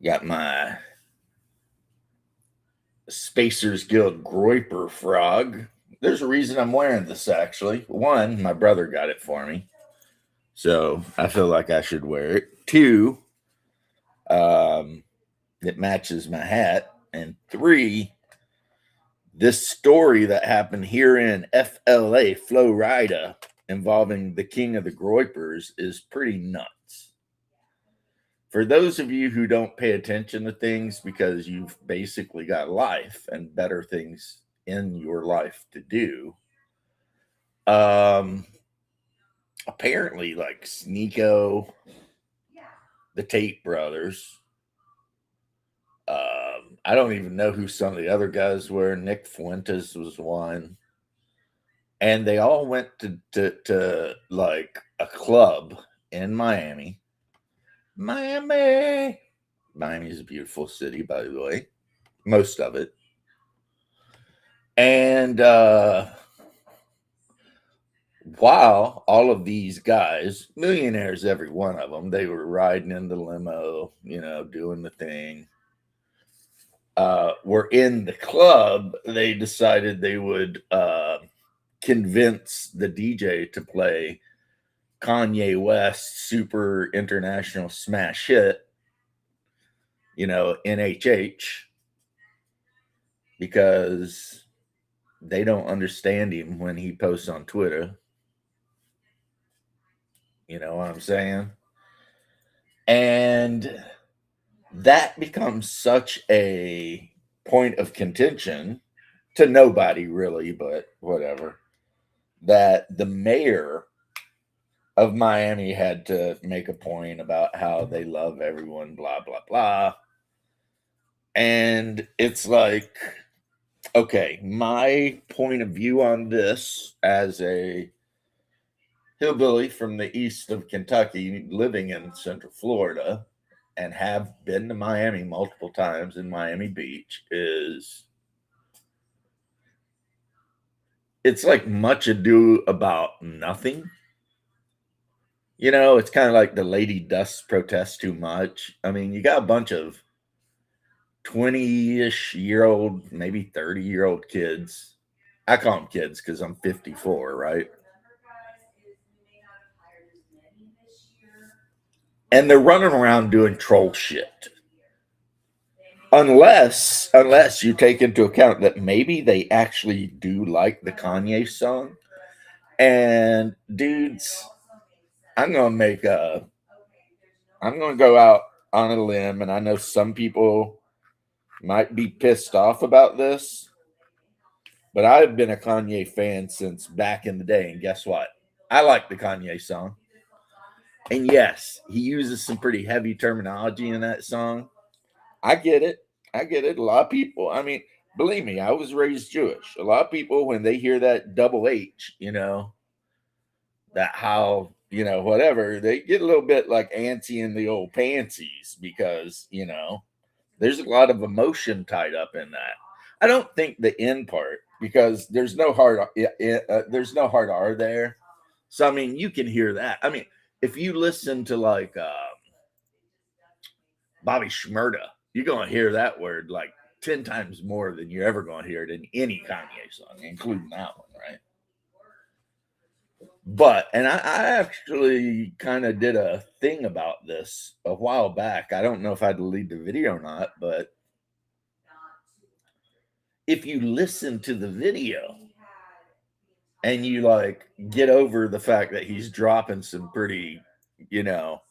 Got my Spacers Guild Groiper frog. There's a reason I'm wearing this, actually. One, my brother got it for me, so I feel like I should wear it. Two, um, it matches my hat. And three, this story that happened here in FLA, Florida, involving the king of the Groipers is pretty nuts. For those of you who don't pay attention to things because you've basically got life and better things in your life to do, um, apparently, like Sneeko, the Tate brothers, I don't even know who some of the other guys were. Nick Fuentes was one. And they all went to like a club in Miami. Miami. Miami is a beautiful city, by the way. Most of it. And while all of these guys, millionaires, every one of them, they were riding in the limo, doing the thing, were in the club, they decided they would convince the DJ to play Kanye West super international smash hit, NHH, because they don't understand him when he posts on Twitter. You know what I'm saying? And that becomes such a point of contention to nobody really, but whatever, that the mayor of Miami had to make a point about how they love everyone, blah, blah, blah. And it's like, okay, my point of view on this as a hillbilly from the east of Kentucky living in Central Florida and have been to Miami multiple times in Miami Beach is it's like much ado about nothing. It's kind of like the Lady Dust protest too much. I mean, you got a bunch of 20-ish year old, maybe 30-year-old kids. I call them kids because I'm 54, right? And they're running around doing troll shit. Unless you take into account that maybe they actually do like the Kanye song. And dudes, I'm gonna make a I'm gonna go out on a limb, and I know some people might be pissed off about this, but I've been a Kanye fan since back in the day, and guess what? I like the Kanye song. And yes, he uses some pretty heavy terminology in that song. I get it. I get it. A lot of people, I mean, believe me, I was raised Jewish. A lot of people, when they hear that double H, that how, whatever, they get a little bit like antsy in the old pansies because, there's a lot of emotion tied up in that. I don't think the end part, because there's no hard R there. So I mean, you can hear that. I mean, if you listen to like Bobby Shmurda, you're gonna hear that word like 10 times more than you're ever gonna hear it in any Kanye song, including that one, right? But and I actually kind of did a thing about this a while back. I don't know if I deleted the video or not, but if you listen to the video and you like get over the fact that he's dropping some pretty, you know,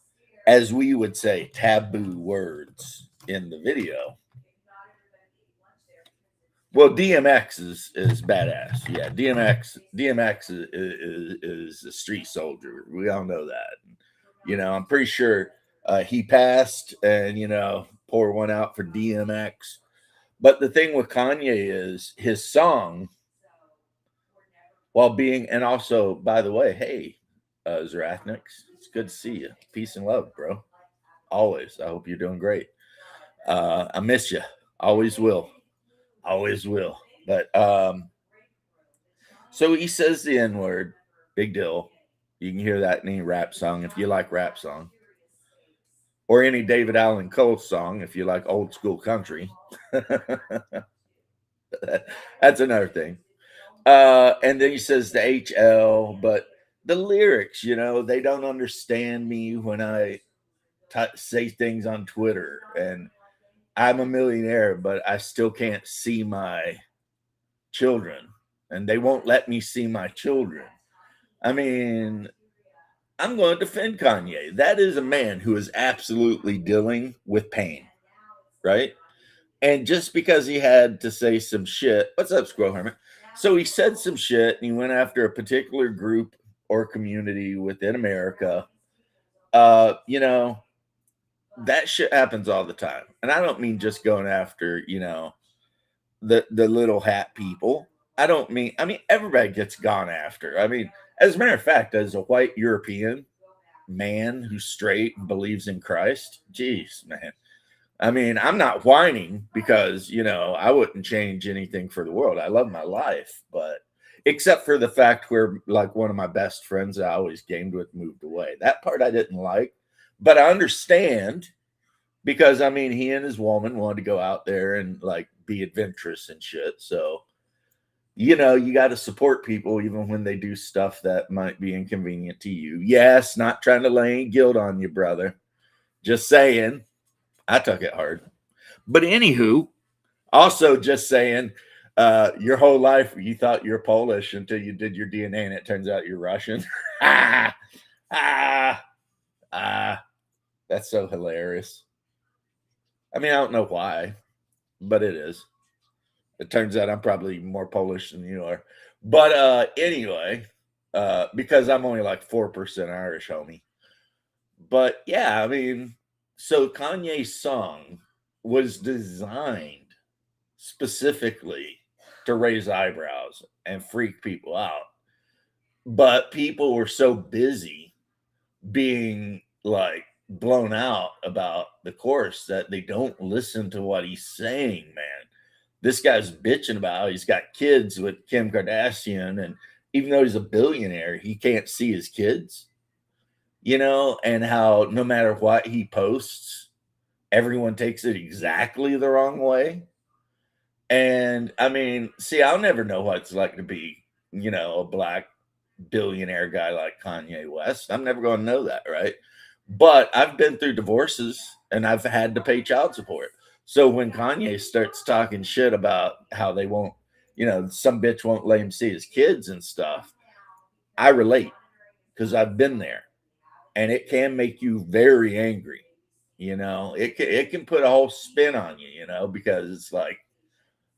as we would say, taboo words in the video. Well, DMX is badass. Yeah, DMX is a street soldier. We all know that. I'm pretty sure he passed, and pour one out for DMX. But the thing with Kanye is his song, while being, and also, by the way, hey, Zarathniks, it's good to see you. Peace and love, bro. Always. I hope you're doing great. I miss you. Always will. Always will. But so he says the N word. Big deal. You can hear that in any rap song if you like rap song or any David Allen Cole song if you like old school country. That's another thing. And then he says the HL, but the lyrics, they don't understand me when I say things on Twitter, and I'm a millionaire, but I still can't see my children, and they won't let me see my children. I mean, I'm going to defend Kanye. That is a man who is absolutely dealing with pain, right? And just because he had to say some shit, what's up, Squirrel Hermit? So he said some shit and he went after a particular group or community within America. You know, that shit happens all the time. And I don't mean just going after, the little hat people. I mean everybody gets gone after. I mean, as a matter of fact, as a white European man who's straight and believes in Christ, geez, man. I mean, I'm not whining because, I wouldn't change anything for the world. I love my life, but except for the fact where, like, one of my best friends I always gamed with moved away. That part I didn't like, but I understand because, I mean, he and his woman wanted to go out there and, like, be adventurous and shit. So, you got to support people even when they do stuff that might be inconvenient to you. Yes, not trying to lay any guilt on you, brother. Just saying. I took it hard. But anywho, also just saying, your whole life you thought you're Polish until you did your DNA and it turns out you're Russian. ah, ah, ah. That's so hilarious. I mean, I don't know why, but it is. It turns out I'm probably more Polish than you are. But anyway, because I'm only like 4% Irish, homie. But yeah, I mean, so Kanye's song was designed specifically to raise eyebrows and freak people out. But people were so busy being like blown out about the chorus that they don't listen to what he's saying, man. This guy's bitching about how he's got kids with Kim Kardashian, and even though he's a billionaire, he can't see his kids, and how no matter what he posts, everyone takes it exactly the wrong way. And I mean, see, I'll never know what it's like to be, a black billionaire guy like Kanye West. I'm never going to know that, right? But I've been through divorces and I've had to pay child support. So when Kanye starts talking shit about how they won't, some bitch won't let him see his kids and stuff, I relate because I've been there, and it can make you very angry. It can put a whole spin on you, because it's like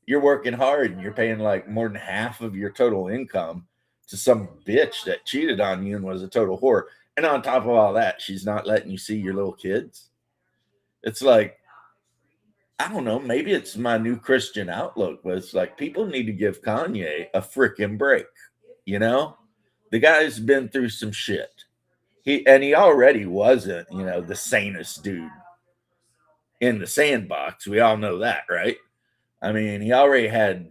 you're working hard and you're paying like more than half of your total income to some bitch that cheated on you and was a total whore. And on top of all that, she's not letting you see your little kids. It's like, I don't know, maybe it's my new Christian outlook, but it's like people need to give Kanye a freaking break. You know, the guy's been through some shit. He already wasn't, the sanest dude in the sandbox. We all know that, right? I mean, he already had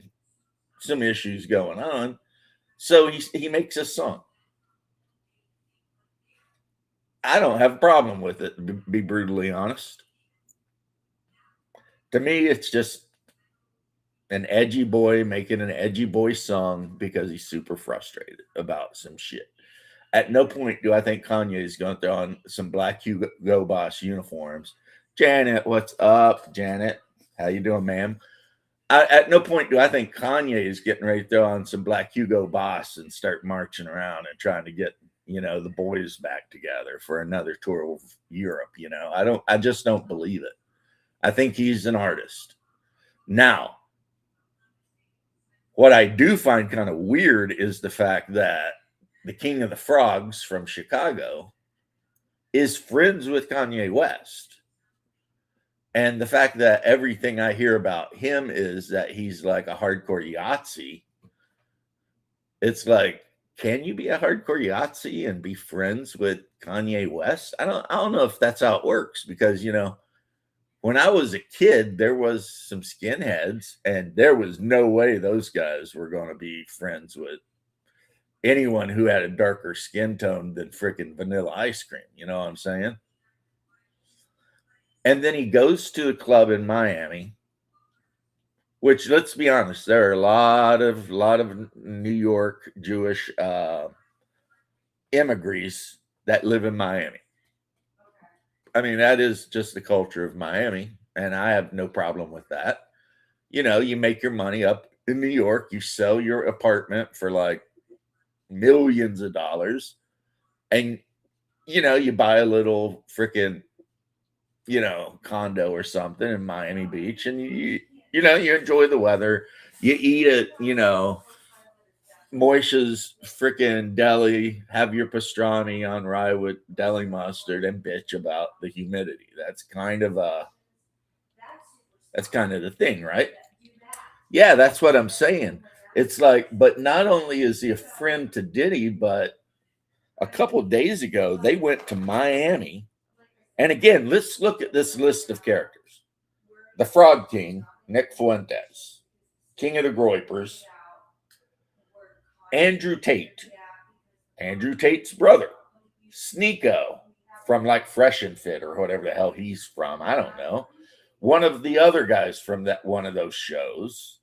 some issues going on. So he makes a song. I don't have a problem with it, to be brutally honest. To me, it's just an edgy boy making an edgy boy song because he's super frustrated about some shit. At no point do I think Kanye is going to throw on some black Hugo Boss uniforms. Janet, what's up, Janet? How you doing, ma'am? At no point do I think Kanye is getting ready to throw on some black Hugo Boss and start marching around and trying to get, the boys back together for another tour of Europe. I just don't believe it. I think he's an artist. Now, what I do find kind of weird is the fact that the King of the Frogs from Chicago is friends with Kanye West. And the fact that everything I hear about him is that he's like a hardcore Yahtzee. It's like, can you be a hardcore Yahtzee and be friends with Kanye West? I don't know if that's how it works because, when I was a kid, there was some skinheads, and there was no way those guys were going to be friends with anyone who had a darker skin tone than freaking vanilla ice cream. You know what I'm saying? And then he goes to a club in Miami, which, let's be honest, there are a lot of New York Jewish immigrants that live in Miami. I mean, that is just the culture of Miami, and I have no problem with that. You know, you make your money up in New York, you sell your apartment for like millions of dollars, and you know, you buy a little freaking, you know, condo or something in Miami Beach, and you know, you enjoy the weather. You eat at, you know, Moisha's freaking deli, have your pastrami on rye with deli mustard, and bitch about the humidity. That's kind of the thing, right? Yeah, that's what I'm saying. It's like, but not only is he a friend to Diddy, but a couple of days ago they went to Miami. And again, let's look at this list of characters: the Frog King, Nick Fuentes; King of the Groypers, Andrew Tate, Andrew Tate's brother, Sneeko from like Fresh and Fit or whatever the hell he's from. I don't know. One of the other guys from that one of those shows.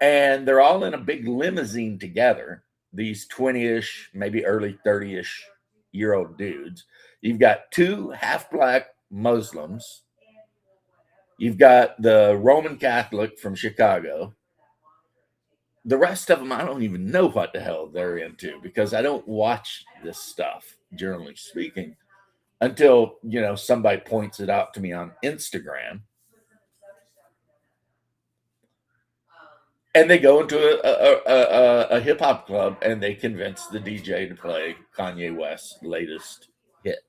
And they're all in a big limousine together. These 20-ish, maybe early 30-ish year old dudes. You've got two half black Muslims. You've got the Roman Catholic from Chicago. The rest of them, I don't even know what the hell they're into because I don't watch this stuff, generally speaking, until, you know, somebody points it out to me on Instagram. And they go into a hip hop club and they convince the DJ to play Kanye West's latest hit.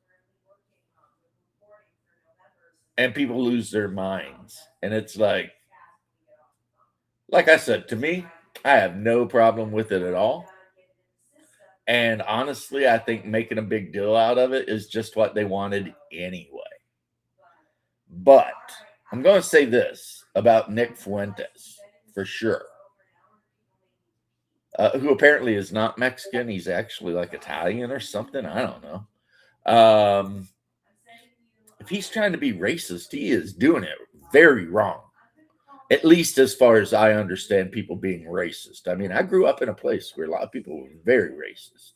And people lose their minds. And it's like I said, to me, I have no problem with it at all. And honestly, I think making a big deal out of it is just what they wanted anyway. But I'm going to say this about Nick Fuentes for sure, who apparently is not Mexican. He's actually like Italian or something. I don't know. If he's trying to be racist, he is doing it very wrong. At least as far as I understand people being racist. I mean, I grew up in a place where a lot of people were very racist.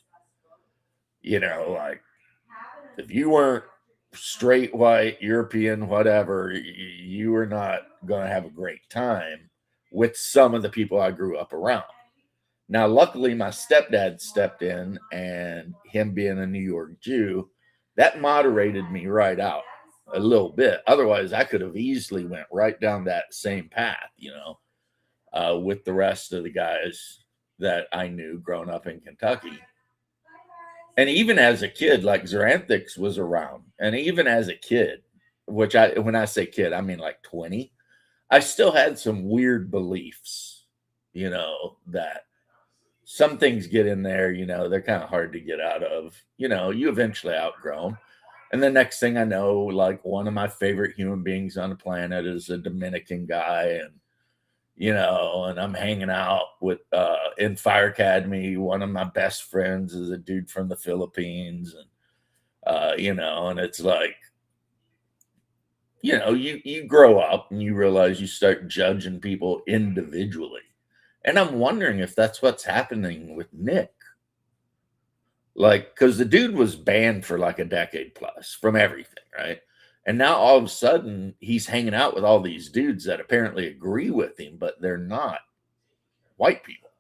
You know, like if you weren't straight white, European, whatever, you were not going to have a great time with some of the people I grew up around. Now, luckily, my stepdad stepped in, and him being a New York Jew, that moderated me right out a little bit. Otherwise, I could have easily went right down that same path, you know, with the rest of the guys that I knew growing up in Kentucky. And even as a kid, like Xeranthics was around, and even as a kid, which when I say kid, I mean like 20, I still had some weird beliefs, you know, that some things get in there, you know, they're kind of hard to get out of. You know, you eventually outgrow them. And the next thing I know, like one of my favorite human beings on the planet is a Dominican guy. And, you know, and I'm hanging out with, in Fire Academy, one of my best friends is a dude from the Philippines. And, you know, and it's like, you know, you grow up and you realize you start judging people individually. And I'm wondering if that's what's happening with Nick. Like, because the dude was banned for like a decade plus from everything, right? And now all of a sudden he's hanging out with all these dudes that apparently agree with him, but they're not white people.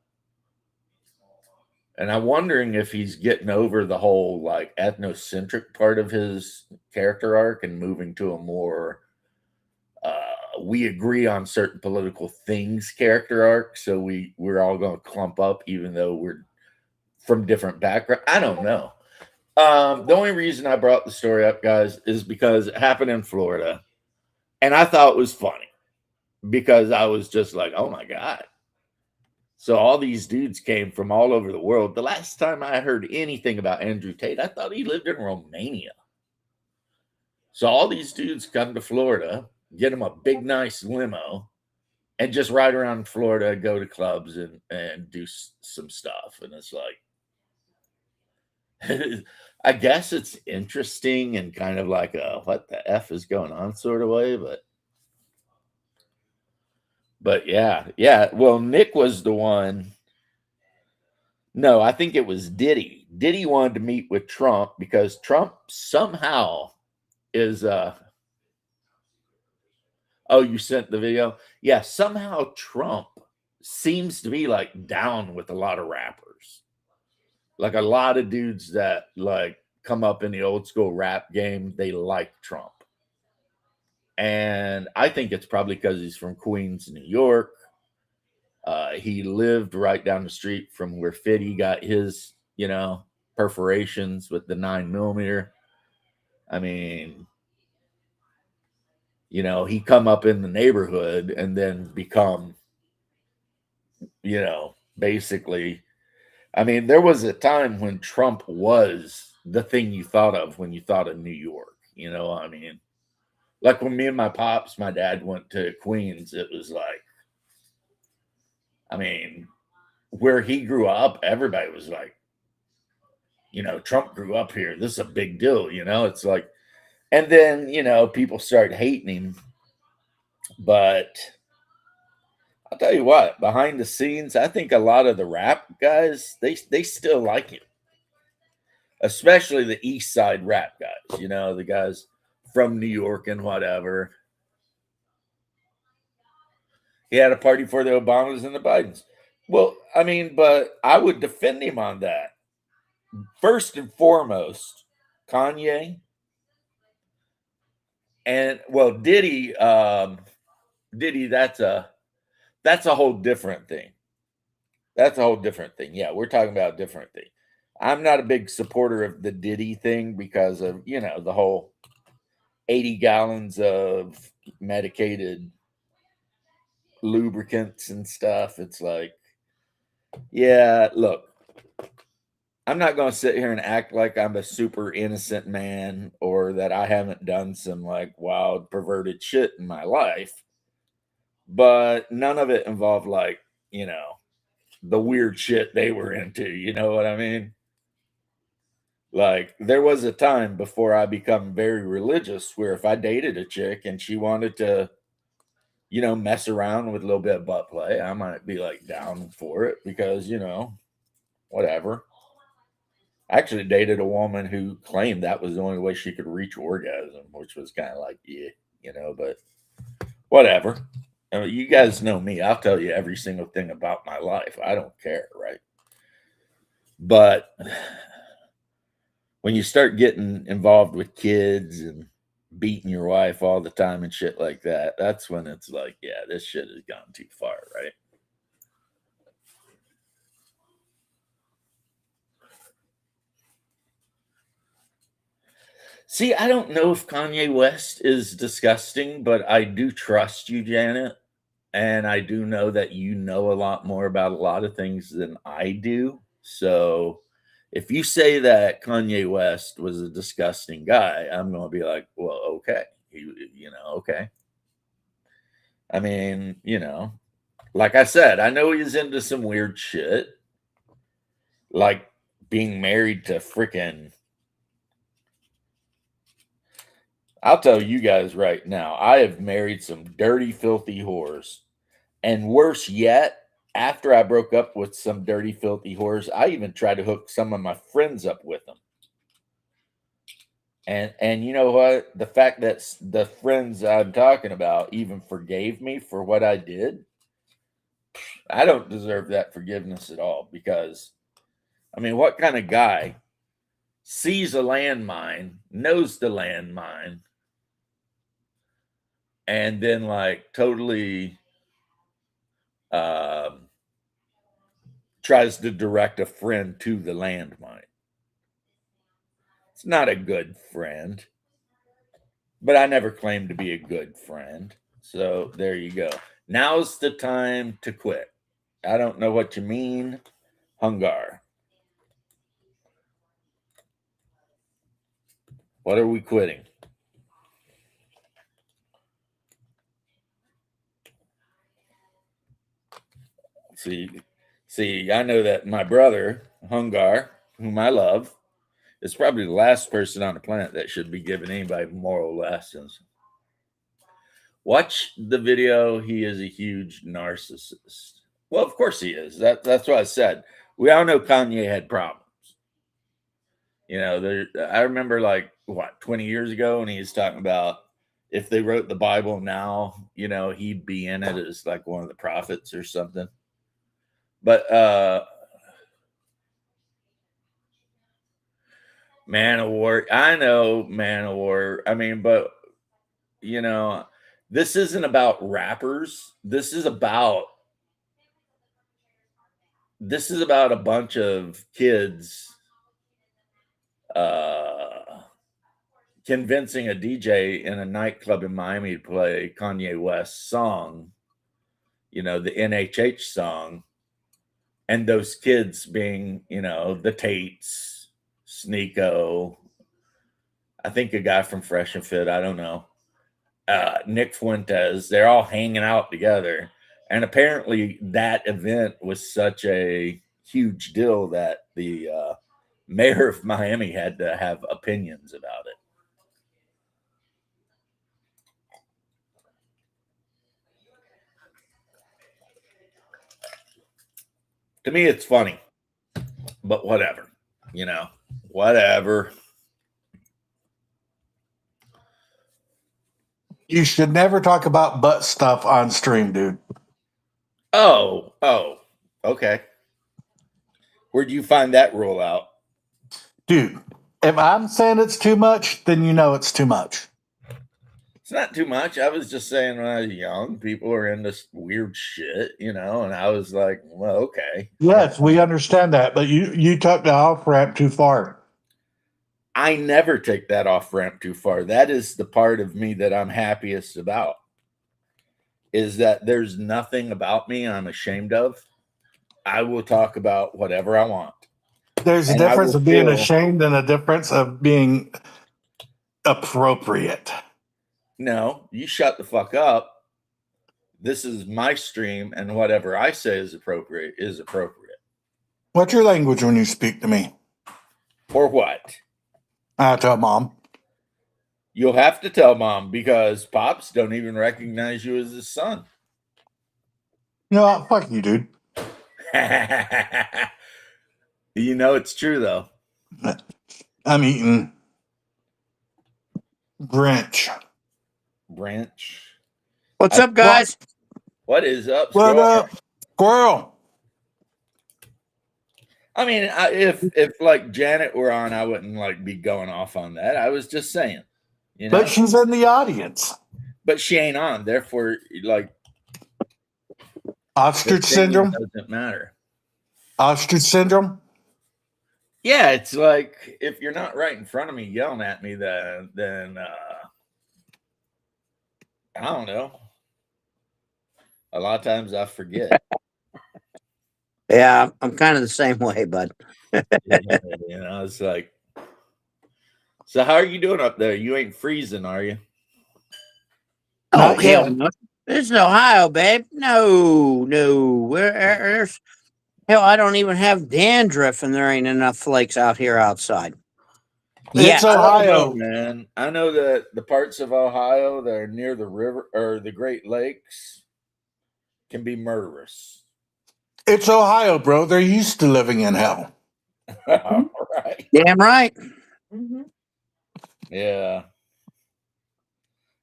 And I'm wondering if he's getting over the whole like ethnocentric part of his character arc and moving to a more we agree on certain political things character arc. So we're all going to clump up, even though we're from different backgrounds. I don't know. The only reason I brought the story up, guys, is because it happened in Florida, and I thought it was funny because I was just like, "Oh my god!" So all these dudes came from all over the world. The last time I heard anything about Andrew Tate, I thought he lived in Romania. So all these dudes come to Florida, get them a big, nice limo, and just ride around Florida, go to clubs and do some stuff. And it's like, I guess it's interesting and kind of like a what the F is going on sort of way, but yeah, yeah. Well, Nick was the one. No, I think it was Diddy. Diddy wanted to meet with Trump because Trump somehow is oh, you sent the video? Yeah, somehow Trump seems to be like down with a lot of rappers. Like a lot of dudes that like come up in the old school rap game, they like Trump. And I think it's probably because he's from Queens, New York. He lived right down the street from where Fitty got his, perforations with the 9mm. I mean, he come up in the neighborhood and then become, basically. I mean, there was a time when Trump was the thing you thought of when you thought of New York. I mean, like when me and my dad went to Queens, it was like, I mean, where he grew up, everybody was like, Trump grew up here. This is a big deal. It's like, and then, people started hating him. But I'll tell you what, behind the scenes, I think a lot of the rap guys, they still like him, especially the East Side rap guys, the guys from New York and whatever. He had a party for the Obamas and the Bidens. Well, I mean, but I would defend him on that. First and foremost, Kanye and well, Diddy, that's a whole different thing. That's a whole different thing. Yeah, we're talking about a different thing. I'm not a big supporter of the Diddy thing because of, the whole 80 gallons of medicated lubricants and stuff. It's like, yeah, look, I'm not going to sit here and act like I'm a super innocent man or that I haven't done some like wild perverted shit in my life, but none of it involved like, the weird shit they were into. You know what I mean? Like there was a time before I become very religious where if I dated a chick and she wanted to, mess around with a little bit of butt play, I might be like down for it because, whatever. I actually dated a woman who claimed that was the only way she could reach orgasm, which was kind of like, yeah, but whatever. I mean, you guys know me. I'll tell you every single thing about my life. I don't care, right? But when you start getting involved with kids and beating your wife all the time and shit like that, that's when it's like, yeah, this shit has gone too far, right? See, I don't know if Kanye West is disgusting, but I do trust you, Janet. And I do know that you know a lot more about a lot of things than I do. So if you say that Kanye West was a disgusting guy, I'm going to be like, well, okay. Okay. I mean, like I said, I know he's into some weird shit, like being married to freaking. I'll tell you guys right now, I have married some dirty, filthy whores. And worse yet, after I broke up with some dirty, filthy whores, I even tried to hook some of my friends up with them. And you know what? The fact that the friends I'm talking about even forgave me for what I did, I don't deserve that forgiveness at all. Because I mean, what kind of guy sees a landmine, knows the landmine, and then like totally um, tries to direct a friend to the landmine? It's not a good friend, but I never claimed to be a good friend. So there you go. Now's the time to quit. I don't know what you mean, Hungar. What are we quitting? See, see, I know that my brother, Hungar, whom I love, is probably the last person on the planet that should be giving anybody moral lessons. Watch the video. He is a huge narcissist. Well, of course he is. That's what I said. We all know Kanye had problems. You know, I remember like what 20 years ago when he was talking about if they wrote the Bible now, you know, he'd be in it as like one of the prophets or something. But Man of War, I know Man of War. I mean, but you know, this isn't about rappers. This is about a bunch of kids uh convincing a DJ in a nightclub in Miami to play Kanye West's song, you know, the NHH song, and those kids being, you know, the Tates, Sneeko, I think a guy from Fresh and Fit, I don't know, Nick Fuentes, they're all hanging out together. And apparently that event was such a huge deal that the mayor of Miami had to have opinions about it. To me, it's funny, but whatever, you know, whatever. You should never talk about butt stuff on stream, dude. Oh, okay. Where'd you find that rule out? Dude, if I'm saying it's too much, then you know it's too much. It's not too much. I was just saying when I was young, people are into weird shit, you know, and I was like, well, okay. Yes, we understand that, but you took the off ramp too far. I never take that off ramp too far. That is the part of me that I'm happiest about, is that there's nothing about me I'm ashamed of. I will talk about whatever I want. There's a difference of being ashamed and a difference of being appropriate. No, you shut the fuck up. This is my stream, and whatever I say is appropriate is appropriate. What's your language when you speak to me? Or what? I tell Mom. You'll have to tell Mom, because Pops don't even recognize you as his son. You know what? Fuck you, dude. You know it's true, though. I'm eating Branch. What's up, guys? What is up, What up, Squirrel? I mean, if like Janet were on, I wouldn't like be going off on that. I was just saying, you know. But she's in the audience. But she ain't on, therefore, like ostrich syndrome doesn't matter. Ostrich syndrome. Yeah, it's like if you're not right in front of me yelling at me, then I don't know. A lot of times I forget. Yeah, I'm kind of the same way, bud. You know, it's like, so how are you doing up there? You ain't freezing, are you? Oh, hell no. This is Ohio, babe. No. There's hell, I don't even have dandruff, and there ain't enough flakes out here outside. It's Ohio, man. I know that the parts of Ohio that are near the river or the Great Lakes can be murderous. It's Ohio, bro. They're used to living in hell. All right. Damn right. Mm-hmm. Yeah.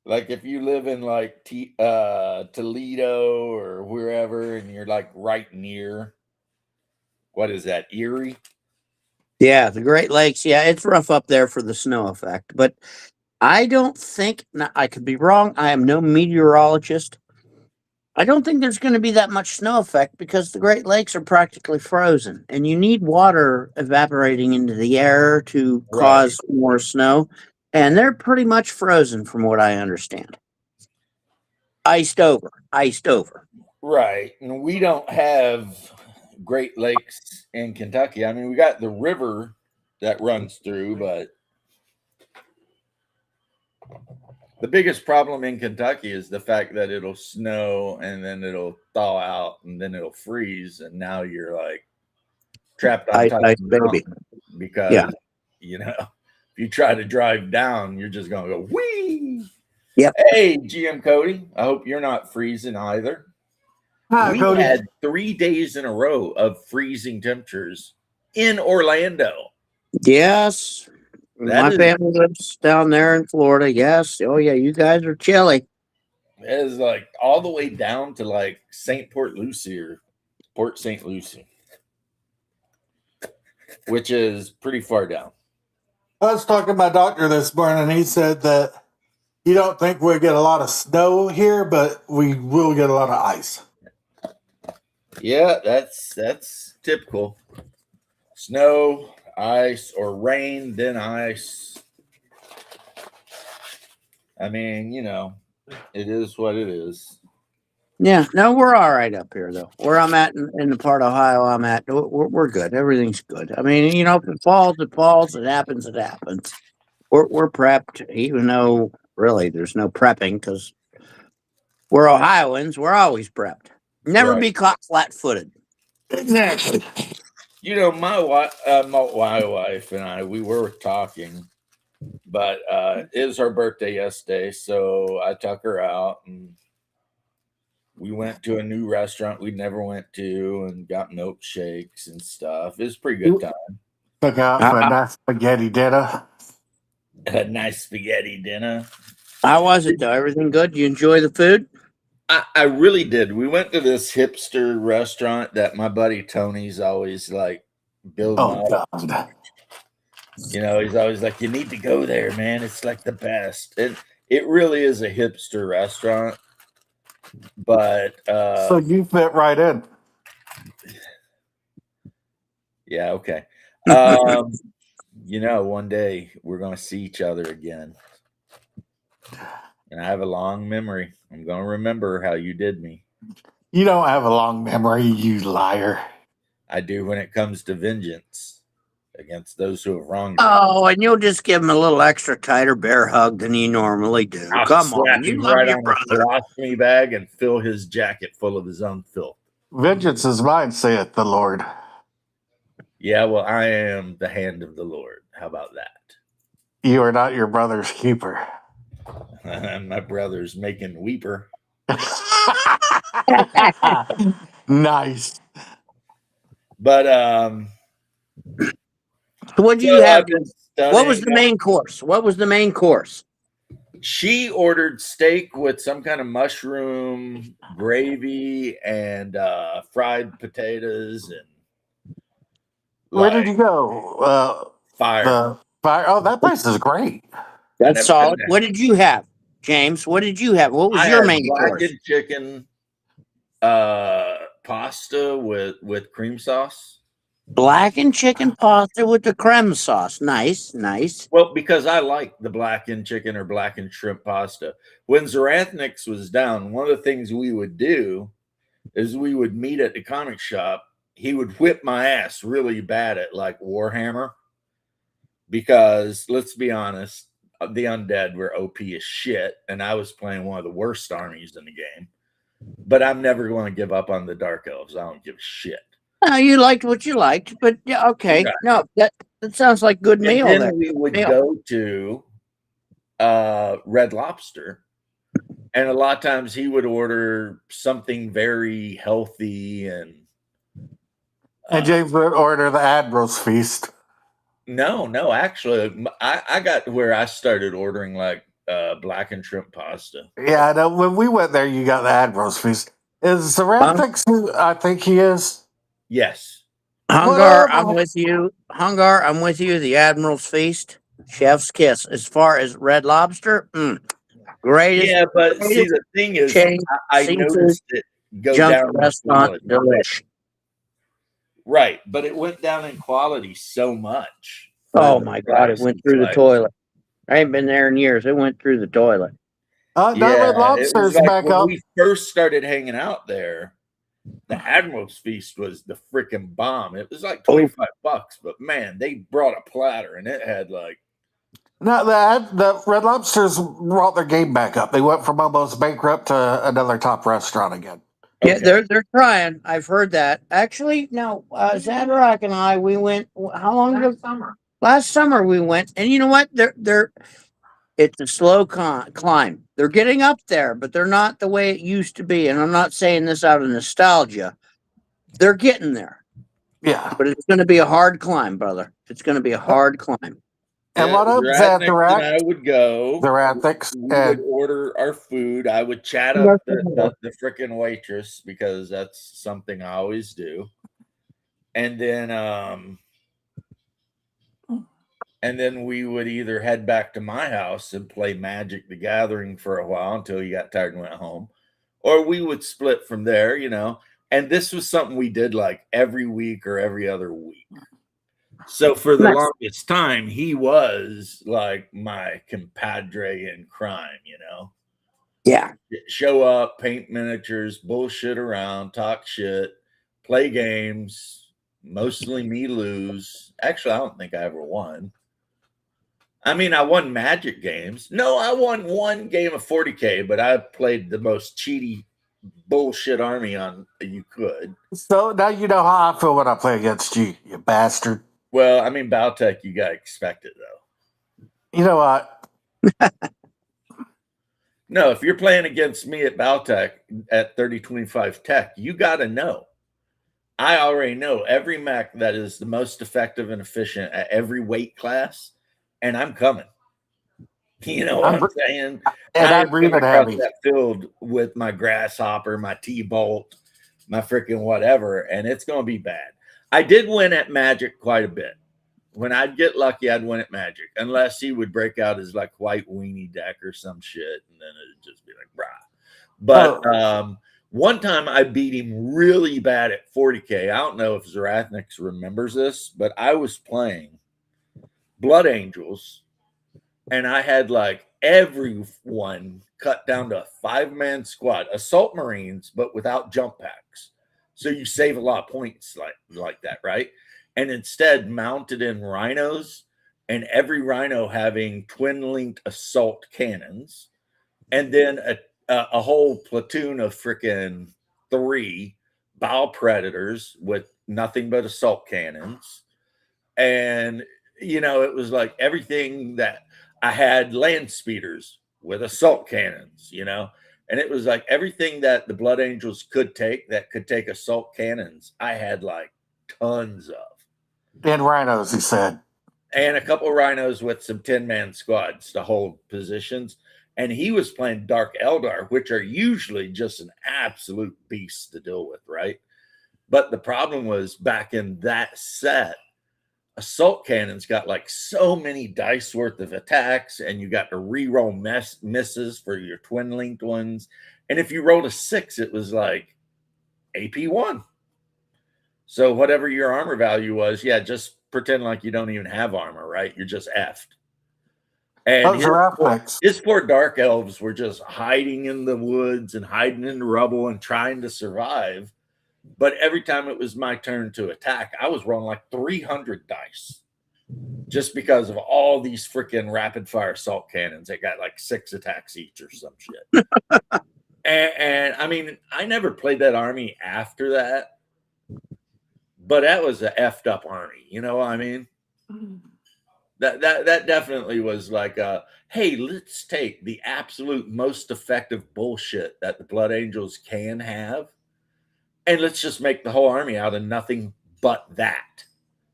Like if you live in like Toledo or wherever, and you're like right near, what is that, Erie? Yeah, the Great Lakes. Yeah, it's rough up there for the snow effect. But I don't think, I could be wrong. I am no meteorologist. I don't think there's going to be that much snow effect because the Great Lakes are practically frozen. And you need water evaporating into the air to cause more snow. And they're pretty much frozen from what I understand. Iced over. Right. And we don't have Great Lakes in Kentucky. I mean, we got the river that runs through, but the biggest problem in Kentucky is the fact that it'll snow and then it'll thaw out and then it'll freeze, and now you're like trapped on top of the mountain because You know, if you try to drive down, you're just going to go whee. Yep. Hey, GM Cody, I hope you're not freezing either. Hi, We Cody. had 3 days in a row of freezing temperatures in Orlando. Yes. That My family lives down there in Florida. Yes. Oh, yeah. You guys are chilly. is like all the way down to like Port Lucie or Port St. Lucie, which is pretty far down. I was talking to my doctor this morning, and he said that you don't think we'll get a lot of snow here, but we will get a lot of ice. Yeah, that's typical. Snow, ice, or rain, then ice. I mean, it is what it is. Yeah. No, we're all right up here, though. Where I'm at in the part of Ohio I'm at, we're good. Everything's good. I mean, if it falls, it falls. It happens, it happens. We're prepped, even though really there's no prepping because we're Ohioans. We're always prepped. Never Right. be caught flat-footed. Exactly. My wife and I, we were talking, but it was her birthday yesterday, so I took her out and we went to a new restaurant we never went to and got milkshakes and stuff. It was a pretty good time. Took out for a nice spaghetti dinner. A nice spaghetti dinner. How was it, though? Everything good? You enjoy the food? I really did. We went to this hipster restaurant that my buddy Tony's always like building up. God. He's always like, you need to go there, man. It's like the best. And it really is a hipster restaurant. But so you fit right in. Yeah, okay. One day we're gonna see each other again. And I have a long memory. I'm gonna remember how you did me. You don't have a long memory, you liar. I do when it comes to vengeance against those who have wronged me. Oh, and you'll just give him a little extra tighter bear hug than you normally do. I'll Come on, you love right your on brother. his colostomy bag and fill his jacket full of his own filth. Vengeance is mine, saith the Lord. Yeah, well, I am the hand of the Lord. How about that? You are not your brother's keeper. My brother's making weeper. So Nice. what did you have? What was the main course? What was the main course? She ordered steak with some kind of mushroom gravy and fried potatoes and. Where did you go? Fire. The Fire. Oh, that place is great. That's solid. What did you have, James? What did you have? What was your main course? Blackened chicken pasta with cream sauce. Blackened chicken pasta with the creme sauce. Nice, nice. Well, because I like the blackened chicken or blackened shrimp pasta. When Zarathniks was down, one of the things we would do is we would meet at the comic shop. He would whip my ass really bad at like Warhammer. Because let's be honest, the undead were OP as shit, and I was playing one of the worst armies in the game. But I'm never going to give up on the Dark Elves. I don't give a shit. You liked what you liked, but yeah, okay. Right. No, that sounds like good meal. And then we would go to Red Lobster, and a lot of times he would order something very healthy and James would order the Admiral's Feast. No, actually, I got where I started ordering like blackened shrimp pasta. Yeah, I know. When we went there, you got the Admiral's Feast. Is Zarathix who I think he is? Yes. Hungar, I'm with you. Hungar, I'm with you. The Admiral's Feast, chef's kiss. As far as Red Lobster, greatest. Yeah, but see, the thing is, I noticed it go down restaurant delish. Right, but it went down in quality so much. Oh my God, it went through the toilet. I ain't been there in years. It went through the toilet. Red Lobster's back up. When we first started hanging out there, the Admiral's Feast was the freaking bomb. It was like $25, but man, they brought a platter and it had like. No, the Red Lobsters brought their game back up. They went from almost bankrupt to another top restaurant again. Yeah, they're trying. I've heard that. Actually, no, Zadrock and I, we went. How long ago? Last summer we went, and you know what? It's a slow climb. They're getting up there, but they're not the way it used to be. And I'm not saying this out of nostalgia. They're getting there, Yeah. but it's going to be a hard climb, brother. It's going to be a hard climb. And Yeah, what up, Ratnick and I Zatharax? would go. The ethics We would and order our food. I would chat up the frickin' waitress because that's something I always do. And then we would either head back to my house and play Magic the Gathering for a while until you got tired and went home. Or we would split from there, you know. And this was something we did like every week or every other week. So for the Nice. longest time, he was like my compadre in crime, you know. Yeah. Show up, paint miniatures, bullshit around, talk shit, play games, mostly me lose. Actually, I don't think I ever won. I mean, I won Magic games. No, I won one game of 40K, but I played the most cheaty bullshit army on you could. so now you know how I feel when I play against you, you bastard. Well, I mean, Baltech, you got to expect it, though. You know what? No, if you're playing against me at Baltech at 3025 Tech, you got to know. I already know every mech that is the most effective and efficient at every weight class, and I'm coming. You know what I'm saying? And I I'm am breathing coming across heavy. that field with my grasshopper, my T-bolt, my freaking whatever, and it's going to be bad. I did win at Magic quite a bit. When I'd get lucky, I'd win at Magic, unless he would break out his like white weenie deck or some shit, and then it'd just be like, brah. But one time I beat him really bad at 40K. I don't know if Zarathnix remembers this, but I was playing Blood Angels, and I had like everyone cut down to a 5-man squad, Assault Marines, but without jump packs. So you save a lot of points like that, right? And instead mounted in rhinos, and every rhino having twin-linked assault cannons, and then a whole platoon of freaking 3 bow predators with nothing but assault cannons. And you know, it was like everything that I had land speeders with assault cannons, you know, and it was like everything that the Blood Angels could take that could take assault cannons, I had like tons of. And rhinos, he said. And a couple of rhinos with some 10-man squads to hold positions. And he was playing Dark Eldar, which are usually just an absolute beast to deal with, right? But the problem was back in that set, assault cannons got like so many dice worth of attacks, and you got to re-roll misses for your twin-linked ones. And if you rolled a 6, it was like AP1. So whatever your armor value was, yeah, just pretend like you don't even have armor, right? You're just effed. And his poor dark elves were just hiding in the woods and hiding in the rubble and trying to survive. But every time it was my turn to attack, I was rolling like 300 dice just because of all these freaking rapid fire assault cannons that got like 6 attacks each or some shit. and I mean, I never played that army after that, but that was an effed up army. You know what I mean? That definitely was like, hey, let's take the absolute most effective bullshit that the Blood Angels can have, and let's just make the whole army out of nothing but that.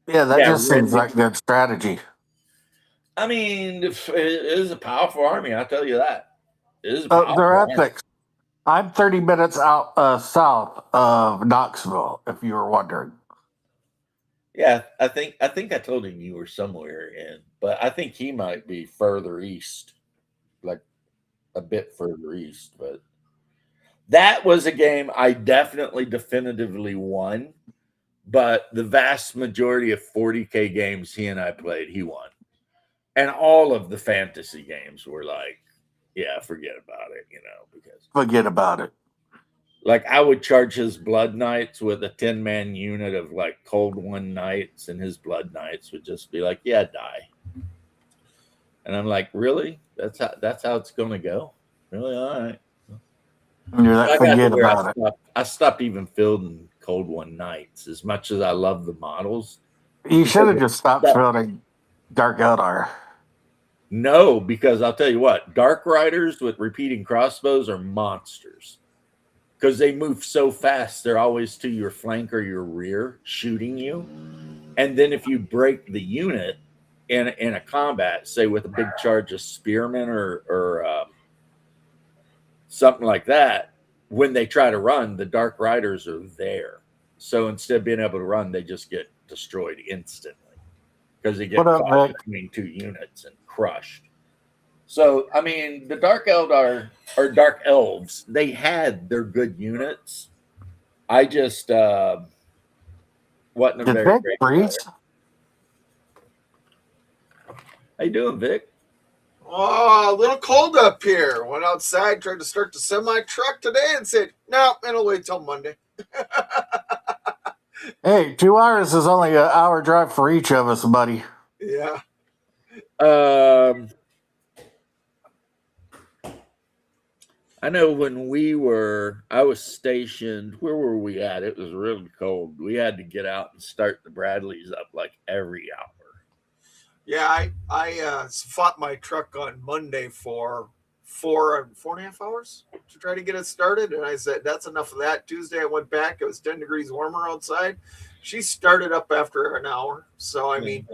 Yeah, that just seems like good strategy. I mean, it is a powerful army, I'll tell you that. It is a powerful army. I'm 30 minutes out south of Knoxville, if you were wondering. Yeah, I think I told him you were somewhere in, but I think he might be further east, like a bit further east. But that was a game I definitely definitively won. But the vast majority of 40K games he and I played, he won. And all of the fantasy games were like, yeah, forget about it, you know, because forget about it. Like I would charge his Blood Knights with a 10-man unit of like Cold One Knights, and his Blood Knights would just be like, yeah, die. And I'm like, really? That's how it's gonna go? Really? All right. Forget about it. I stopped even fielding Cold One Knights as much as I love the models. You should have just stopped fielding Dark Eldar. No, because I'll tell you what, Dark Riders with repeating crossbows are monsters. Because they move so fast, they're always to your flank or your rear, shooting you. And then if you break the unit in a combat, say with a big charge of spearmen or something like that, when they try to run, the Dark Riders are there. So instead of being able to run, they just get destroyed instantly because they What get up, caught Vic? between two units and crushed. So I mean, the Dark Eldar or Dark Elves, they had their good units. I just wasn't a Did very Vic great freeze? player. How you doing, Vic? Oh, a little cold up here. Went outside, tried to start the semi truck today, and said, "No, it'll wait till Monday." Hey, 2 hours is only an hour drive for each of us, buddy. Yeah. Um, I know when I was stationed. Where were we at? It was really cold. We had to get out and start the Bradleys up like every hour. Yeah, I fought my truck on Monday for 4.5 hours to try to get it started, and I said that's enough of that. Tuesday I went back; it was 10 degrees warmer outside. She started up after an hour, so I mean,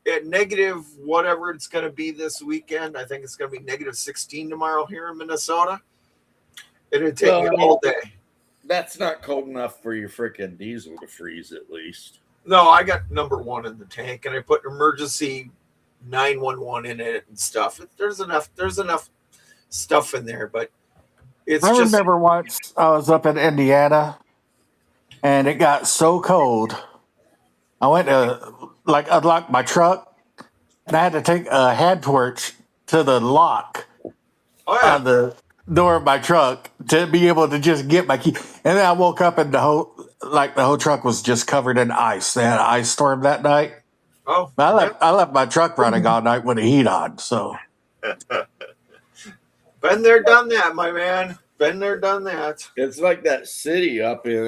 at negative whatever it's going to be this weekend. I think it's going to be negative 16 tomorrow here in Minnesota. It'll take Well, me I mean, all day. that's not cold enough for your freaking diesel to freeze, at least. No, I got number one in the tank, and I put emergency 911 in it and stuff. There's enough. There's enough stuff in there, but it's I just remember once I was up in Indiana and it got so cold. I went to unlock my truck and I had to take a hand torch to the lock oh yeah. on the door of my truck to be able to just get my key. And then I woke up and the whole truck was just covered in ice. They had an ice storm that night. Oh I yeah. left my truck running all night with the heat on. So Been there, done that, my man. Been there, done that. It's like that city up in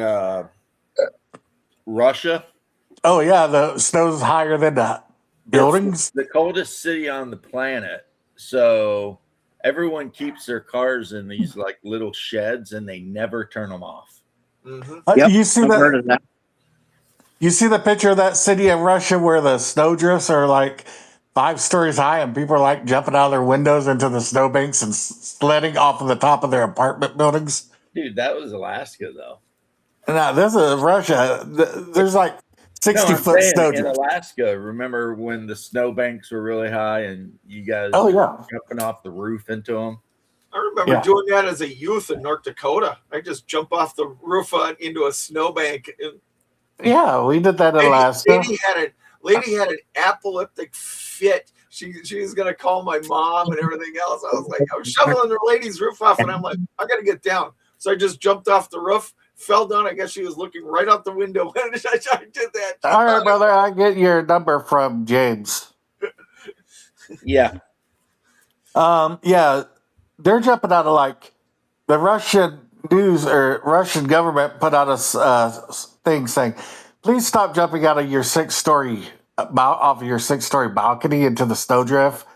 Russia. oh yeah, the snow's higher than the It's buildings. the coldest city on the planet. So everyone keeps their cars in these like little sheds and they never turn them off. Mm-hmm. Yep, You see I've heard that? of that. You see the picture of that city in Russia where the snowdrifts are like 5 stories high and people are like jumping out of their windows into the snowbanks and sledding off of the top of their apartment buildings? Dude, that was Alaska though. Now, this is Russia. There's like No, 60 I'm foot saying in snowdrift. Alaska, remember when the snowbanks were really high and you guys Oh, were yeah. jumping off the roof into them? I remember Yeah. doing that as a youth in North Dakota. I just jump off the roof into a snowbank. And Yeah, we did that in lady, Alaska. lady had an epileptic fit. She was gonna call my mom and everything else. I was like, I was shoveling the lady's roof off, and I'm like, I gotta get down. So I just jumped off the roof, fell down. I guess she was looking right out the window when I did that. All right, brother, I get your number from James. Yeah. Yeah, they're jumping out of like the Russian news or Russian government put out a thing saying, please stop jumping out of your 6 story off of your 6 story balcony into the snowdrift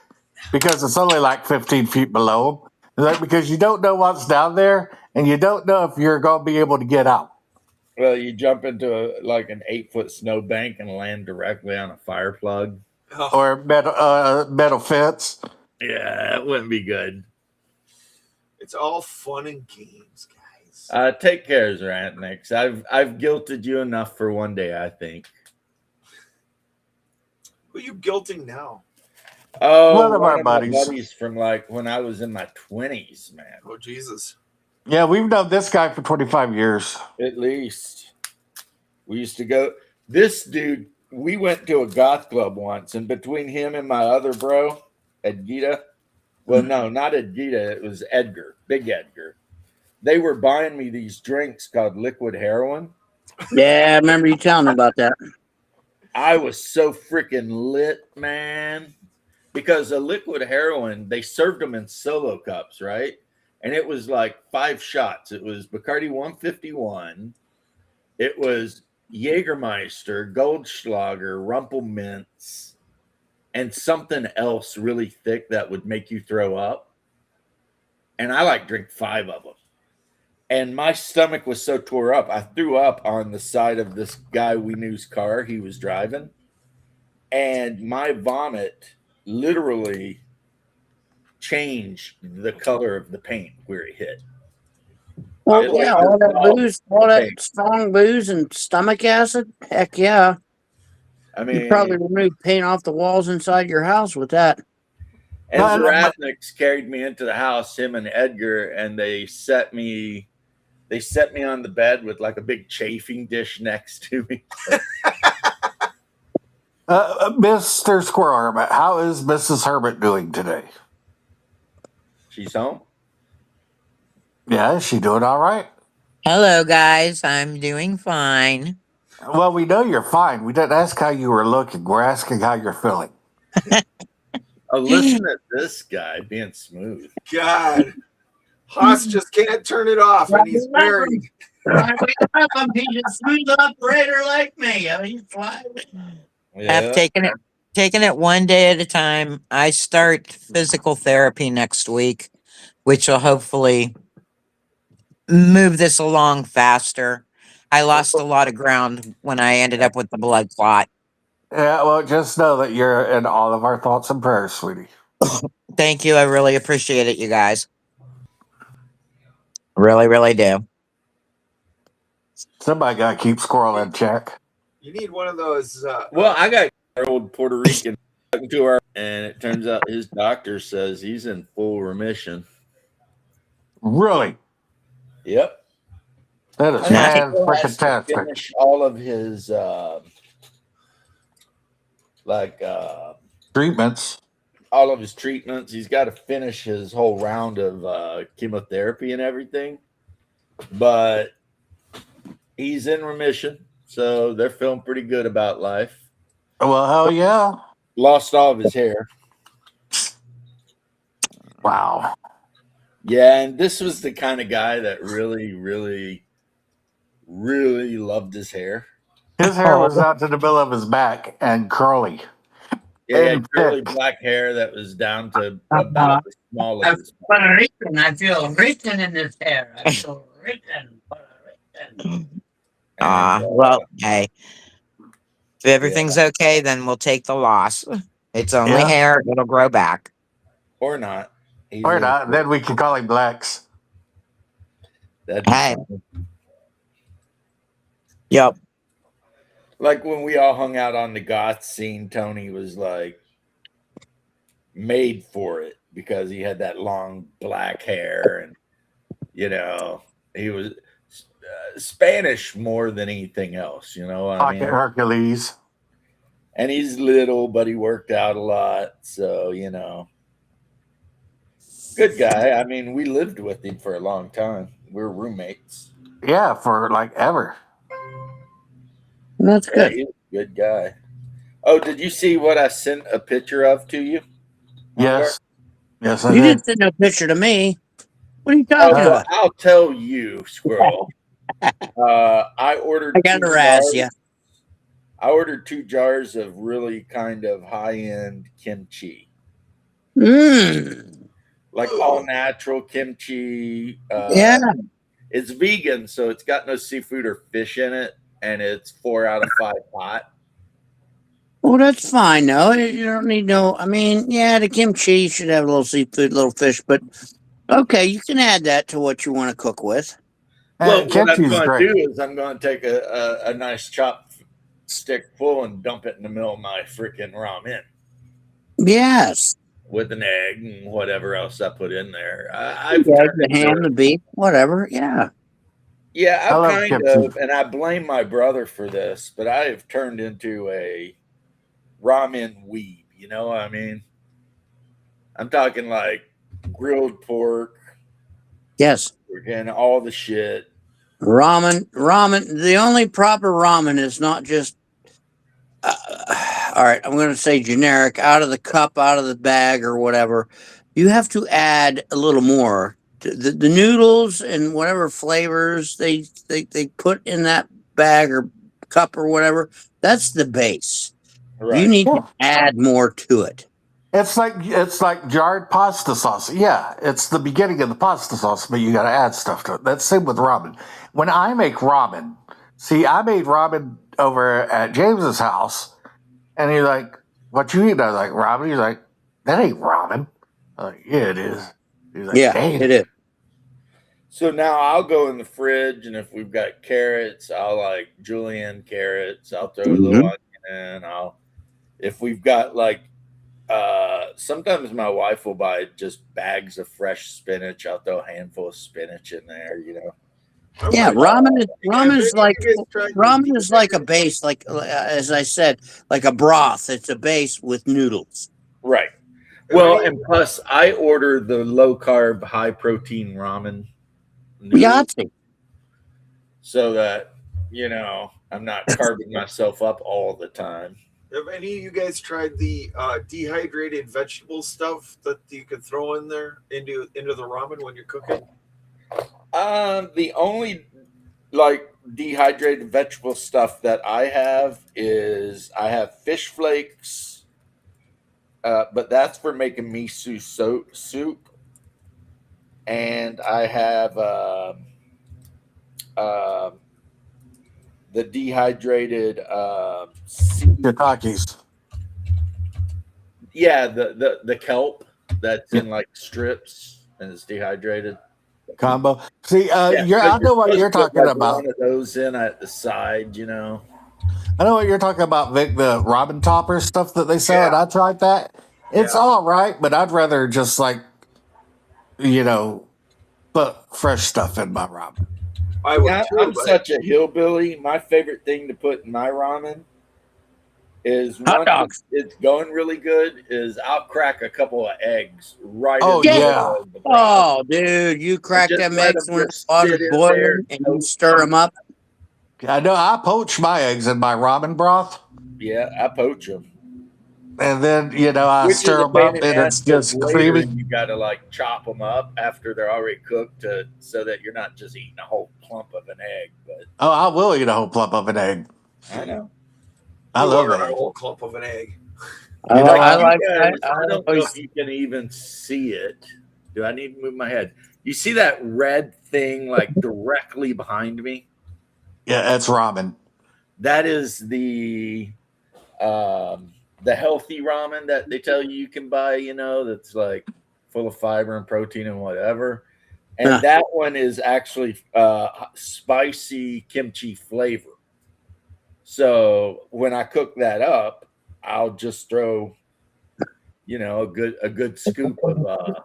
because it's only like 15 feet below. Like, because you don't know what's down there and you don't know if you're going to be able to get out. Well, you jump into like an 8-foot snowbank and land directly on a fire plug. Or metal fence. Yeah, that wouldn't be good. It's all fun and games, guys. Take care, Zarantnix. I've guilted you enough for one day, I think. Who are you guilting now? Oh, One of our my buddies from like when I was in my 20s, man. Oh Jesus. Yeah, we've known this guy for 25 years. At least. We used to go. This dude, we went to a goth club once, and between him and my other bro, Edgita, well, no, not Edgita, it was Edgar, Big Edgar. They were buying me these drinks called liquid heroin. Yeah, I remember you telling me about that. I was so freaking lit, man. Because a liquid heroin, they served them in solo cups, right? And it was like 5 shots. It was Bacardi 151. It was Jägermeister, Goldschlager, Rumpelminz, and something else really thick that would make you throw up. And I like drink 5 of them. And my stomach was so tore up, I threw up on the side of this guy we knew's car he was driving. And my vomit literally changed the color of the paint where it hit. Well, It yeah, like all that dissolved booze, all the that paint. strong booze and stomach acid. Heck yeah. I You probably mean, removed paint off the walls inside your house with that. and No, no, Zaratniks carried me into the house, him and Edgar, and they set me on the bed with like a big chafing dish next to me. Mr. Squirrel Hermit, how is Mrs. Hermit doing today? She's home. Yeah, is she doing all right? Hello, guys. I'm doing fine. Well, we know you're fine. We didn't ask how you were looking. We're asking how you're feeling. Oh, listen at this guy being smooth. God, Haas just can't turn it off, and he's married. I'm he's a smooth operator like me. I mean, he's fine. I've Yeah. taken it one day at a time. I start physical therapy next week, which will hopefully move this along faster. I lost a lot of ground when I ended up with the blood clot. Yeah, well, just know that you're in all of our thoughts and prayers, sweetie. Thank you. I really appreciate it, you guys. Really, really do. Somebody got to keep Squirrel in check. You need one of those. Well, I got our old Puerto Rican talking to our, and it turns out his doctor says he's in full remission. Really? Yep. That is Nice. fan-freaking-tastic. Finish all of his Treatments. all of his treatments. He's got to finish his whole round of chemotherapy and everything, but he's in remission, so they're feeling pretty good about life. Well, hell yeah. Lost all of his hair. Wow. Yeah, and this was the kind of guy that really, really, really loved his hair. His hair was out to the middle of his back and curly. Yeah, he And had curly thick. black hair that was down to about the small of I'm his. Puerto Rican. I feel written in this hair. I feel written. Puerto Rican. Well, hey, if everything's okay, then we'll take the loss. It's only Yeah. hair; it'll grow back. Or not. He's Or in- not. Then we can call him Blacks. That'd be Hey. fun. Yep. Like when we all hung out on the goth scene, Tony was like made for it because he had that long black hair, and he was Spanish more than anything else. You know what I Pocket mean? Hercules. And he's little, but he worked out a lot, so good guy. I mean, we lived with him for a long time. We were roommates. Yeah, for like ever. That's Yeah, good. he's a good guy. Oh, did you see what I sent a picture of to you? Yes. Yes, I You did. didn't send no picture to me. What are you talking Oh, well, about? I'll tell you, Squirrel. I ordered I gotta 2 razz jars. ya. I ordered 2 jars of really kind of high-end kimchi, Mmm. like all natural kimchi. Yeah. It's vegan, so it's got no seafood or fish in it, and it's 4 out of 5 hot. Well, that's fine. No, you don't need no. I mean, yeah, the kimchi should have a little seafood, little fish, but okay, you can add that to what you want to cook with. Well, what I'm Kimchi's going to great. do is I'm going to take a nice chop stick full and dump it in the middle of my freaking ramen Yes. with an egg and whatever else I put in there. I've Yeah, turned the ham, the into, beef, whatever. Yeah. yeah, I I've love kind kimchi. of, and I blame my brother for this, but I have turned into a ramen weeb. You know what I mean? I'm talking like grilled pork Yes. and all the shit. Ramen. The only proper ramen is not just. All right, I'm going to say generic, out of the cup, out of the bag, or whatever. You have to add a little more. The noodles and whatever flavors they put in that bag or cup or whatever. That's the base. You Right. need to Yeah. add more to it. It's like jarred pasta sauce. Yeah, it's the beginning of the pasta sauce, but you got to add stuff to it. That's same with ramen. When I make ramen, see, I made ramen over at James's house, and he's like, "What you eat?" I was like, "Ramen." He's like, "That ain't ramen." I'm like, "Yeah, it is." He's like, Yeah, "Dang." it is. So now I'll go in the fridge, and if we've got carrots, I'll like julienne carrots. I'll throw a little Mhm. onion in. If we've got like, sometimes my wife will buy just bags of fresh spinach. I'll throw a handful of spinach in there. I Yeah, want to. Have any of you guys tried the ramen is like a dehydrated? base, like as I said, like a broth. It's a base with noodles. Right. Have Well, any? and plus, I order the low carb, high protein ramen noodles Yahtzee. so that I'm not carving myself up all the time. Have any of you guys tried the dehydrated vegetable stuff that you could throw in there into the ramen when you're cooking? The only like dehydrated vegetable stuff that I have is I have fish flakes, but that's for making miso soup, and I have uh, the dehydrated Shiitakes. yeah, the kelp that's Yeah, in like strips and it's dehydrated. combo. See, Yeah, because I you're know what supposed you're to put talking like about. one of those in at the side. I know what you're talking about, Vic. The Robin Topper stuff that they sell, and Yeah, I tried that. It's yeah, all right, but I'd rather just like you know put fresh stuff in my ramen. I See, would too. I'm But such a hillbilly. My favorite thing to put in my ramen is Hot once dogs. it's going really good, is I'll crack a couple of eggs right in Oh the Yeah. yeah, middle of the broth Oh, dude, you and crack just them let eggs them when the just water's sit in there boiling and you stir them up. I know. I poach my eggs in my ramen broth, Yeah, I poach them. and then I Which is stir a them pain in up, and the ass it's because just later creamy. you got to like chop them up after they're already cooked so that you're not just eating a whole clump of an egg. But Oh, I will eat a whole plump of an egg. I know. I you love are a egg. whole clump of an egg. You know, Like I you I, like, guys, I I don't know if always, you can even see it. Do I need to move my head? You see that red thing like directly behind me? yeah, that's ramen. That is the healthy ramen that they tell you can buy, that's like full of fiber and protein and whatever. And huh, that one is actually spicy kimchi flavor. So when I cook that up, I'll just throw, a good scoop of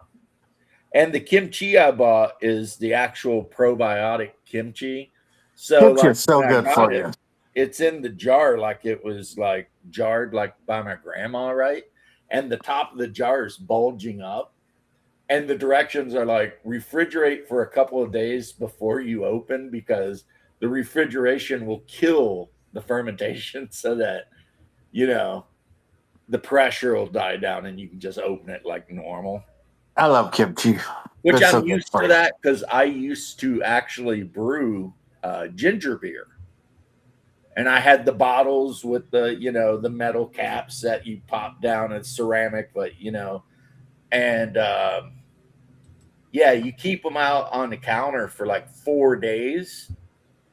and the kimchi I bought is the actual probiotic kimchi. So Kimchi like is so when I good got for it, you. it's in the jar like it was like jarred like by my grandma, right? And the top of the jar is bulging up. And the directions are like refrigerate for a couple of days before you open because the refrigeration will kill the fermentation so that, you know, the pressure will die down and you can just open it like normal. I love kimchi. Which It's so I'm good used for to you. that because I used to actually brew ginger beer. And I had the bottles with the metal caps that you pop down. It's ceramic, but and yeah, you keep them out on the counter for like 4 days,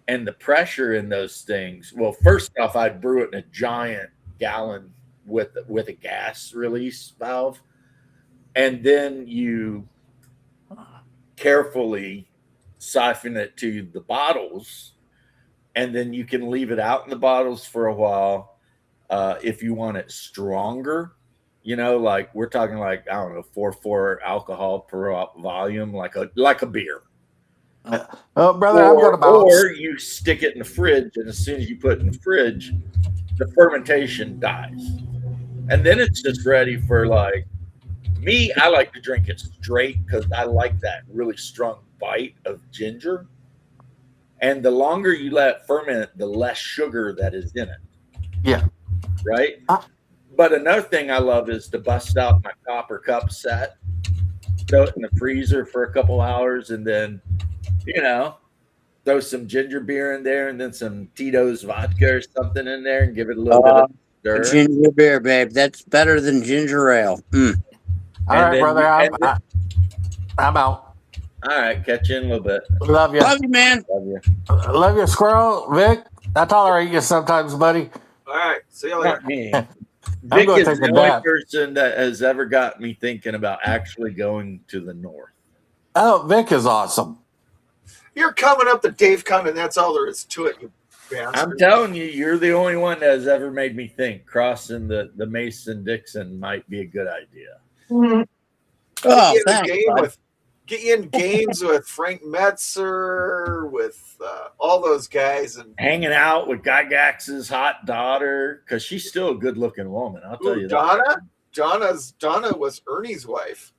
and the pressure in those things. Well, first off, I'd brew it in a giant gallon with a gas release valve, and then you carefully siphon it to the bottles, and then you can leave it out in the bottles for a while. If you want it stronger, like we're talking like I don't know, 4.4 alcohol per volume, like a beer. Oh, brother, I'm Or gonna bounce. or you stick it in the fridge, and as soon as you put it in the fridge, the fermentation dies, and then it's just ready for like me. I like to drink it straight because I like that really strong bite of ginger. And the longer you let it ferment, the less sugar that is in it, Yeah. right? I, But another thing I love is to bust out my copper cup set, throw it in the freezer for a couple hours, and then, you know, throw some ginger beer in there and then some Tito's vodka or something in there and give it a little bit uh, of sir. Ginger beer, babe. That's better than ginger ale. All And right, then brother. you, I'm and then, I'm out. all right, catch you in a little bit. Love you. Love you, man. Love you. Love you, Squirrel. Vic, I tolerate you sometimes, buddy. All right. See you Not later. me. I'm Vic going is to take the a only nap. person that has ever got me thinking about actually going to the north. Oh, Vic is awesome. You're coming up to Dave Con, and that's all there is to it, you I'm bastard. telling you, you're the only one that has ever made me think crossing the Mason Dixon might be a good idea. Oh, Get thanks, bud. you in games with Frank Metzer, with all those guys, and Hanging out with Gygax's hot daughter, because she's still a good looking woman. I'll tell you that. Donna was Ernie's wife.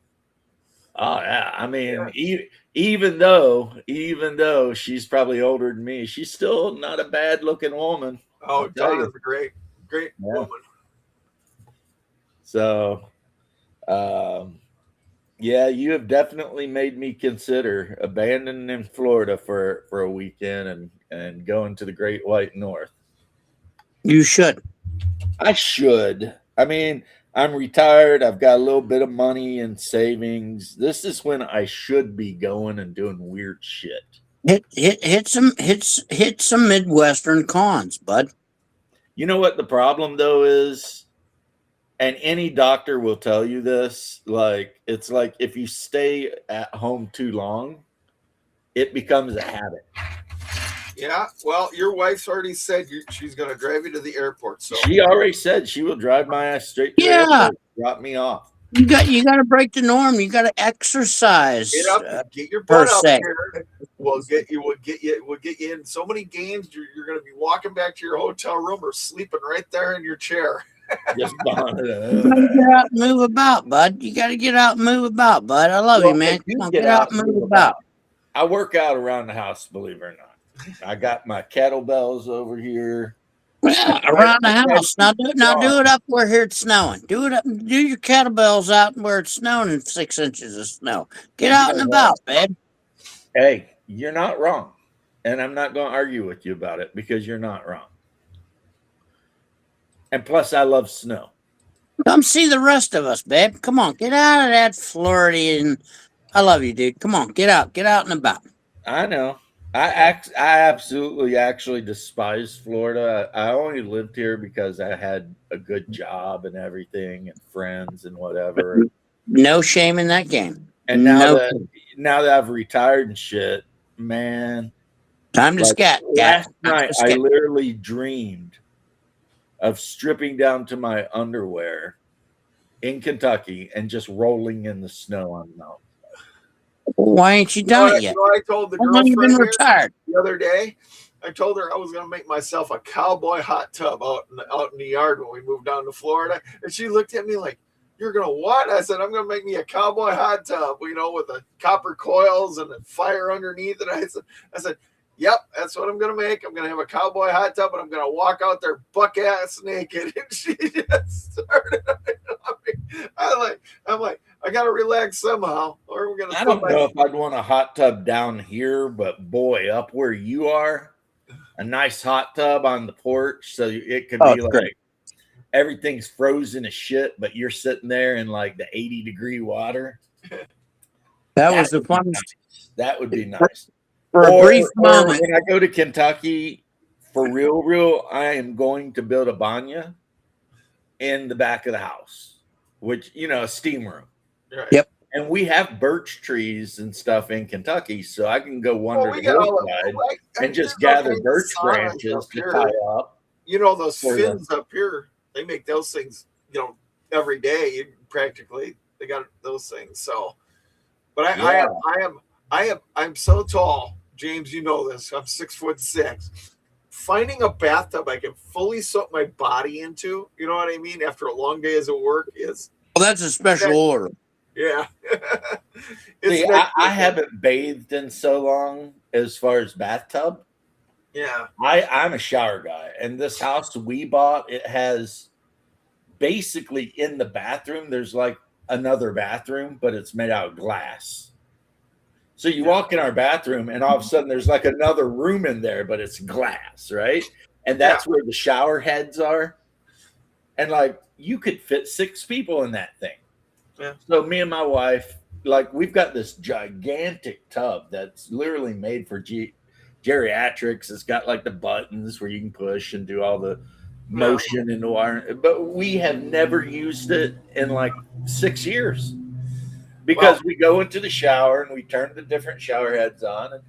Oh yeah, I mean, even though she's probably older than me, she's still not a bad looking woman. Oh, I'll tell you. Donna's a great Yeah. woman. So, yeah, you have definitely made me consider abandoning Florida for a weekend and going to the Great White North. You should. I should. I mean, I'm retired. I've got a little bit of money and savings. This is when I should be going and doing weird shit. Hit some Midwestern cons, bud. You know what the problem though is? And any doctor will tell you this, like it's like if you stay at home too long, it becomes a habit. Yeah, well, your wife's already said she's going to drive you to the airport. So She already said she will drive my ass straight to the Yeah. airport, drop me off. You got to break the norm. You got to exercise. get up, and get your per butt up se. here. We'll get you in so many games. You're going to be walking back to your hotel room or sleeping right there in your chair. Just You gotta get out and move about, bud. You got to get out and move about, bud. I love you, man. Come on, get out and move about. I work out around the house, believe it or not. I got my kettlebells over here. Yeah, around the house. Now do it up where here it's snowing. Do your kettlebells out where it's snowing in 6 inches of snow. Get out and about, babe. Hey, you're not wrong. And I'm not going to argue with you about it because you're not wrong. And plus, I love snow. Come see the rest of us, babe. Come on, get out of that Floridian. I love you, dude. Come on, get out and about. I know. I absolutely actually despise Florida. I only lived here because I had a good job and everything and friends and whatever. No shame in that game. And now that I've retired and shit, man. Time to scat. Last night I literally dreamed of stripping down to my underwear in Kentucky and just rolling in the snow on the mountain. Why ain't you done it yet? I told the You've been girlfriend retired the other day. I told her I was going to make myself a cowboy hot tub out in the yard when we moved down to Florida, and she looked at me like, "You're going to what?" I said, "I'm going to make me a cowboy hot tub, with the copper coils and the fire underneath it." I said, "Yep, that's what I'm going to make. I'm going to have a cowboy hot tub, and I'm going to walk out there buck ass naked." And she just started. I'm like, I got to relax somehow, or we're going to. I don't know if I'd want a hot tub down here, but boy, up where you are, a nice hot tub on the porch, so it could be like great. Everything's frozen as shit, but you're sitting there in like the 80-degree water. That was the funnest. Nice. That would be nice. For a brief moment. When I go to Kentucky, for real, I am going to build a banya in the back of the house, which, a steam room. Right. Yep. And we have birch trees and stuff in Kentucky, so I can go wander the hillside and just gather birch branches to tie up. Those fins up here, they make those things, every day practically. They got those things. So, but I'm so tall, James. You know this. I'm 6'6". Finding a bathtub I can fully soak my body into, you know what I mean, after a long day of work is. Well, that's a special order. Yeah. See, I haven't bathed in so long as far as bathtub. Yeah. I'm a shower guy, and this house we bought, it has basically in the bathroom, there's like another bathroom, but it's made out of glass. So you walk in our bathroom, and all of a sudden there's like another room in there, but it's glass, right? And that's where the shower heads are. and like you could fit 6 people in that thing. Yeah. So me and my wife, like we've got this gigantic tub that's literally made for geriatrics. It's got like the buttons where you can push and do all the Yeah. motion in the water. But we have never used it in like 6 years because Well, we go into the shower and we turn the different shower heads on,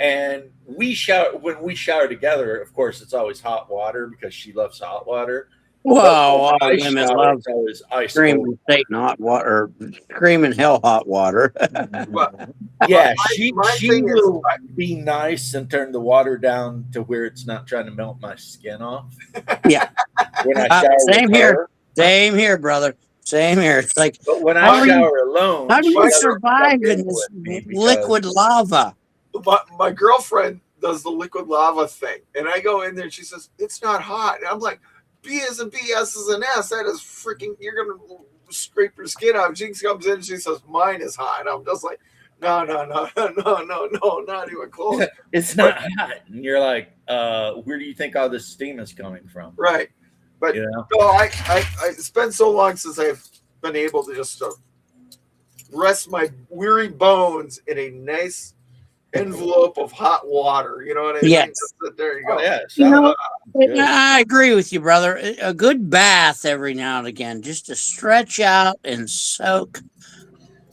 and we shower when we shower together. Of course, it's always hot water because she loves hot water. But Whoa, when all I women shower, love it's always ice cold. screaming Satan hot water, or screaming hell hot water. well, Yeah, my she thing is, will be nice and turn the water down to where it's not trying to melt my skin off Yeah, when I shower with same here. her. Same here, brother. Same here. It's like, But when I how my, are you? shower alone, How do she you my, doesn't suck survive in in this with me because liquid lava? my girlfriend does the liquid lava thing, and I go in there and she says it's not hot, and I'm like, B is a B, S is an S. That is freaking. You're gonna scrape your skin off. She comes in and she says mine is hot. I'm just like, no, no, no, no, no, no, not even close. it's But not hot. And you're like, where do you think all this steam is coming from? right, but You know? no, I it's been so long since I've been able to just rest my weary bones in a nice envelope of hot water. You know what I mean? Yes. Just sit there you Oh go. yeah, You know, good. I agree with you, brother. A good bath every now and again, just to stretch out and soak.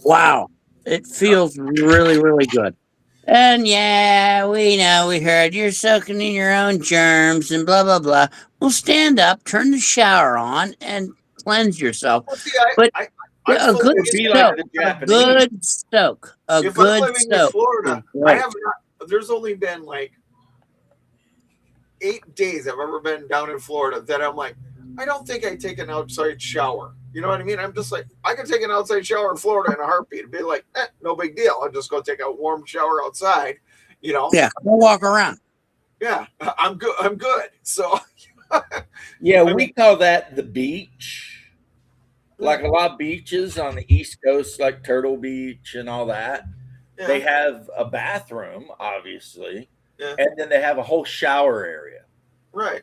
Wow, it feels really, really good. And yeah, we know, we heard you're soaking in your own germs and blah, blah, blah. Well, stand up, turn the shower on, and cleanse yourself. Well, see, But I a good fully Be like soak, the a Japanese. good soak, a if I'm good living in soak is Florida, I great. have not. There's only been like 8 days I've ever been down in Florida that I'm like, I don't think I take an outside shower. You know what I mean? I'm just like, I can take an outside shower in Florida in a heartbeat. It'd be like, no big deal. I'll just go take a warm shower outside. You know? Yeah, go walk around. Yeah, I'm good. I'm good. So, Yeah, I we mean, call that the beach. Like a lot of beaches on the East Coast, like Turtle Beach and all that, they yeah, have a bathroom, obviously, yeah, and then they have a whole shower area. right.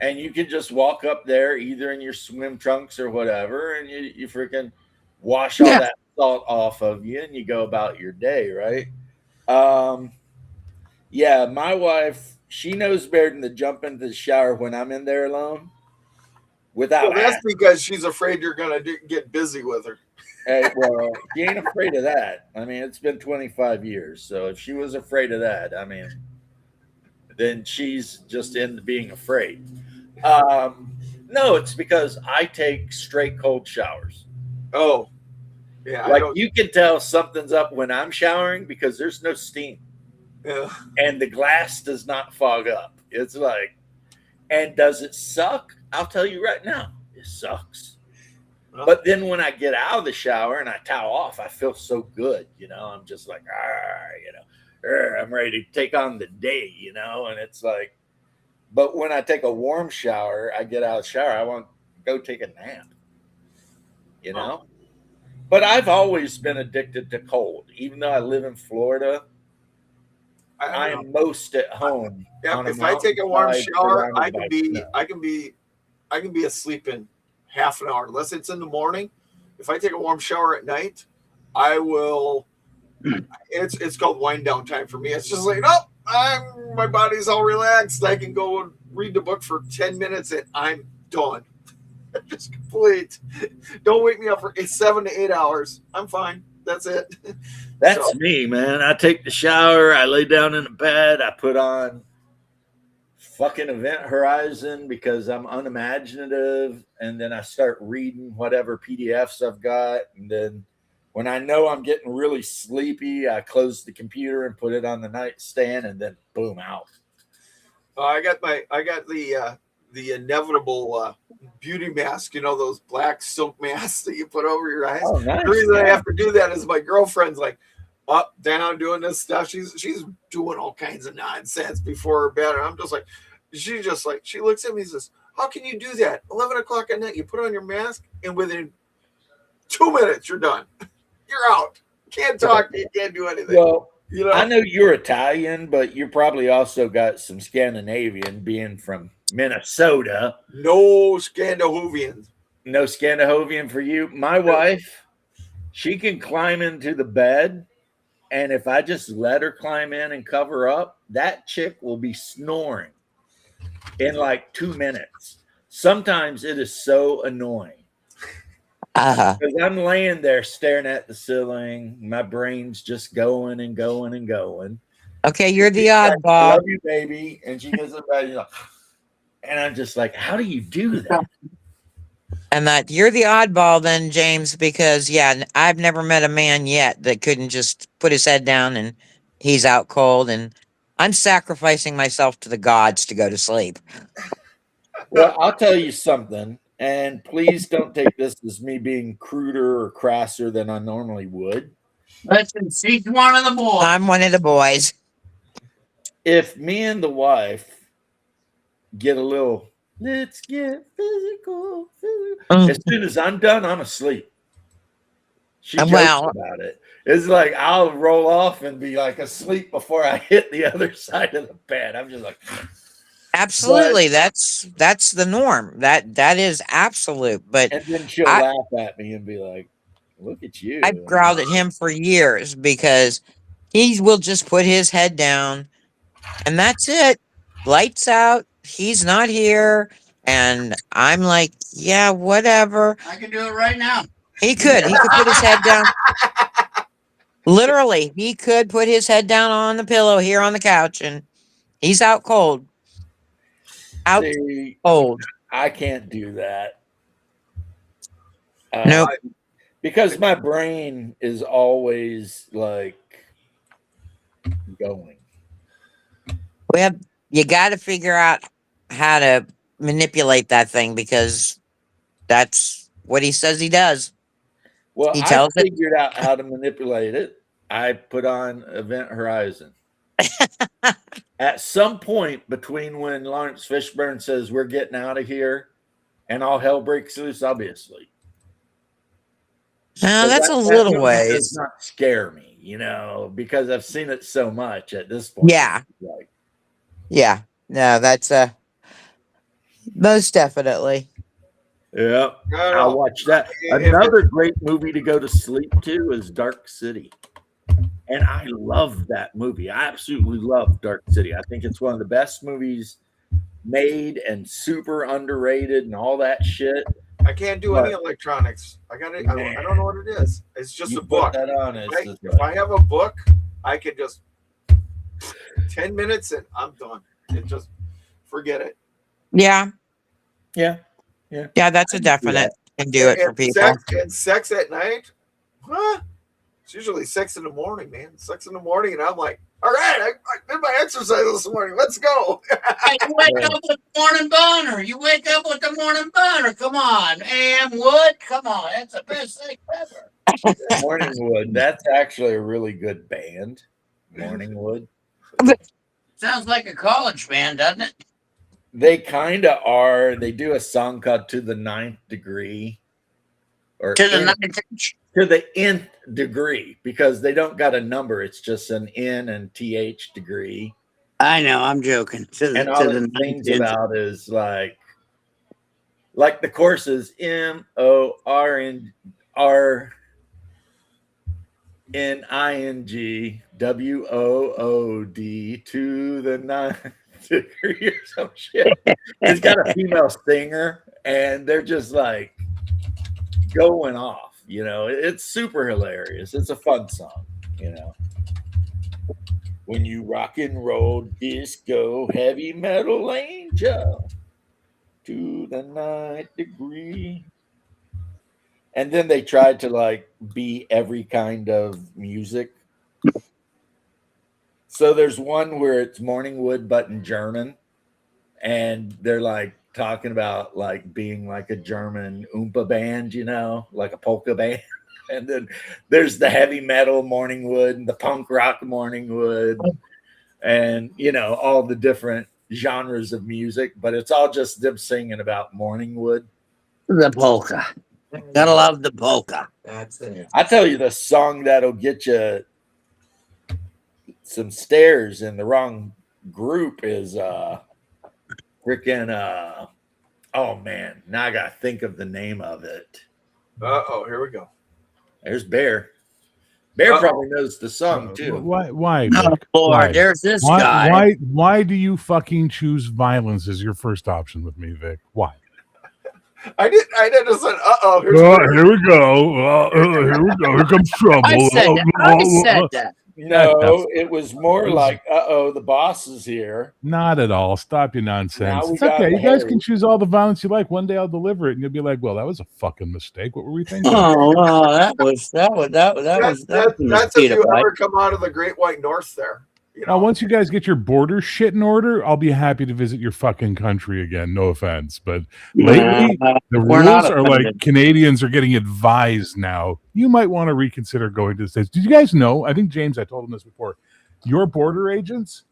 And you can just walk up there either in your swim trunks or whatever, and you freaking wash all Yeah, that salt off of you and you go about your day, right? Um, yeah, my wife, she knows better than to jump into the shower when I'm in there alone Well, without that's asking. because she's afraid you're gonna get busy with her. Hey, well, she ain't afraid of that. I mean, it's been 25 years. So if she was afraid of that, I mean, then she's just into being afraid. Um, no, it's because I take straight cold showers. Oh, yeah, I Like don't. you can tell something's up when I'm showering because there's no steam Yeah, and the glass does not fog up. It's like, and does it suck? I'll tell you right now, it sucks. well, But then when I get out of the shower and I towel off, I feel so good. I'm just like, I'm ready to take on the day, and it's like, but when I take a warm shower, I get out of the shower, I want to go take a nap, you oh, know? But I've always been addicted to cold. Even though I live in Florida, I I don't know. am most at home Yeah, on a if I take a warm mountainside shower, surrounded by snow. I can be asleep in half an hour, unless it's in the morning. If I take a warm shower at night, I will. It's called wind down time for me. It's just like, nope, my body's all relaxed. I can go and read the book for 10 minutes and I'm done. Just complete. Don't wake me up for 7 to 8 hours. I'm fine. That's it. That's So me, man. I take the shower, I lay down in the bed, I put on fucking Event Horizon because I'm unimaginative, and then I start reading whatever PDFs I've got, and then when I know I'm getting really sleepy, I close the computer and put it on the nightstand, and then boom, out. I got the inevitable beauty mask. You know those black silk masks that you put over your eyes. Oh, The nice. reason I Yeah. have to do that is my girlfriend's like up down doing this stuff. She's doing all kinds of nonsense before her bed, and I'm just like, she looks at me and says, "How can you do that? 11 o'clock at night, you put on your mask, and within 2 minutes you're done. You're out. Can't talk. You can't do anything." Well, You know, I know you're Italian, but you probably also got some Scandinavian, being from Minnesota. no Scandinavians. No Scandinavian for you. My wife, she can climb into the bed, and if I just let her climb in and cover up, that chick will be snoring in like 2 minutes. Sometimes it is so annoying Uh-huh. because I'm laying there staring at the ceiling. My brain's just going and going and going. Okay, you're the She's like, I oddball. love you, baby. And she gets up and, and I'm just like, how do you do that? And that you're the oddball then, James, because yeah, I've never met a man yet that couldn't just put his head down and he's out cold, and I'm sacrificing myself to the gods to go to sleep. Well, I'll tell you something, and please don't take this as me being cruder or crasser than I normally would. Listen, she's one of the boys. I'm one of the boys. If me and the wife get a little, let's get physical. As soon as I'm done, I'm asleep. She jokes Well, about it. It's like I'll roll off and be like asleep before I hit the other side of the bed. I'm just like, but absolutely, that's the norm. That is absolute. But and then she'll I laugh at me and be like, "Look at I've you." growled at him for years because he will just put his head down and that's it. Lights out. He's not here. And I'm like, yeah, whatever. I can do it right now. He could. He could put his head down. Literally, he could put his head down on the pillow here on the couch and he's out cold. Out See, cold. I can't do that. Nope. Because my brain is always like going. Well, you got to figure out how to manipulate that thing because that's what he says he does. Well, He I tells it. figured out how to manipulate it. I put on Event Horizon. At some point between when Lawrence Fishburne says we're getting out of here and all hell breaks loose, I'll be asleep. No, So that's a that little movie does ways. not scare me, because I've seen it so much at this point. Yeah. Like, Yeah. No, that's most definitely. yeah, I I'll don't watch that. know. If Another great movie to go to sleep to is Dark City. And I love that movie. I absolutely love Dark City. I think it's one of the best movies made and super underrated and all that shit. I can't do any But electronics. I got it. man, I don't know what it is. It's just you a put book. that on, it's Right? just If I like, have a book, I can just 10 minutes and I'm done. It just forget it. Yeah. yeah. Yeah, that's I a can see definite that. can do it for And people. sex at night, huh? It's usually 6 in the morning, man. 6 in the morning, and I'm like, all right, I did my exercise this morning. Let's go. Hey, you wake Yeah. up with the morning boner. You wake up with the morning boner. Come on, AM Wood. Come on, that's the best thing ever. Morningwood, that's actually a really good band. Morningwood. Sounds like a college band, doesn't it? They kind of are. They do a song called To the Ninth Degree or To the in, ninth inch. to the nth degree because they don't got a number. It's just an N and TH degree. I know, I'm joking. And To all the it ninth sings inch. about is like the chorus is MORNINGWOOD to the ninth degree or some shit. It's got a female singer, and they're just like going off. It's super hilarious. It's a fun song. When you rock and roll disco heavy metal angel to the ninth degree. And then they tried to like be every kind of music. So there's one where it's Morningwood but in German, and they're like talking about like being like a German oompa band, like a polka band. And then there's the heavy metal Morningwood and the punk rock Morningwood, and all the different genres of music, but it's all just them singing about Morningwood. The polka. Gotta love the polka. That's it. I tell you, the song that'll get you some stairs in the wrong group is freaking oh man, now I gotta think of the name of it. Oh, here we go. There's Bear. Bear Uh-oh. probably knows the song too. Why, Oh Vic? Lord, Why? there's this Why, guy. why do you fucking choose violence as your first option with me, Vic? Why? I didn't say, uh-oh, here's Here we go. Here we go. Here comes trouble. I said that. I said that. No, it was more like, uh-oh, the boss is here. Not at all. Stop your Now nonsense. we It's got okay. You guys Harry. can choose all the violence you like. One day I'll deliver it, and you'll be like, "Well, that was a fucking mistake. What were we thinking?" Oh, well, that was a that's if mosquito you bite. ever come out of the Great White North there. You know, Now, once you guys get your border shit in order, I'll be happy to visit your fucking country again. No offense, but lately the We're not rules are like offended. Canadians are getting advised now. You might want to reconsider going to the States. Did you guys know? I think James, I told him this before. Your border agents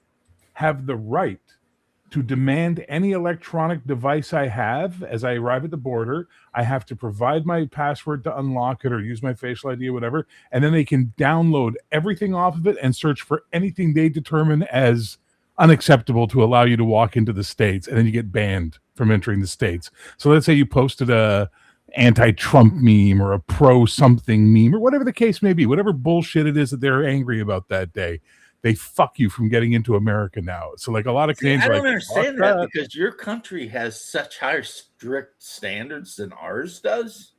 have the right to demand any electronic device I have as I arrive at the border. I have to provide my password to unlock it or use my facial ID or whatever, and then they can download everything off of it and search for anything they determine as unacceptable to allow you to walk into the States, and then you get banned from entering the States. So let's say you posted a anti-Trump meme or a pro-something meme or whatever the case may be, whatever bullshit it is that they're angry about that day. They fuck you from getting into America now. So like a lot of Canadians I are don't like, understand "Fuck that because your country has such higher strict standards than ours does.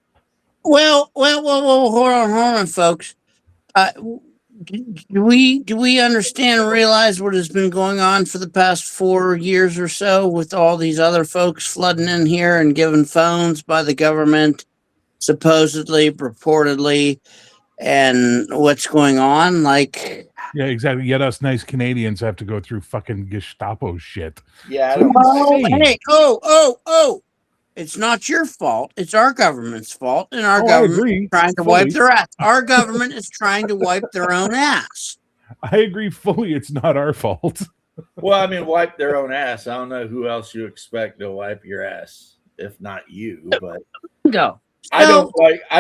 Well, hold on, folks. Do we understand and realize what has been going on for the past 4 years or so with all these other folks flooding in here and given phones by the government, supposedly, purportedly, and what's going on? Like, Yeah, exactly. Yet us nice Canadians have to go through fucking Gestapo shit. Yeah, I So don't oh, insane. hey, oh, it's not your fault. It's our government's fault, and our Oh, I government agree is trying to fully. wipe their ass. Our government is trying to wipe their own ass. I agree fully. It's not our fault. Well, I mean, wipe their own ass. I don't know who else you expect to wipe your ass, if not you. But Go. I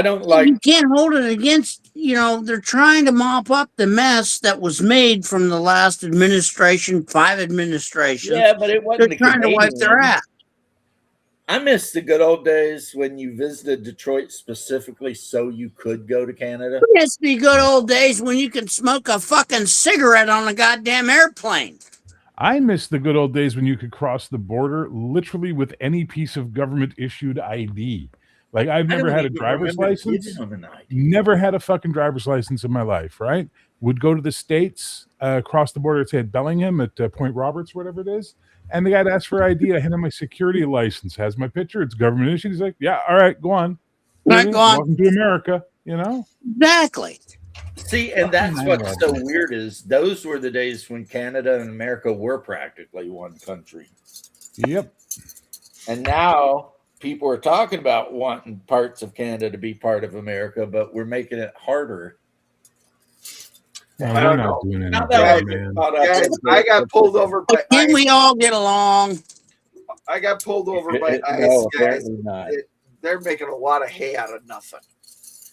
don't like. You can't hold it against, they're trying to mop up the mess that was made from the last administration, 5 administrations. Yeah, but it wasn't They're the trying to wipe their Canadians. ass. I miss the good old days when you visited Detroit specifically so you could go to Canada. It's the good old days when you could smoke a fucking cigarette on a goddamn airplane. I miss the good old days when you could cross the border literally with any piece of government issued ID. Like I've never had a driver's license. Never had a fucking driver's license in my life, right? Would go to the States, across the border, say at Bellingham, at Point Roberts, whatever it is. And the guy asked for ID. I hand him my security license, has my picture. It's government issued. He's like, yeah, all right, go on. Right, go on. Welcome to America, Exactly. See, and that's what's so weird is those were the days when Canada and America were practically one country. Yep. And now people are talking about wanting parts of Canada to be part of America, but we're making it harder. No, I we're don't not know. doing Now anything, that man. Guys, I got pulled over by Can ICE. we all get along? I got pulled over by ICE, No, guys. apparently not. They're making a lot of hay out of nothing.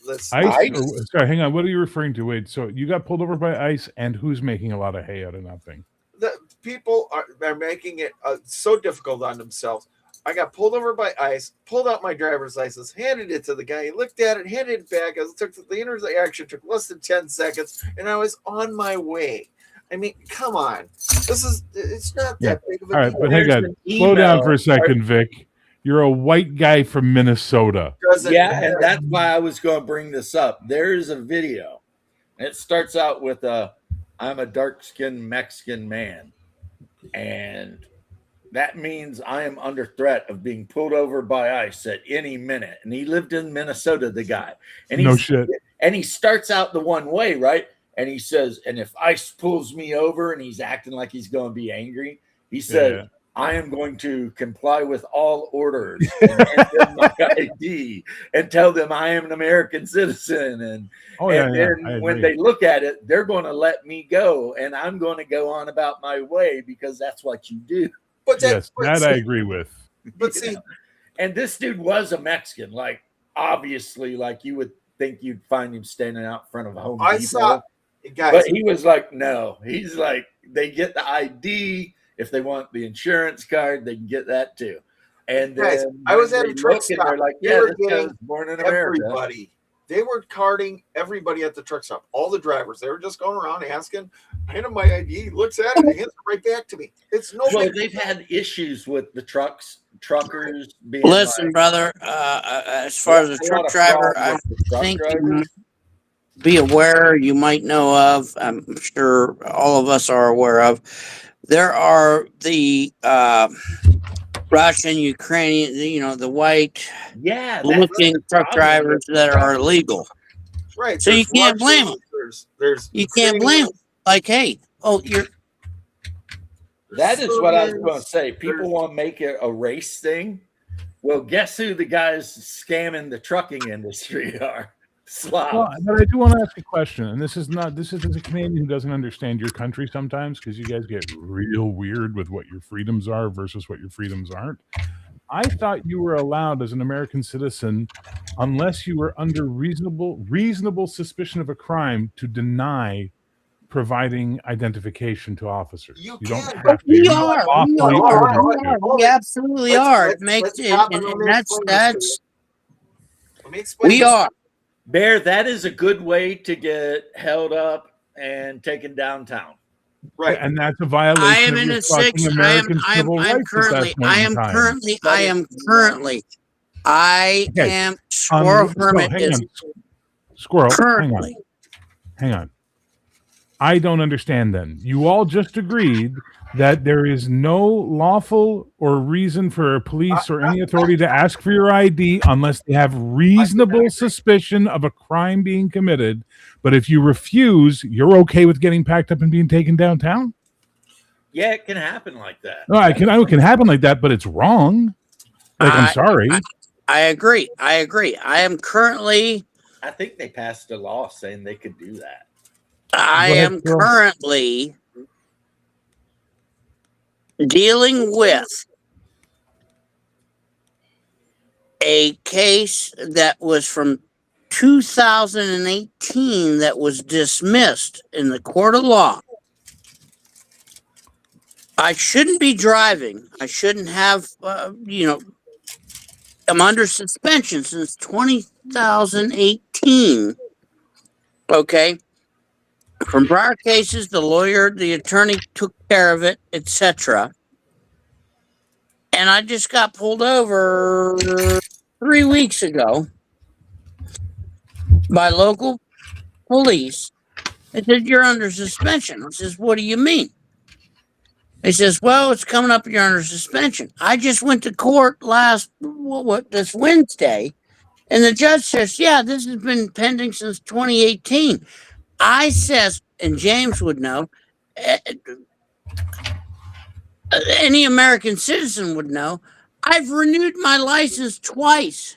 Let's ICE? Sorry, hang on. What are you referring to? Wait, so you got pulled over by ICE, and who's making a lot of hay out of nothing? the people are making it so difficult on themselves. I got pulled over by ICE, pulled out my driver's license, handed it to the guy. He looked at it, handed it back. The interaction took less than 10 seconds, and I was on my way. I mean, come on. It's not that big of a All right, deal. but hang on. Slow down for a second, Vic. You're a white guy from Minnesota. Yeah, and that's why I was going to bring this up. There's a video. And it starts out with I'm a dark-skinned Mexican man. And that means I am under threat of being pulled over by ICE at any minute. And he lived in Minnesota, the guy. And No shit. And he starts out the one way, right? And he says, and if ICE pulls me over, and he's acting like he's going to be angry, he said, I am going to comply with all orders and hand them my ID and tell them I am an American citizen. And then when they look at it, they're going to let me go. And I'm going to go on about my way because that's what you do. But that I agree with. But see, and this dude was a Mexican, like obviously, like you would think you'd find him standing out in front of a Home Depot. Guys, But he was like, no. He's like, they get the ID. If they want the insurance card, they can get that too. And guys, then I was when at they a truck look and stop. they're like, They yeah, were this guy getting was born in America. everybody. They were carding everybody at the truck stop. All the drivers. They were just going around asking. I hand him my ID. He looks at it. He hands it right back to me. It's no Well, big they've had issues with the truckers being Listen, like, brother. As far as a a lot truck of driver, fraud I with the truck think drivers. be aware. You might know of. I'm sure all of us are aware of. There are the Russian, Ukrainian, the white Yeah, that's looking the truck problem drivers with that are illegal. right. So you There's can't blame Russians. them. There's You can't blame them. Ukrainians. Like, hey, oh, you're That is what I was going to Serbians, say. People want to make it a race thing. Well, guess who the guys scamming the trucking industry are? Slavs. Well, but I do want to ask a question, and this is as a Canadian who doesn't understand your country sometimes, because you guys get real weird with what your freedoms are versus what your freedoms aren't. I thought you were allowed as an American citizen, unless you were under reasonable suspicion of a crime, to deny providing identification to officers. You You don't can, have to. we You're not are, we lawfully are, ordered we to. are, we absolutely are. It makes let's it, stop and let me that's explain this to that's you. Let me explain we this. are. Bear, that is a good way to get held up and taken downtown. Right. And that's a I violation am of in your a six. fucking American civil rights at that point I in am time. currently, But I it's am not- currently, I Okay. am Squirrel Hermit hang is on. Squirrel, currently. hang on. I don't understand then. You all just agreed that there is no lawful or reason for police or any authority to ask for your ID unless they have reasonable suspicion of a crime being committed. But if you refuse, you're okay with getting packed up and being taken downtown? Yeah, it can happen like that. No, it can happen like that, but it's wrong. Like, I'm sorry. I agree. I am currently, I think they passed a law saying they could do that. I Go ahead, am Phil. currently dealing with a case that was from 2018 that was dismissed in the court of law. I shouldn't be driving. I shouldn't have, I'm under suspension since 2018. Okay. From prior cases, the attorney took care of it, etc. And I just got pulled over 3 weeks ago by local police. They said, "You're under suspension." I says, "What do you mean?" He says, "Well, it's coming up. You're under suspension." I just went to court this Wednesday, and the judge says, "Yeah, this has been pending since 2018." I says, and James would know, any American citizen would know, I've renewed my license twice.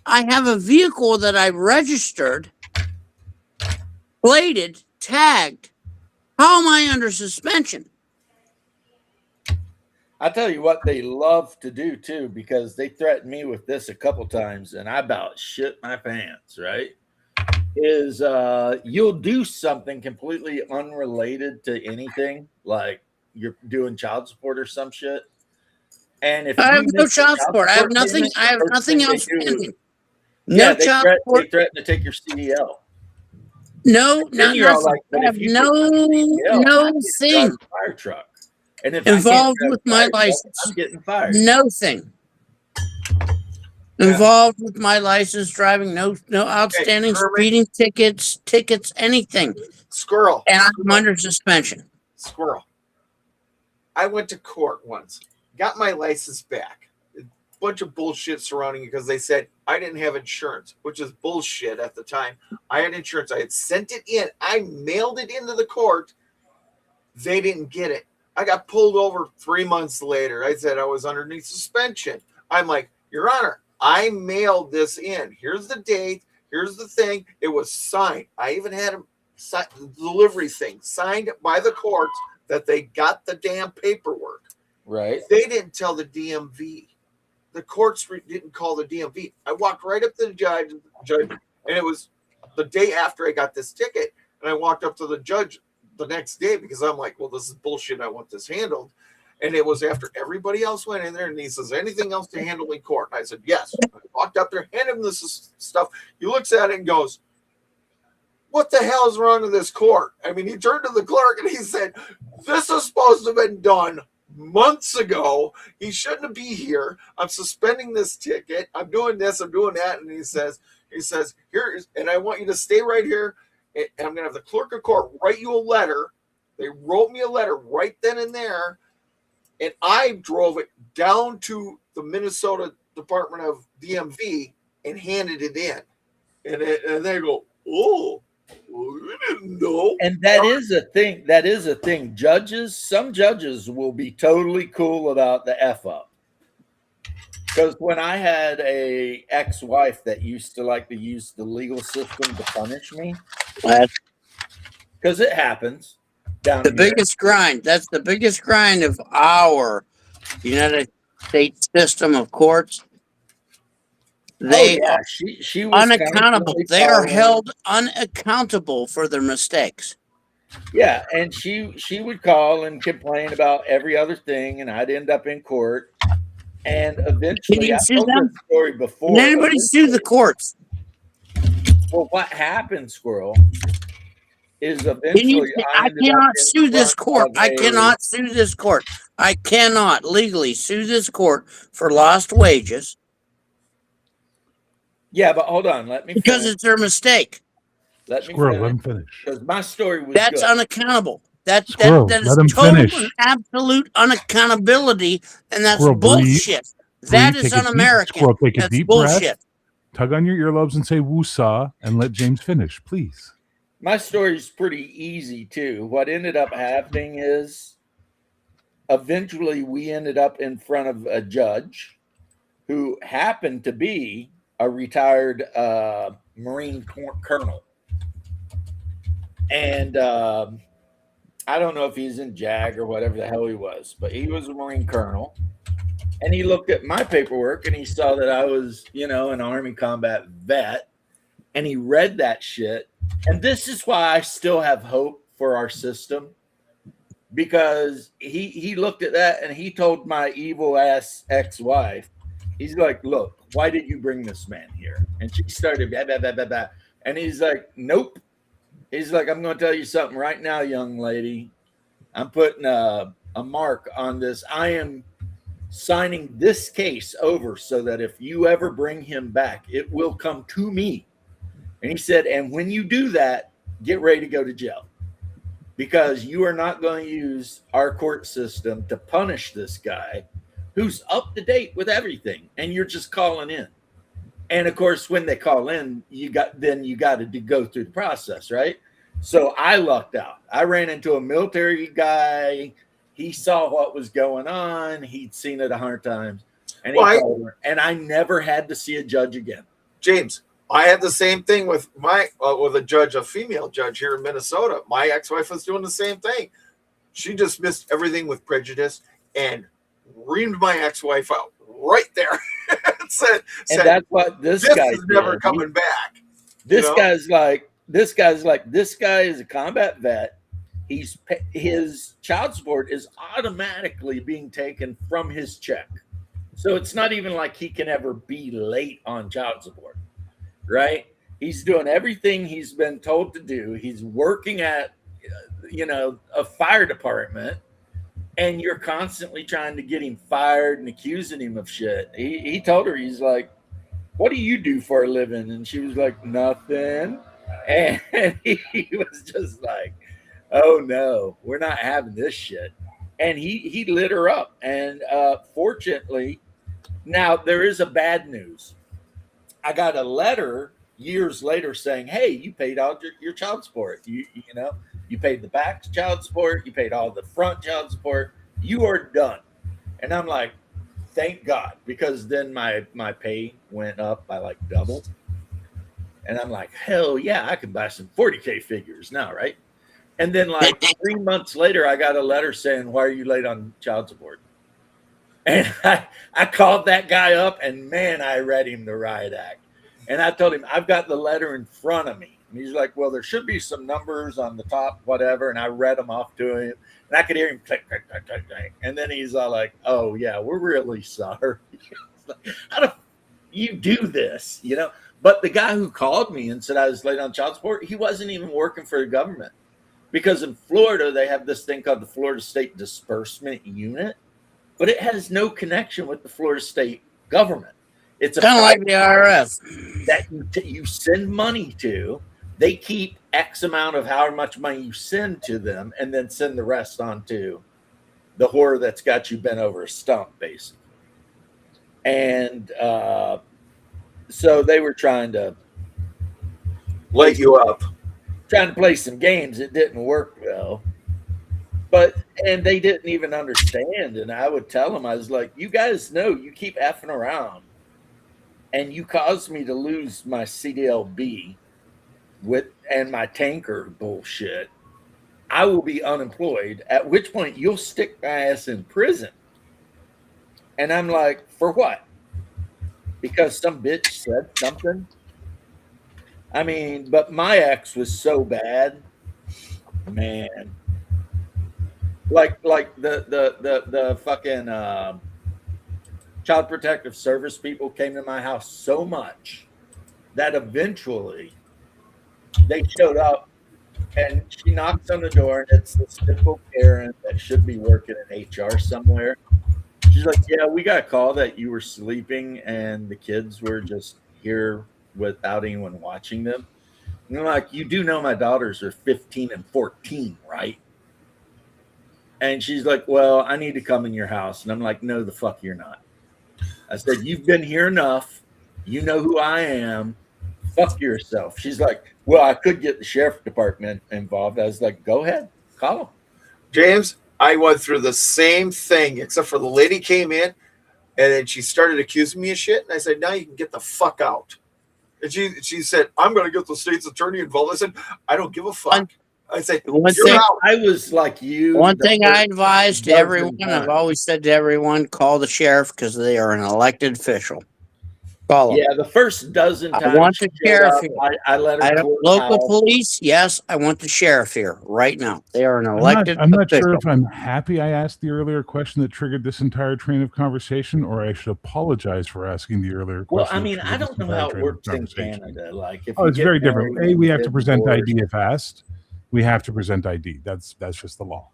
I have a vehicle that I registered, plated, tagged. How am I under suspension? I tell you what they love to do too, because they threatened me with this a couple times and I about shit my pants, right? Is you'll do something completely unrelated to anything, like you're doing child support or some shit. And if I you have no miss the child support. I have nothing. payment, I have first nothing thing they else do is- pending. yeah, No child support. they threaten to take your CDL. No, Then not you're all nothing. like, but I have if you take my CDL, no I get to drive thing a fire truck. And if I can't involved drive with a my fire truck, license. I'm getting fired. No thing involved with my license, driving. No outstanding Hermit. speeding tickets, anything. Squirrel. And I'm under suspension. Squirrel. I went to court once, got my license back. A bunch of bullshit surrounding it because they said I didn't have insurance, which is bullshit at the time. I had insurance. I had sent it in. I mailed it into the court. They didn't get it. I got pulled over 3 months later. I said I was underneath suspension. I'm like, Your Honor, I mailed this in. Here's the date. Here's the thing. It was signed. I even had a delivery thing signed by the courts that they got the damn paperwork. Right. They didn't tell the DMV. The courts didn't call the DMV. I walked right up to the judge, and it was the day after I got this ticket. And And I walked up to the judge the next day because I'm like, well, this is bullshit. I want this handled. And it was after everybody else went in there, and he says, anything else to handle in court? And I said, yes. I walked up there, handed him this stuff. He looks at it and goes, what the hell is wrong with this court? I mean, he turned to the clerk and he said, this is supposed to have been done months ago. He shouldn't be here. I'm suspending this ticket. I'm doing this. I'm doing that. And he says, here is, and I want you to stay right here. And I'm going to have the clerk of court write you a letter. They wrote me a letter right then and there. And I drove it down to the Minnesota Department of DMV and handed it in. And they go, oh, well, we didn't know. And that is a thing. That is a thing. Some judges will be totally cool about the F up. Because when I had a ex-wife that used to like to use the legal system to punish me, because it happens down The here. biggest grind. That's the biggest grind of our United States system of courts. They yeah, are she was unaccountable. constantly They are calling. held unaccountable for their mistakes. Yeah, and she would call and complain about every other thing, and I'd end up in court. And Can eventually, you I sue told them? this story Can before. anybody sue the courts? Well, what happened, Squirrel, is Can you? eventually I I ended up cannot in sue this front court. of I cannot sue this court. I cannot legally sue this court for lost wages Yeah, but hold on, let me because finish. it's their mistake. Let me Squirrel, let finish him finish. because my story was That's good. unaccountable. That Squirrel, is let him total finish. and absolute unaccountability, and that's Squirrel, breathe. bullshit. Breathe. That is Take a deep. un-American. Squirrel, take a That's deep breath. bullshit. Tug on your earlobes and say "woosah" and let James finish, please. My story's pretty easy too. What ended up happening is eventually we ended up in front of a judge who happened to be a retired Marine colonel. And I don't know if he's in JAG or whatever the hell he was, but he was a Marine colonel. And he looked at my paperwork and he saw that I was, an Army combat vet. And he read that shit. And this is why I still have hope for our system. Because he looked at that and he told my evil ass ex-wife, he's like, look, why did you bring this man here? And she started blah, blah, blah, blah, blah. And he's like, nope. He's like, I'm going to tell you something right now, young lady. I'm putting a mark on this. I am signing this case over so that if you ever bring him back, it will come to me. And he said, and when you do that, get ready to go to jail. Because you are not going to use our court system to punish this guy who's up to date with everything. And you're just calling in. And of course, when they call in, you got to go through the process, right? So I lucked out. I ran into a military guy. He saw what was going on. He'd seen it 100 times. And he told her, and I never had to see a judge again. James, I had the same thing with with a judge, a female judge here in Minnesota. My ex-wife was doing the same thing. She dismissed everything with prejudice and reamed my ex-wife out right there. said, that's what this guy is never coming back. This guy is a combat vet. His child support is automatically being taken from his check. So it's not even like he can ever be late on child support, right? He's doing everything he's been told to do. He's working at, a fire department, and you're constantly trying to get him fired and accusing him of shit. He told her, he's like, what do you do for a living? And she was like, nothing. And he was just like, oh no, we're not having this shit. And he lit her up. And fortunately, now there is a bad news. I got a letter years later saying, hey, you paid all your child support. You paid the back child support. You paid all the front child support. You are done. And I'm like, thank God, because then my pay went up by like double. And I'm like, hell yeah, I can buy some 40K figures now, right? And then like 3 months later, I got a letter saying, why are you late on child support? And I called that guy up, and man, I read him the riot act. And I told him, I've got the letter in front of me. And he's like, well, there should be some numbers on the top, whatever. And I read them off to him, and I could hear him click, click, click, click, click. And then he's all like, oh, yeah, we're really sorry. How do you do this? But the guy who called me and said I was late on child support, he wasn't even working for the government. Because in Florida, they have this thing called the Florida State Disbursement Unit, but it has no connection with the Florida State government. It's a Kind of like the IRS. that you send money to. They keep X amount of however much money you send to them, and then send the rest on to the whore that's got you bent over a stump, basically. And so they were trying to Light you up. play some games. It didn't work well. And they didn't even understand. And I would tell them, I was like, you guys know you keep effing around and you caused me to lose my CDLB and my tanker bullshit. I will be unemployed, at which point you'll stick my ass in prison. And I'm like, for what? Because some bitch said something? I mean, but my ex was so bad, man. Like the fucking child protective service people came to my house so much that eventually they showed up, and she knocks on the door, and it's this typical Karen that should be working in HR somewhere. She's like, yeah, we got a call that you were sleeping and the kids were just here without anyone watching them. And I'm like, you do know my daughters are 15 and 14, right? And she's like, well, I need to come in your house. And I'm like, no, the fuck you're not. I said, you've been here enough. You know who I am. Fuck yourself. She's like, well, I could get the sheriff department involved. I was like, go ahead, call them. James, I went through the same thing, except for the lady came in and then she started accusing me of shit. And I said, now you can get the fuck out. And she said, I'm going to get the state's attorney involved. I said, I don't give a fuck. I said, you're out. I was like you. One thing I advise to everyone, I've always said to everyone, call the sheriff because they are an elected official. Call them. Yeah, the first dozen times I want the sheriff here. I let her local police, yes, I want the sheriff here right now. They are an elected I'm not official. sure if I'm happy I asked the earlier question that triggered this entire train of conversation, or I should apologize for asking the earlier question. Well, I mean, I don't know how it works in Canada. Like, if it's very different. We have to present ID if asked. We have to present ID. That's just the law,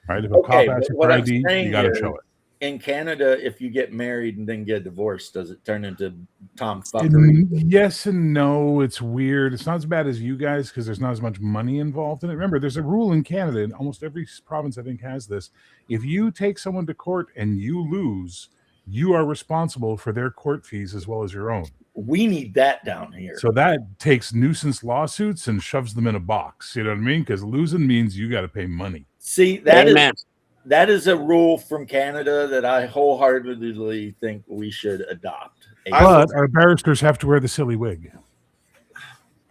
right? If a cop asks you for ID, you got to show it. In Canada, if you get married and then get divorced, does it turn into tomfuckery? Yes and no. It's weird. It's not as bad as you guys because there's not as much money involved in it. Remember, there's a rule in Canada, and almost every province, I think, has this. If you take someone to court and you lose, you are responsible for their court fees as well as your own. We need that down here. So that takes nuisance lawsuits and shoves them in a box. You know what I mean? Because losing means you got to pay money. See, that is a rule from Canada that I wholeheartedly think we should adopt. But our barristers have to wear the silly wig.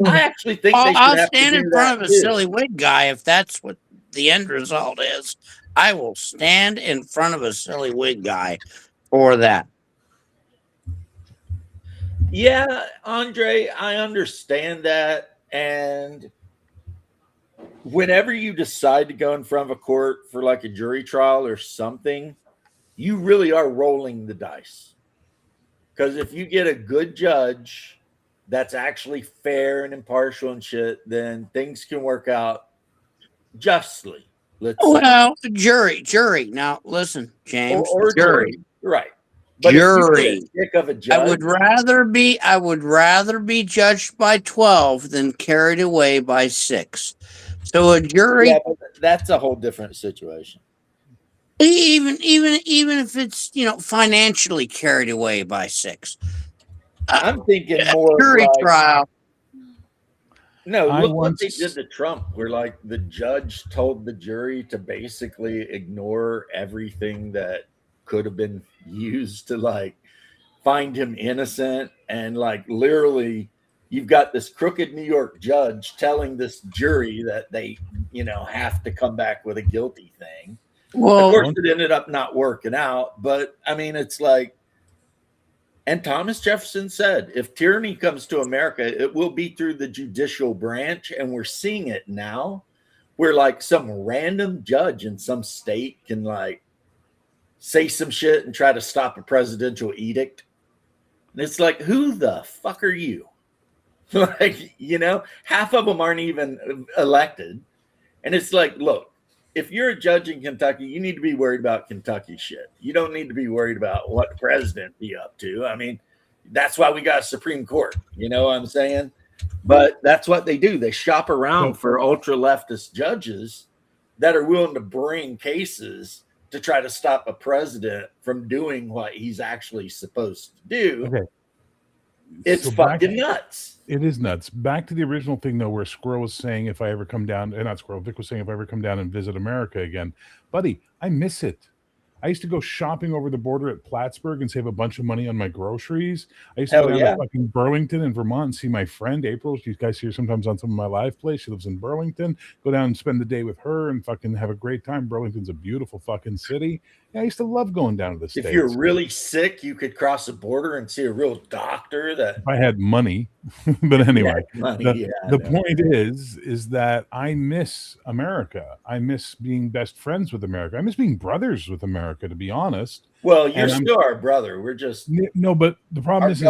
I actually think they should I'll have stand to do in front of a too. silly wig guy if that's what the end result is. I will stand in front of a silly wig guy for that. Yeah, Andre, I understand that. And whenever you decide to go in front of a court for like a jury trial or something, you really are rolling the dice. Because if you get a good judge that's actually fair and impartial and shit, then things can work out justly. Well, jury. Now, listen, James, or jury. Right. But jury. Of a judge, I would rather be judged by 12 than carried away by 6. So a jury, yeah, that's a whole different situation. Even if it's financially carried away by 6. I'm thinking more jury trial. No, look what they did to Trump, where like the judge told the jury to basically ignore everything that could have been used to like find him innocent, and like literally you've got this crooked New York judge telling this jury that they have to come back with a guilty thing. Well, of course it ended up not working out, but I mean it's like, And Thomas Jefferson said, if tyranny comes to America, it will be through the judicial branch. And we're seeing it now, where like some random judge in some state can like say some shit and try to stop a presidential edict. And it's like, who the fuck are you? Like, half of them aren't even elected. And it's like, look, if you're a judge in Kentucky, you need to be worried about Kentucky shit. You don't need to be worried about what the president be up to. I mean, that's why we got a Supreme Court. You know what I'm saying? But that's what they do. They shop around for ultra leftist judges that are willing to bring cases to try to stop a president from doing what he's actually supposed to do. Okay. It's So fucking nuts. It is nuts. Back to the original thing, though, where Squirrel was saying, if I ever come down, not Squirrel, Vic was saying, if I ever come down and visit America again, buddy, I miss it. I used to go shopping over the border at Plattsburgh and save a bunch of money on my groceries. I used to go down to fucking Burlington in Vermont and see my friend April. You guys see her sometimes on some of my live plays. She lives in Burlington. Go down and spend the day with her and fucking have a great time. Burlington's a beautiful fucking city. Yeah, I used to love going down to the States. If you're really sick, you could cross the border and see a real doctor. That if I had money. But anyway, the point is that I miss America. I miss being best friends with America. I miss being brothers with America, to be honest. Well, you're still our brother. We're just no, but the problem is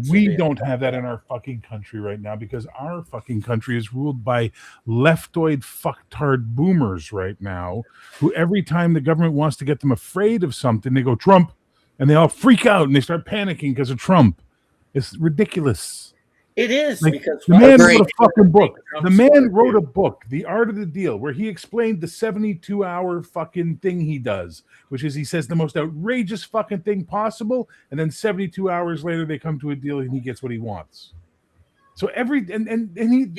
we don't have that in our fucking country right now, because our fucking country is ruled by leftoid fucktard boomers right now, who every time the government wants to get them afraid of something, they go Trump, and they all freak out and they start panicking because of Trump. It's ridiculous. It is, like, because the man wrote a fucking book. The man wrote a book, The Art of the Deal, where he explained the 72-hour fucking thing he does, which is he says the most outrageous fucking thing possible, and then 72 hours later they come to a deal and he gets what he wants. So every time he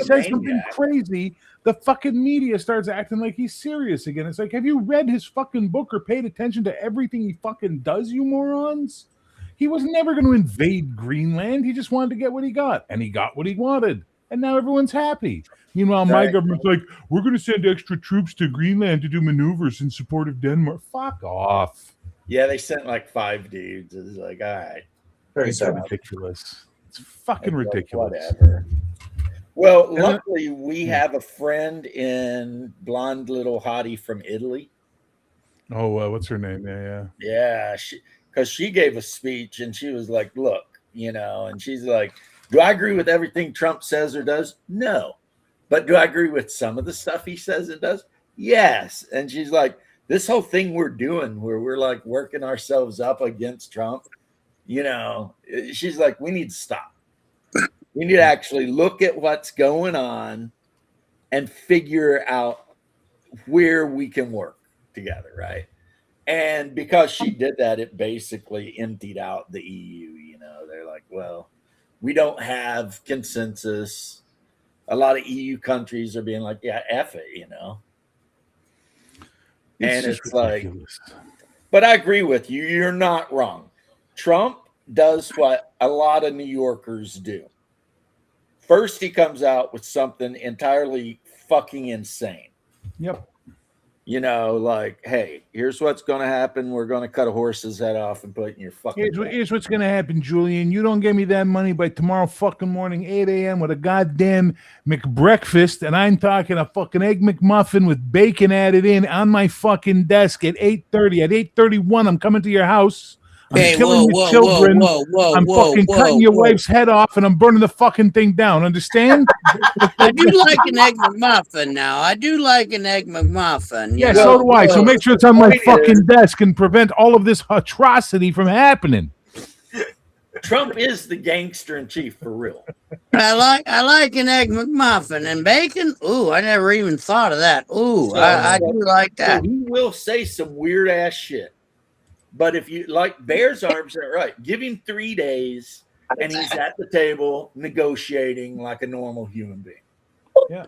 says something crazy, the fucking media starts acting like he's serious again. It's like, have you read his fucking book or paid attention to everything he fucking does, you morons? He was never going to invade Greenland. He just wanted to get what he got, and he got what he wanted, and now everyone's happy. Meanwhile, my government's like, we're going to send extra troops to Greenland to do maneuvers in support of Denmark. Fuck off. Yeah, they sent like 5 dudes. It's like, all right. It's ridiculous. It's fucking ridiculous. Whatever. Well, luckily, we have a friend in blonde little hottie from Italy. Oh, what's her name? Yeah. Because she gave a speech and she was like, look, and she's like, do I agree with everything Trump says or does? No. But do I agree with some of the stuff he says and does? Yes. And she's like, this whole thing we're doing where we're like working ourselves up against Trump, she's like, we need to stop. We need to actually look at what's going on and figure out where we can work together, right? And because she did that, it basically emptied out the EU. They're like, well, we don't have consensus. A lot of EU countries are being like, yeah, F it, And it's like, but I agree with you. You're not wrong. Trump does what a lot of New Yorkers do. First, he comes out with something entirely fucking insane. Yep. Like, hey, here's what's going to happen. We're going to cut a horse's head off and put it in your fucking Here's what's going to happen, Julian. You don't give me that money by tomorrow fucking morning, 8 a.m. with a goddamn McBreakfast, and I'm talking a fucking Egg McMuffin with bacon added in on my fucking desk at 8:30. At 8:31, I'm coming to your house. I'm killing your children. I'm fucking cutting your wife's head off, and I'm burning the fucking thing down. Understand? I do like an Egg McMuffin now. I do like an Egg McMuffin. Yeah, so do I. So make sure it's on my fucking desk and prevent all of this atrocity from happening. Trump is the gangster in chief for real. I like an Egg McMuffin and bacon. Ooh, I never even thought of that. Ooh, I do like that. He will say some weird ass shit. But if you like Bear's arms are right, give him 3 days and he's at the table negotiating like a normal human being. Yeah.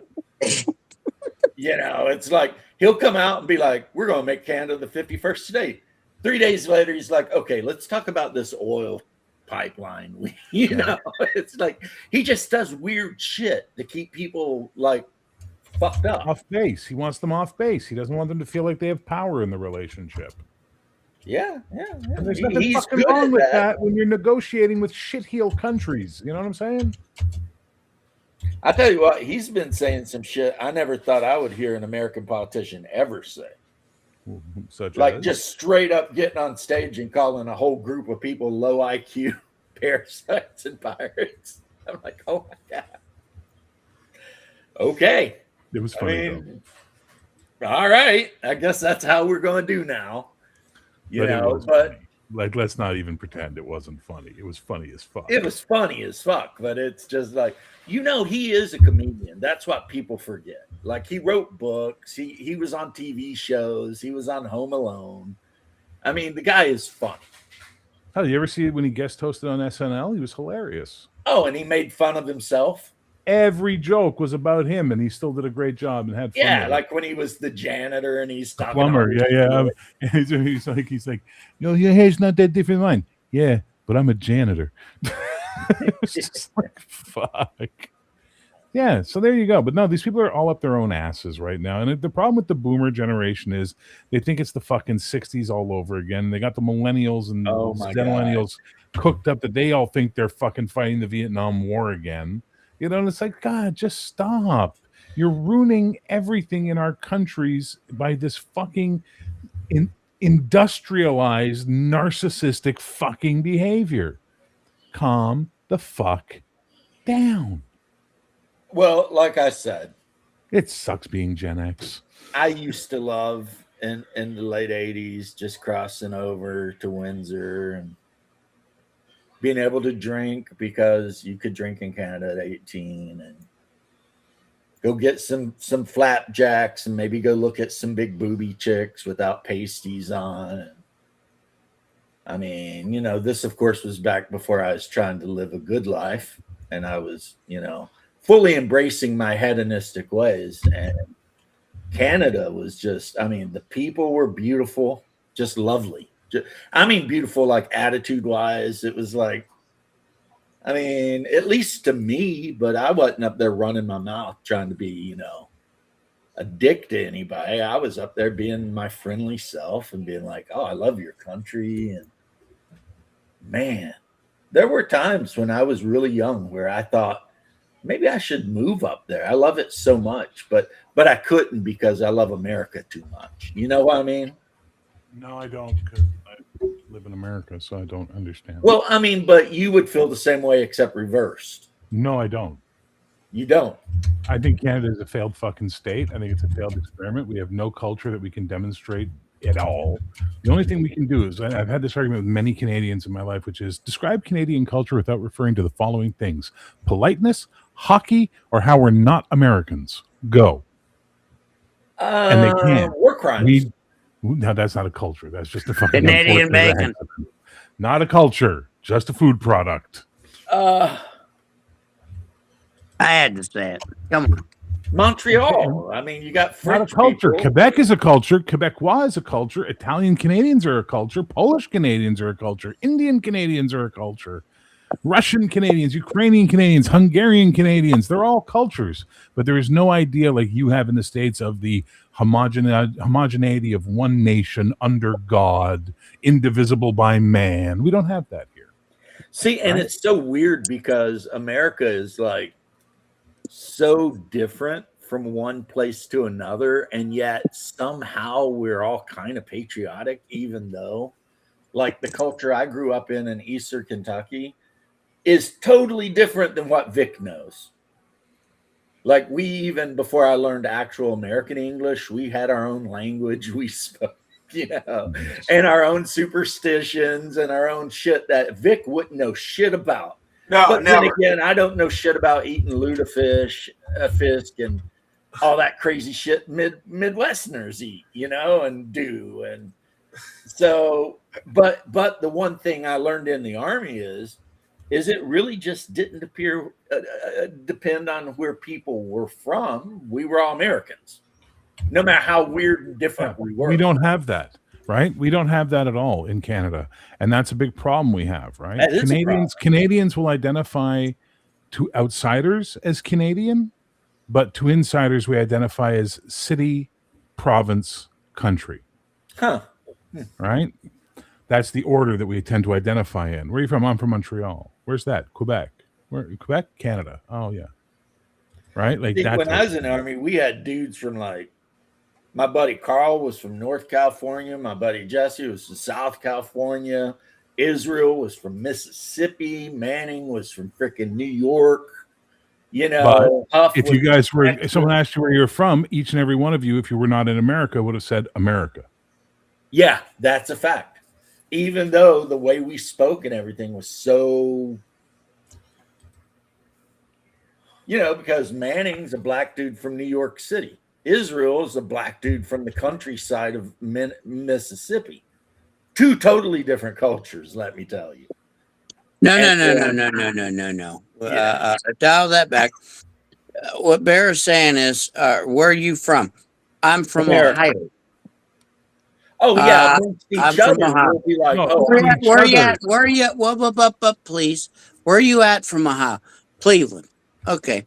It's like he'll come out and be like, we're going to make Canada the 51st state. 3 days later, he's like, okay, let's talk about this oil pipeline. It's like he just does weird shit to keep people like fucked up. Off base. He wants them off base. He doesn't want them to feel like they have power in the relationship. Yeah. And there's nothing He's fucking good wrong at with that. that when you're negotiating with shitheel countries. You know what I'm saying? I tell you what, he's been saying some shit I never thought I would hear an American politician ever say. Such Like as just straight up getting on stage and calling a whole group of people low IQ parasites and pirates. I'm like, oh my God. Okay. it was I funny though. mean, all right. I guess that's how we're going to do now. You But it know, was but funny. Like, let's not even pretend it wasn't funny. It was funny as fuck. it was funny as fuck. But it's just like, he is a comedian. That's what people forget. Like he wrote books. He was on TV shows. He was on Home Alone. I mean, the guy is funny. Hell, you ever see it when he guest hosted on SNL? He was hilarious. Oh, and he made fun of himself. Every joke was about him, and he still did a great job and had fun. Yeah, with like when he was the janitor and he's talking plumber. all Yeah. He's like, your hair's not that different than mine. Yeah, but I'm a janitor. It's just like, fuck. Yeah, so there you go. But no, these people are all up their own asses right now. And the problem with the boomer generation is they think it's the fucking 60s all over again. They got the millennials and Oh my God. millennials cooked up that they all think they're fucking fighting the Vietnam War again. You know, and it's like, God, just stop. You're ruining everything in our countries by this fucking industrialized, narcissistic fucking behavior. Calm the fuck down. Well, like I said, It sucks being Gen X. I used to love in the late 80s just crossing over to Windsor and being able to drink because you could drink in Canada at 18 and go get some flapjacks and maybe go look at some big booby chicks without pasties on. I mean, this of course was back before I was trying to live a good life and I was, fully embracing my hedonistic ways. And Canada was just, the people were beautiful, just lovely. Beautiful, like attitude wise. It was like, at least to me, but I wasn't up there running my mouth trying to be, a dick to anybody. I was up there being my friendly self and being like, oh, I love your country. And man, there were times when I was really young where I thought, maybe I should move up there. I love it so much, but I couldn't because I love America too much. You know what I mean? No, I don't, because I live in America, so I don't understand. Well, but you would feel the same way except reversed. No, I don't. You don't. I think Canada is a failed fucking state. I think it's a failed experiment. We have no culture that we can demonstrate at all. The only thing we can do is, I've had this argument with many Canadians in my life, which is describe Canadian culture without referring to the following things: politeness, hockey, or how we're not Americans. Go. And they can't. War crimes. No, that's not a culture. That's just a fucking Canadian bacon. Not a culture, just a food product. I had to say it. Come on. Montreal. You got French not a culture. people. Quebec is a culture. Quebecois is a culture. Italian Canadians are a culture. Polish Canadians are a culture. Indian Canadians are a culture. Russian Canadians, Ukrainian Canadians, Hungarian Canadians, they're all cultures. But there is no idea like you have in the States of the homogeneity of one nation under God, indivisible by man. We don't have that here. See, and it's so weird because America is like so different from one place to another, and yet somehow we're all kind of patriotic, even though like the culture I grew up in Eastern Kentucky is totally different than what Vic knows. Like we, even before I learned actual American English, we had our own language we spoke, and our own superstitions and our own shit that Vic wouldn't know shit about. No, but never. then again, I don't know shit about eating lutefisk and all that crazy shit Midwesterners eat, and do. And so, but the one thing I learned in the Army is it really just didn't depend on where people were from. We were all Americans, no matter how weird and different we were. We don't have that. Right? We don't have that at all in Canada. And that's a big problem we have, right? Canadians will identify to outsiders as Canadian, but to insiders we identify as city, province, country. Huh. Right? That's the order that we tend to identify in. Where are you from? I'm from Montreal. Where's that? Quebec. Where? Quebec, Canada. Oh yeah, right. Like See, that. when I was in the Army, we had dudes from like my buddy Carl was from North California. My buddy Jesse was from South California. Israel was from Mississippi. Manning was from freaking New York. You But know, Huff if was you guys from were, if Texas. someone asked you where you're from, each and every one of you, if you were not in America, would have said America. Yeah, that's a fact. Even though the way we spoke and everything was so, because Manning's a black dude from New York City. Israel is a black dude from the countryside of Mississippi. Two totally different cultures, let me tell you. No. Yeah. Dial that back. What Bear is saying is, where are you from? I'm from America. Ohio. Oh yeah, amongst I'm each from other, Ohio. we'll be like, No, oh, Where each are you other. at? Where are you at? Whoa, please. Where are you at from Ohio? Cleveland. Okay.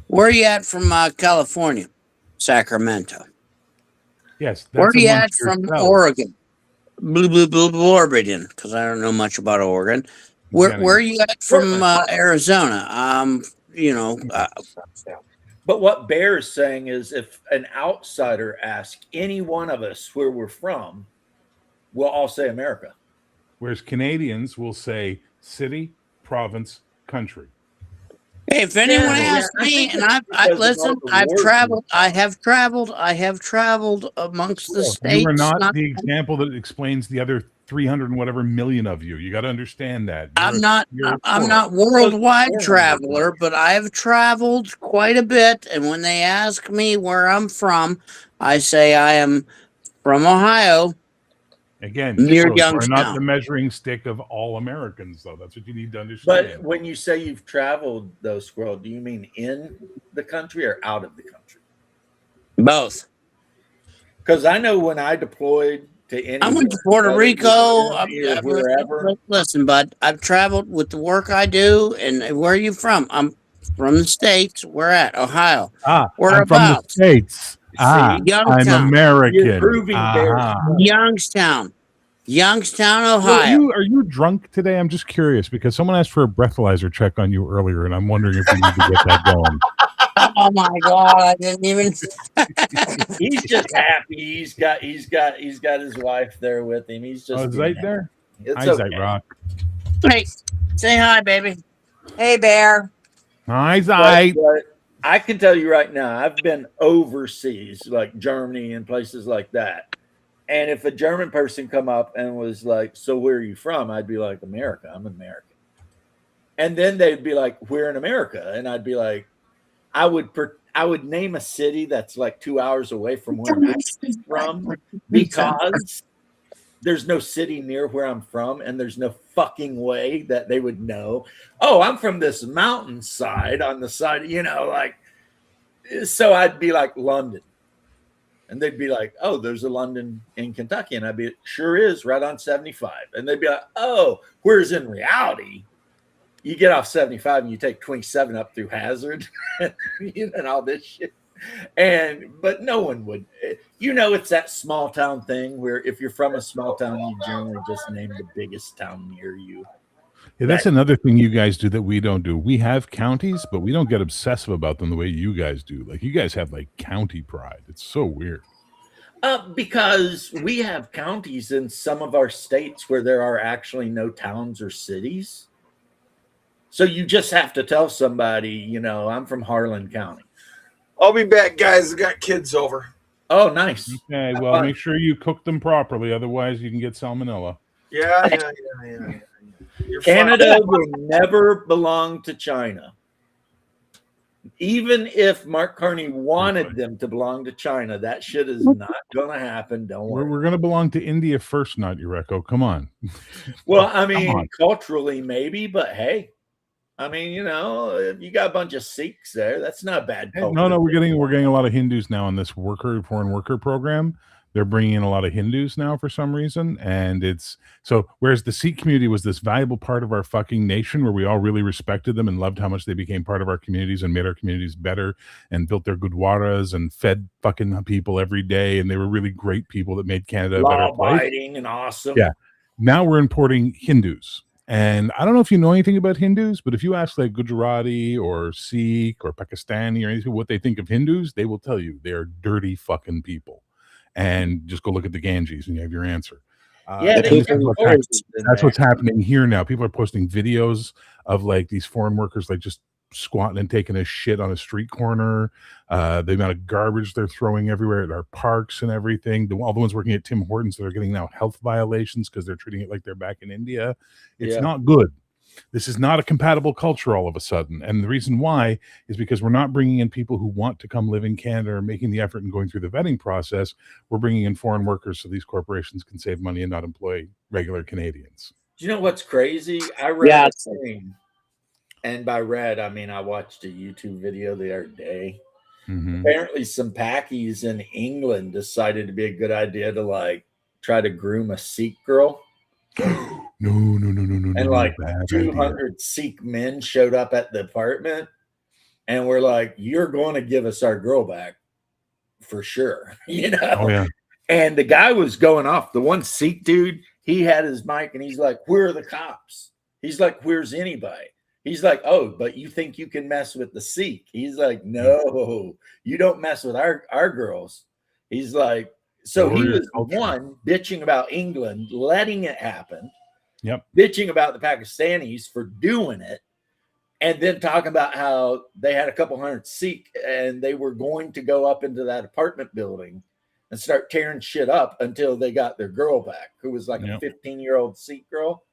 Where are you at from California? Sacramento. Yes, Where that's are you at amongst from yourselves. Oregon? Oregon, because I don't know much about Oregon. Where are you at from Arizona? But what Bear is saying is if an outsider asks any one of us where we're from, we'll all say America. Whereas Canadians will say city, province, country. Hey, if anyone Yeah, asks I me, think and it's because of listen, all the I've wars. traveled. I have traveled amongst the states. You are not the example that explains the other 300 and whatever million of you. You got to understand that. I'm not worldwide traveler, but I've traveled quite a bit. And when they ask me where I'm from, I say I am from Ohio. Again, near so you are not Youngstown. the measuring stick of all Americans, though. That's what you need to understand. But when you say you've traveled, though, Squirrel, do you mean in the country or out of the country? Both. Because I know when I deployed to any, I went to Puerto Rico. wherever. Listen, bud, I've traveled with the work I do. And where are you from? I'm from the States. Where at? Ohio. I'm from the Whereabouts? States. I'm Youngstown. American. You're proving Bear's point. Youngstown, So Ohio. are you drunk today? I'm just curious because someone asked for a breathalyzer check on you earlier, and I'm wondering if we need to get that going. Oh my God! I didn't even. He's just happy. He's got his wife there with him. He's just Is right there? It's Hi, okay. Zite Rock. Hey, say hi, baby. Hey, Bear. Hi, Zite. But I can tell you right now, I've been overseas, like Germany and places like that. And if a German person come up and was like, "So where are you from?" I'd be like, "America. I'm American." And then they'd be like, "We're in America," and I'd be like, I would name a city that's like 2 hours away from where I'm actually from because there's no city near where I'm from, and there's no fucking way that they would know. Oh, I'm from this mountainside on the side, like. So I'd be like London, and they'd be like, "Oh, there's a London in Kentucky," and I'd be, "Sure is, right on 75." And they'd be like, "Oh," whereas in reality, you get off 75 and you take 27 up through Hazard and all this shit. But no one would, it's that small town thing where if you're from a small town, you generally just name the biggest town near you. Yeah, that's another thing you guys do that we don't do. We have counties, but we don't get obsessive about them the way you guys do. Like you guys have like county pride. It's so weird. Because we have counties in some of our states where there are actually no towns or cities. So you just have to tell somebody, I'm from Harlan County. I'll be back, guys. I got kids over. Oh, nice. Okay, well, make sure you cook them properly. Otherwise, you can get salmonella. Yeah. Canada will never belong to China. Even if Mark Carney wanted them to belong to China, that shit is not going to happen. Don't worry. We're going to belong to India first, not Eureka. Come on. Well, I mean, culturally, maybe, but hey. I mean, you got a bunch of Sikhs there. That's not a bad culture. No, we're getting a lot of Hindus now on this foreign worker program. They're bringing in a lot of Hindus now for some reason, and whereas the Sikh community was this valuable part of our fucking nation, where we all really respected them and loved how much they became part of our communities and made our communities better and built their gurdwaras and fed fucking people every day, and they were really great people that made Canada a better place. Law-abiding and awesome. Yeah. Now we're importing Hindus. And I don't know if you know anything about Hindus, but if you ask like Gujarati or Sikh or Pakistani or anything what they think of Hindus, they will tell you they are dirty fucking people. And just go look at the Ganges and you have your answer. Yeah, The they And this people is got you what's curse. horses in that's there. what's happening here now. People are posting videos of like these foreign workers like just squatting and taking a shit on a street corner. The amount of garbage they're throwing everywhere at our parks and everything. All the ones working at Tim Hortons that are getting now health violations because they're treating it like they're back in India. It's Yeah. not good. This is not a compatible culture all of a sudden. And the reason why is because we're not bringing in people who want to come live in Canada or making the effort and going through the vetting process. We're bringing in foreign workers so these corporations can save money and not employ regular Canadians. Do you know what's crazy? I read Yeah, a thing, and by read, I mean I watched a YouTube video the other day. Mm-hmm. Apparently, some Packies in England decided to be a good idea to like try to groom a Sikh girl. No, And like bad idea. 200 Sikh men showed up at the apartment and were like, "You're going to give us our girl back for sure." You know? Oh yeah. And the guy was going off. The one Sikh dude, he had his mic and he's like, "Where are the cops?" He's like, "Where's anybody?" He's like, "Oh, but you think you can mess with the Sikh?" He's like, "No, you don't mess with our girls." He's like, so he Warrior was culture. one bitching about England letting it happen, Yep. bitching about the Pakistanis for doing it, and then talking about how they had a couple hundred Sikh and they were going to go up into that apartment building and start tearing shit up until they got their girl back, who was like Yep. a 15-year-old Sikh girl.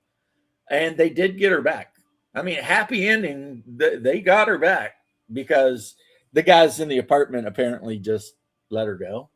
And they did get her back. I mean, happy ending. They got her back because the guys in the apartment apparently just let her go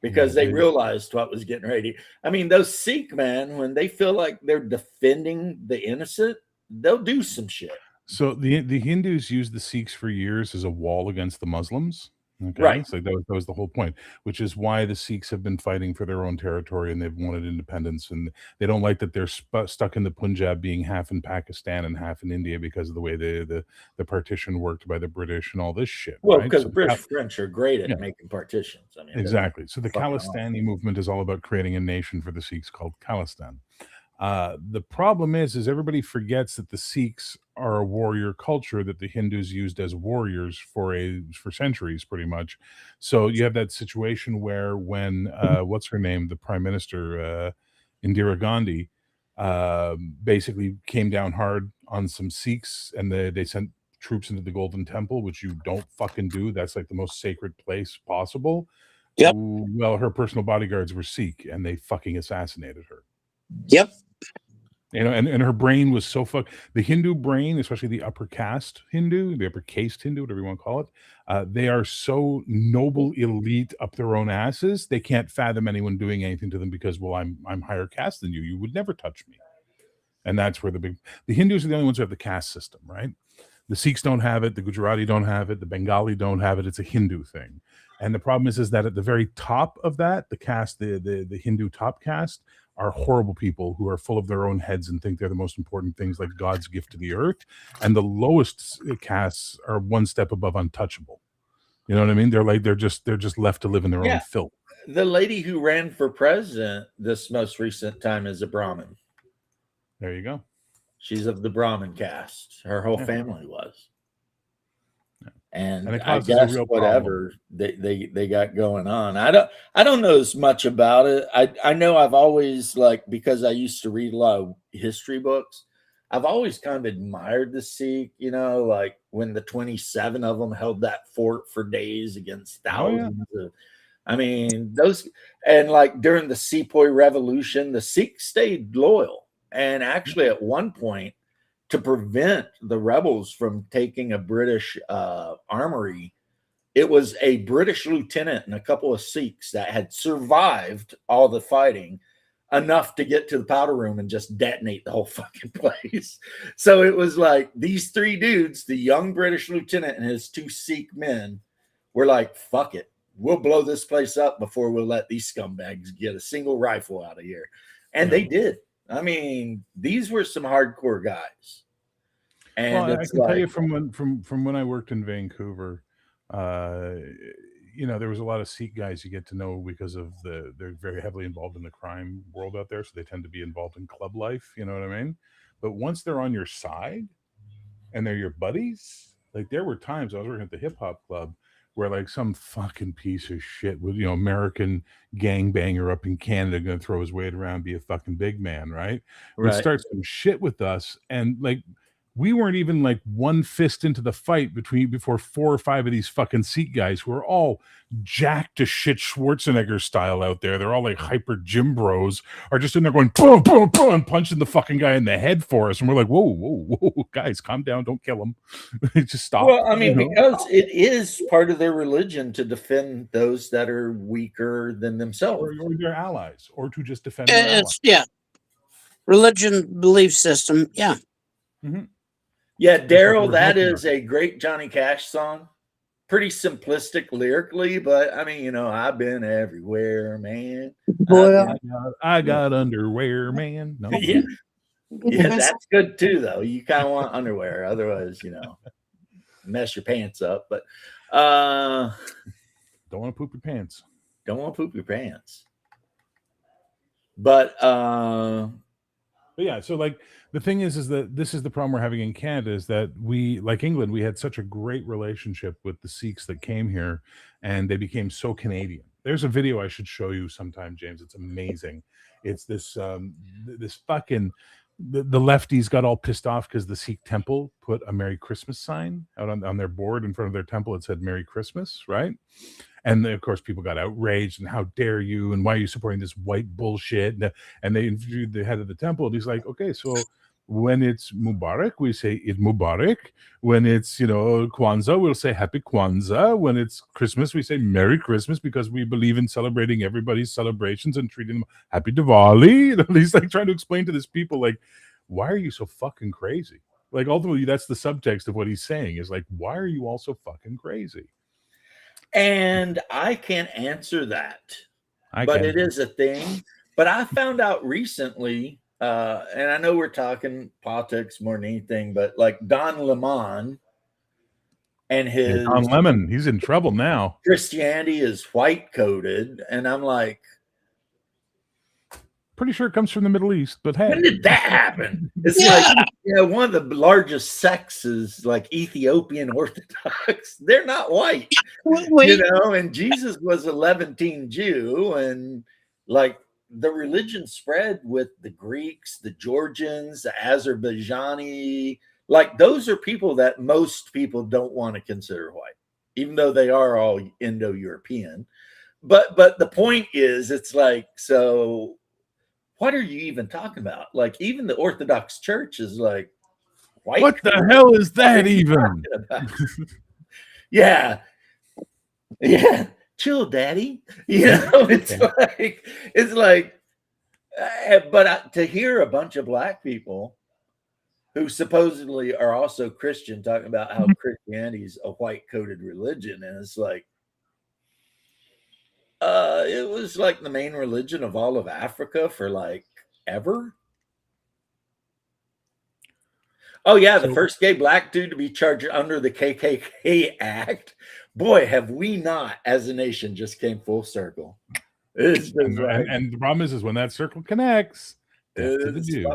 because Yeah, they realized what was getting ready. I mean, those Sikh men, when they feel like they're defending the innocent, they'll do some shit. So the Hindus used the Sikhs for years as a wall against the Muslims. Okay, Right. so that was the whole point, which is why the Sikhs have been fighting for their own territory and they've wanted independence, and they don't like that they're stuck in the Punjab being half in Pakistan and half in India because of the way the partition worked by the British and all this shit. Well, right? because So British French are great at yeah. making partitions. I mean, Exactly. So the fucking Khalistani movement is all about creating a nation for the Sikhs called Khalistan. The problem is everybody forgets that the Sikhs are a warrior culture that the Hindus used as warriors for centuries, pretty much. So you have that situation where when what's her name, the prime minister Indira Gandhi, basically came down hard on some Sikhs, and they sent troops into the Golden Temple, which you don't fucking do. That's like the most sacred place possible. Yep. Well, her personal bodyguards were Sikh, and they fucking assassinated her. Yep. You know, and her brain was so the Hindu brain, especially the upper caste Hindu, the upper caste Hindu, whatever you want to call it, they are so noble, elite up their own asses. They can't fathom anyone doing anything to them because, well, I'm higher caste than you. You would never touch me. And that's where the Hindus are the only ones who have the caste system, right? The Sikhs don't have it. The Gujarati don't have it. The Bengali don't have it. It's a Hindu thing. And the problem is that at the very top of that, the caste, the Hindu top caste, are horrible people who are full of their own heads and think they're the most important things, like God's gift to the earth. And the lowest castes are one step above untouchable. You know what I mean? They're just left to live in their own filth. The lady who ran for president this most recent time is a Brahmin. There you go. She's of the Brahmin caste. Her whole family was. And I guess whatever they got going on. I don't know as much about it. I know I've always, like, because I used to read a lot of history books, I've always kind of admired the Sikh, you know, like when the 27 of them held that fort for days against thousands of, I mean, those, and like during the Sepoy Revolution, the Sikhs stayed loyal. And actually at one point, to prevent the rebels from taking a British armory, it was a British lieutenant and a couple of Sikhs that had survived all the fighting enough to get to the powder room and just detonate the whole fucking place. So it was like these three dudes, the young British lieutenant and his two Sikh men, were like, fuck it. We'll blow this place up before we'll let these scumbags get a single rifle out of here. And they did. I mean, these were some hardcore guys. And well, I can tell you from when I worked in Vancouver, there was a lot of Sikh guys you get to know because of they're very heavily involved in the crime world out there, so they tend to be involved in club life. You know what I mean? But once they're on your side and they're your buddies, like there were times I was working at the hip hop club where like some fucking piece of shit with American gangbanger up in Canada going to throw his weight around, be a fucking big man, right? Would Right. start some shit with us, and like we weren't even like one fist into the fight before 4 or 5 of these fucking Sikh guys who are all jacked to shit Schwarzenegger style out there. They're all like hyper gym bros, are just in there going boom, boom, boom, and punching the fucking guy in the head for us. And we're like, whoa, whoa, whoa, guys, calm down, don't kill him. Just stop. Well, I mean, because it is part of their religion to defend those that are weaker than themselves. or their allies, or to just defend their allies. Yeah, religion, belief system. Yeah. Mhm. Yeah, That's what Daryl, we're that talking is a great Johnny Cash song. Pretty simplistic lyrically, but I mean, I've been everywhere, man. Boy, I've been- I got underwear, man. No. yeah, yeah, that's good too, though. You kind of want underwear, otherwise, mess your pants up. But Don't want to poop your pants. don't want to poop your pants. But But yeah, so like the thing is that this is the problem we're having in Canada, is that we, like England, we had such a great relationship with the Sikhs that came here, and they became so Canadian. There's a video I should show you sometime, James. It's amazing. It's this fucking the lefties got all pissed off because the Sikh temple put a Merry Christmas sign out on their board in front of their temple. It said Merry Christmas, right? And then, of course, people got outraged and how dare you, and why are you supporting this white bullshit? And they interviewed the head of the temple, and he's like, okay, so when it's Mubarak, we say Eid Mubarak. When it's Kwanzaa, we'll say Happy Kwanzaa. When it's Christmas, we say Merry Christmas, because we believe in celebrating everybody's celebrations and treating them Happy Diwali. He's like trying to explain to this people, like, why are you so fucking crazy? Like, ultimately, that's the subtext of what he's saying, is like, why are you all so fucking crazy? And I can't answer that, but it is a thing. But I found out recently, and I know we're talking politics more than anything, but like Don Lemon and his Don Lemon, he's in trouble now. Christianity is white coded, and I'm like, pretty sure it comes from the Middle East, but hey, when did that happen? It's like, one of the largest sects is like Ethiopian Orthodox. They're not white, and Jesus was a Levantine Jew, and like the religion spread with the Greeks, the Georgians, the Azerbaijani. Like those are people that most people don't want to consider white, even though they are all Indo-European. But the point is, it's like, so what are you even talking about? Like, even the Orthodox Church is like, white. What the hell is that even? Yeah. Chill, daddy. It's like, but to hear a bunch of black people who supposedly are also Christian talking about how Christianity is a white coded religion, and it's like, it was like the main religion of all of Africa for like ever. Oh yeah, the first gay black dude to be charged under the KKK Act. Boy, have we not, as a nation, just came full circle. And the problem is when that circle connects, death to the Jews.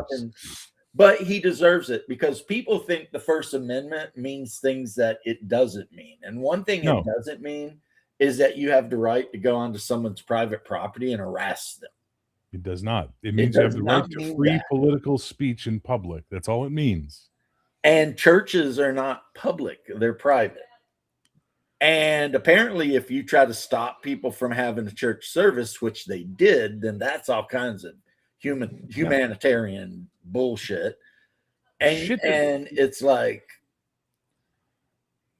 But he deserves it, because people think the First Amendment means things that it doesn't mean. And one thing it doesn't mean is that you have the right to go onto someone's private property and harass them. It does not. It means you have the right to free political speech in public. That's all it means. And churches are not public, they're private. And apparently, if you try to stop people from having a church service, which they did, then that's all kinds of humanitarian bullshit. And it's like,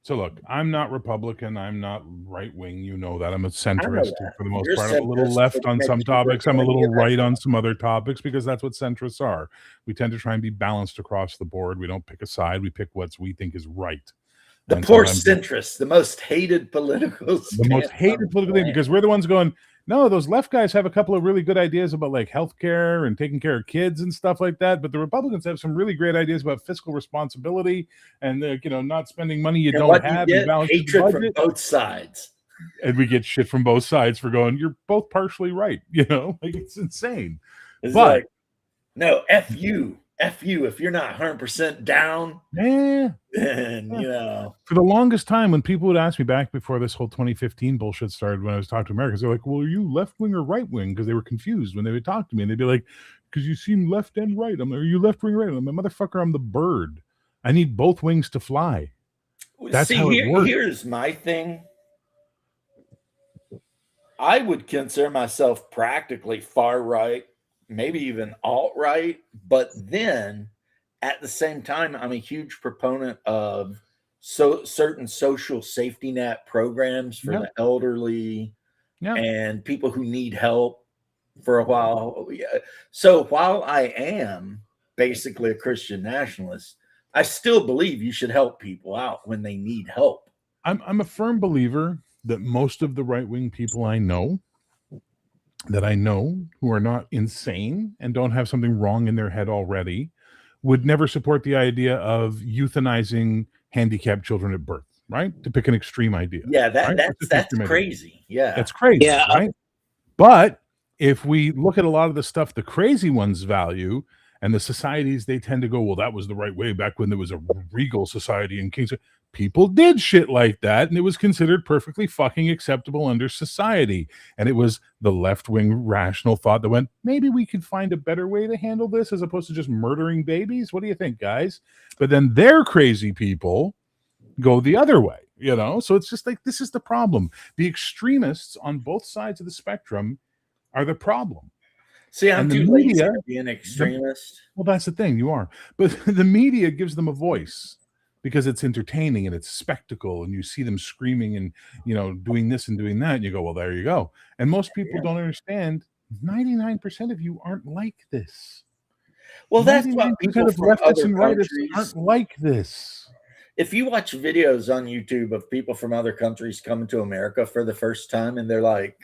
so look, I'm not Republican. I'm not right wing. You know that. I'm a centrist for the most part. I'm a little left on some topics. I'm a little right on some other topics, because that's what centrists are. We tend to try and be balanced across the board. We don't pick a side. We pick what we think is right. The poor centrists, the most hated political thing, because we're the ones going, no, those left guys have a couple of really good ideas about like healthcare and taking care of kids and stuff like that. But the Republicans have some really great ideas about fiscal responsibility and not spending money you don't have. Hatred from both sides. and we get shit from both sides for going, you're both partially right. Like it's insane. It's But like, no, F you. If you're not 100% down, yeah, then, for the longest time, when people would ask me back before this whole 2015 bullshit started, when I was talking to Americans, they're like, well, are you left wing or right wing? Because they were confused when they would talk to me, and they'd be like, because you seem left and right. I'm like, are you left wing or right? I'm like, motherfucker, I'm the bird. I need both wings to fly. That's how it works. Here's my thing. I would consider myself practically far right, maybe even alt right, but then at the same time, I'm a huge proponent of certain social safety net programs for Yep. the elderly Yep. and people who need help for a while. So while I am basically a Christian nationalist, I still believe you should help people out when they need help. I'm a firm believer that most of the right-wing people I know who are not insane and don't have something wrong in their head already would never support the idea of euthanizing handicapped children at birth, right? To pick an extreme idea. Yeah, right? that's crazy. Yeah. That's crazy, Yeah. right? But if we look at a lot of the stuff the crazy ones value and the societies, they tend to go, well, that was the right way back when there was a regal society and kings. People did shit like that, and it was considered perfectly fucking acceptable under society. And it was the left-wing rational thought that went, maybe we could find a better way to handle this as opposed to just murdering babies. What do you think, guys? But then their crazy people go the other way, So it's just like, this is the problem. The extremists on both sides of the spectrum are the problem. See, I'm too lazy to be an extremist. Well, that's the thing, you are. But the media gives them a voice because it's entertaining and it's spectacle, and you see them screaming and doing this and doing that, and you go, well, there you go. And most people don't understand 99% of you aren't like this. Well, that's what people from leftists other and rightists countries aren't like this. If you watch videos on YouTube of people from other countries coming to America for the first time, and they're like,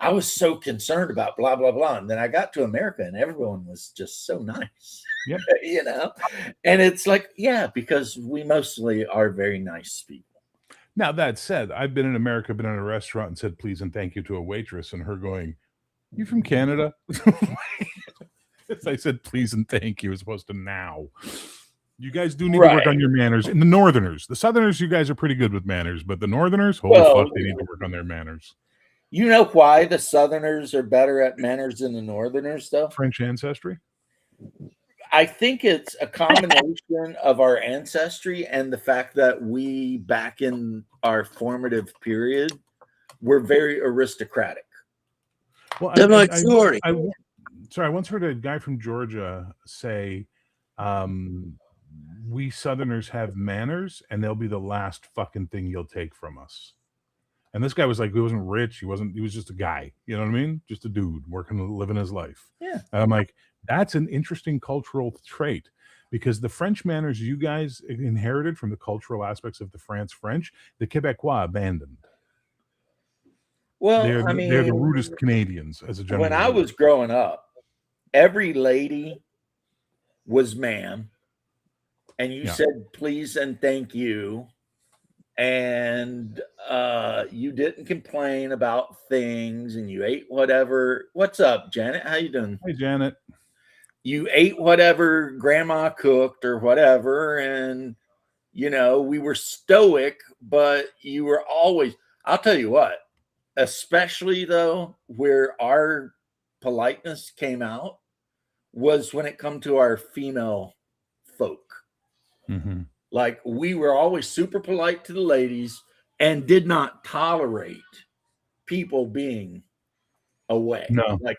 I was so concerned about blah, blah, blah. And then I got to America and everyone was just so nice, Yep. And it's like, yeah, because we mostly are very nice people. Now, that said, I've been in America, been in a restaurant and said please and thank you to a waitress, and her going, you from Canada? I said please and thank you as opposed to now. You guys do need to work on your manners. And the Northerners, the Southerners, you guys are pretty good with manners, but the Northerners, holy fuck, they need to work on their manners. You know why the Southerners are better at manners than the Northerners, though? French ancestry? I think it's a combination of our ancestry and the fact that we, back in our formative period, were very aristocratic. Well, I once heard a guy from Georgia say, we Southerners have manners, and they'll be the last fucking thing you'll take from us. And this guy was like, he wasn't rich. He was just a guy. You know what I mean? Just a dude living his life. Yeah. And I'm like, that's an interesting cultural trait, because the French manners you guys inherited from the cultural aspects of the French, the Quebecois abandoned. Well, they're the rudest Canadians as a general. When I was growing up, every lady was ma'am, and you said please and thank you. And you didn't complain about things, and you ate whatever. What's up, Janet? How you doing? Hey, Janet. You ate whatever grandma cooked or whatever, and we were stoic, but you were always, I'll tell you what, especially though, where our politeness came out was when it come to our female folk. Mm-hmm. Like, we were always super polite to the ladies and did not tolerate people being away. No, like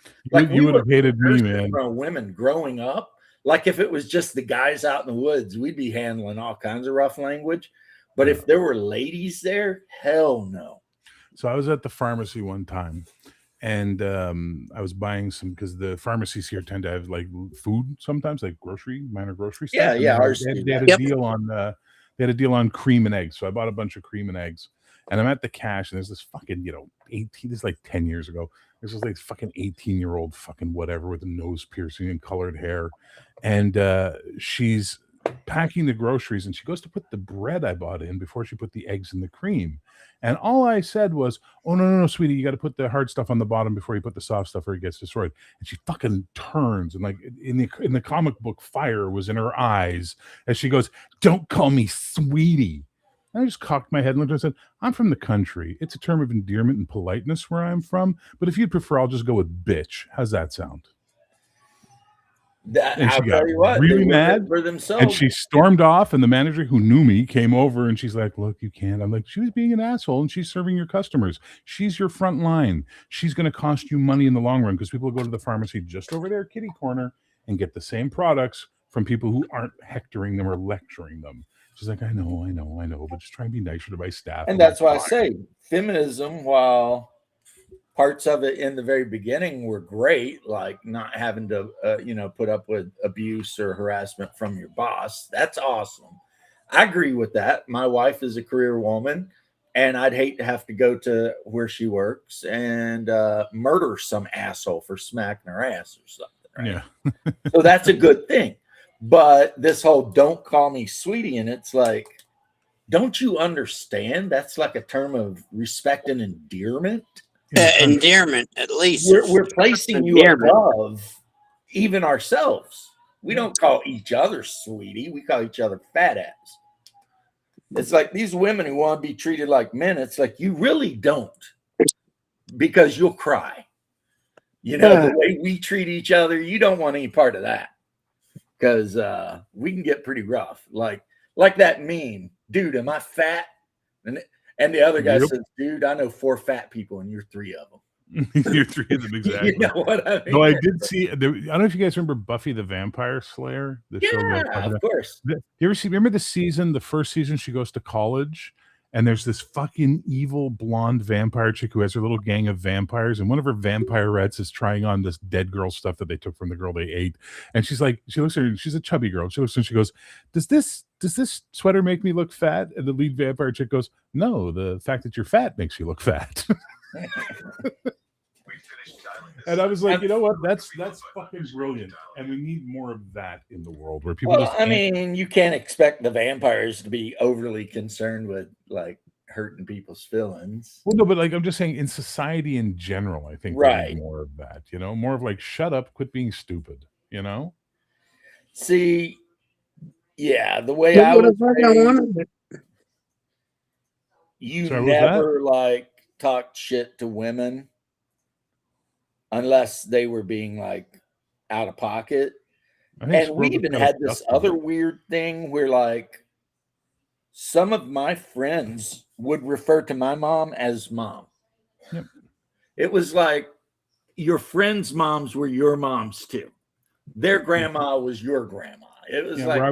you would have hated me, man. Women growing up, like if it was just the guys out in the woods, we'd be handling all kinds of rough language. But if there were ladies there, hell no. So I was at the pharmacy one time, and I was buying some, because the pharmacies here tend to have like food sometimes, like minor grocery stuff. Yeah. They had a deal on they had a deal on cream and eggs. So I bought a bunch of cream and eggs, and I'm at the cash, and there's this fucking 18. This is like 10 years ago. There's this like fucking 18-year-old fucking whatever with a nose piercing and colored hair, and she's packing the groceries, and she goes to put the bread I bought in before she put the eggs and the cream. And all I said was, "Oh no, sweetie, you got to put the hard stuff on the bottom before you put the soft stuff, or it gets destroyed." And she fucking turns, and like in the comic book, fire was in her eyes as she goes, "Don't call me sweetie." And I just cocked my head and looked and said, "I'm from the country. It's a term of endearment and politeness where I'm from. But if you'd prefer, I'll just go with bitch. How's that sound?" And she I'll got tell you what, they really mad. for And themselves. she stormed off, and the manager who knew me came over, and she's like, "Look, you can't." I'm like, "She was being an asshole, and she's serving your customers. She's your front line. She's going to cost you money in the long run because people go to the pharmacy just over there, kitty corner, and get the same products from people who aren't hectoring them or lecturing them." She's like, I know, but just try and be nicer to my staff. And I'm that's why I like, say feminism, while parts of it in the very beginning were great, like not having to, put up with abuse or harassment from your boss. That's awesome. I agree with that. My wife is a career woman, and I'd hate to have to go to where she works and murder some asshole for smacking her ass or something. Right? Yeah. So that's a good thing. But this whole "don't call me sweetie," and it's like, don't you understand? That's like a term of respect and endearment. Endearment, at least. We're placing you above even ourselves. We don't call each other sweetie. We call each other fat ass. It's like these women who want to be treated like men. It's like you really don't, because you'll cry. The way we treat each other, you don't want any part of that, because we can get pretty rough. Like that meme, "Dude, am I fat?" And the other guy says, "Dude, I know 4 fat people, and you're 3 of them." You're 3 of them, exactly. You know what I mean? No, I did see. I don't know if you guys remember Buffy the Vampire Slayer. The show. Of course. You remember the season? The first season, she goes to college, and there's this fucking evil blonde vampire chick who has her little gang of vampires, and one of her vampirettes is trying on this dead girl stuff that they took from the girl they ate. And she's like, she looks at her, she's a chubby girl. She looks and she goes, does this sweater make me look fat?" And the lead vampire chick goes, "No, the fact that you're fat makes you look fat." And I was like, you know what? That's fucking brilliant, and we need more of that in the world where people. Well, I mean, you can't expect the vampires to be overly concerned with like hurting people's feelings. Well, no, but like I'm just saying, in society in general, I think we need more of that. More of like, shut up, quit being stupid. See, yeah, the way I was raised, you never like talked shit to women unless they were being like out of pocket. And we even had this other weird thing where like some of my friends would refer to my mom as mom. Yep. It was like your friends' moms were your moms too. Their grandma was your grandma. It was like where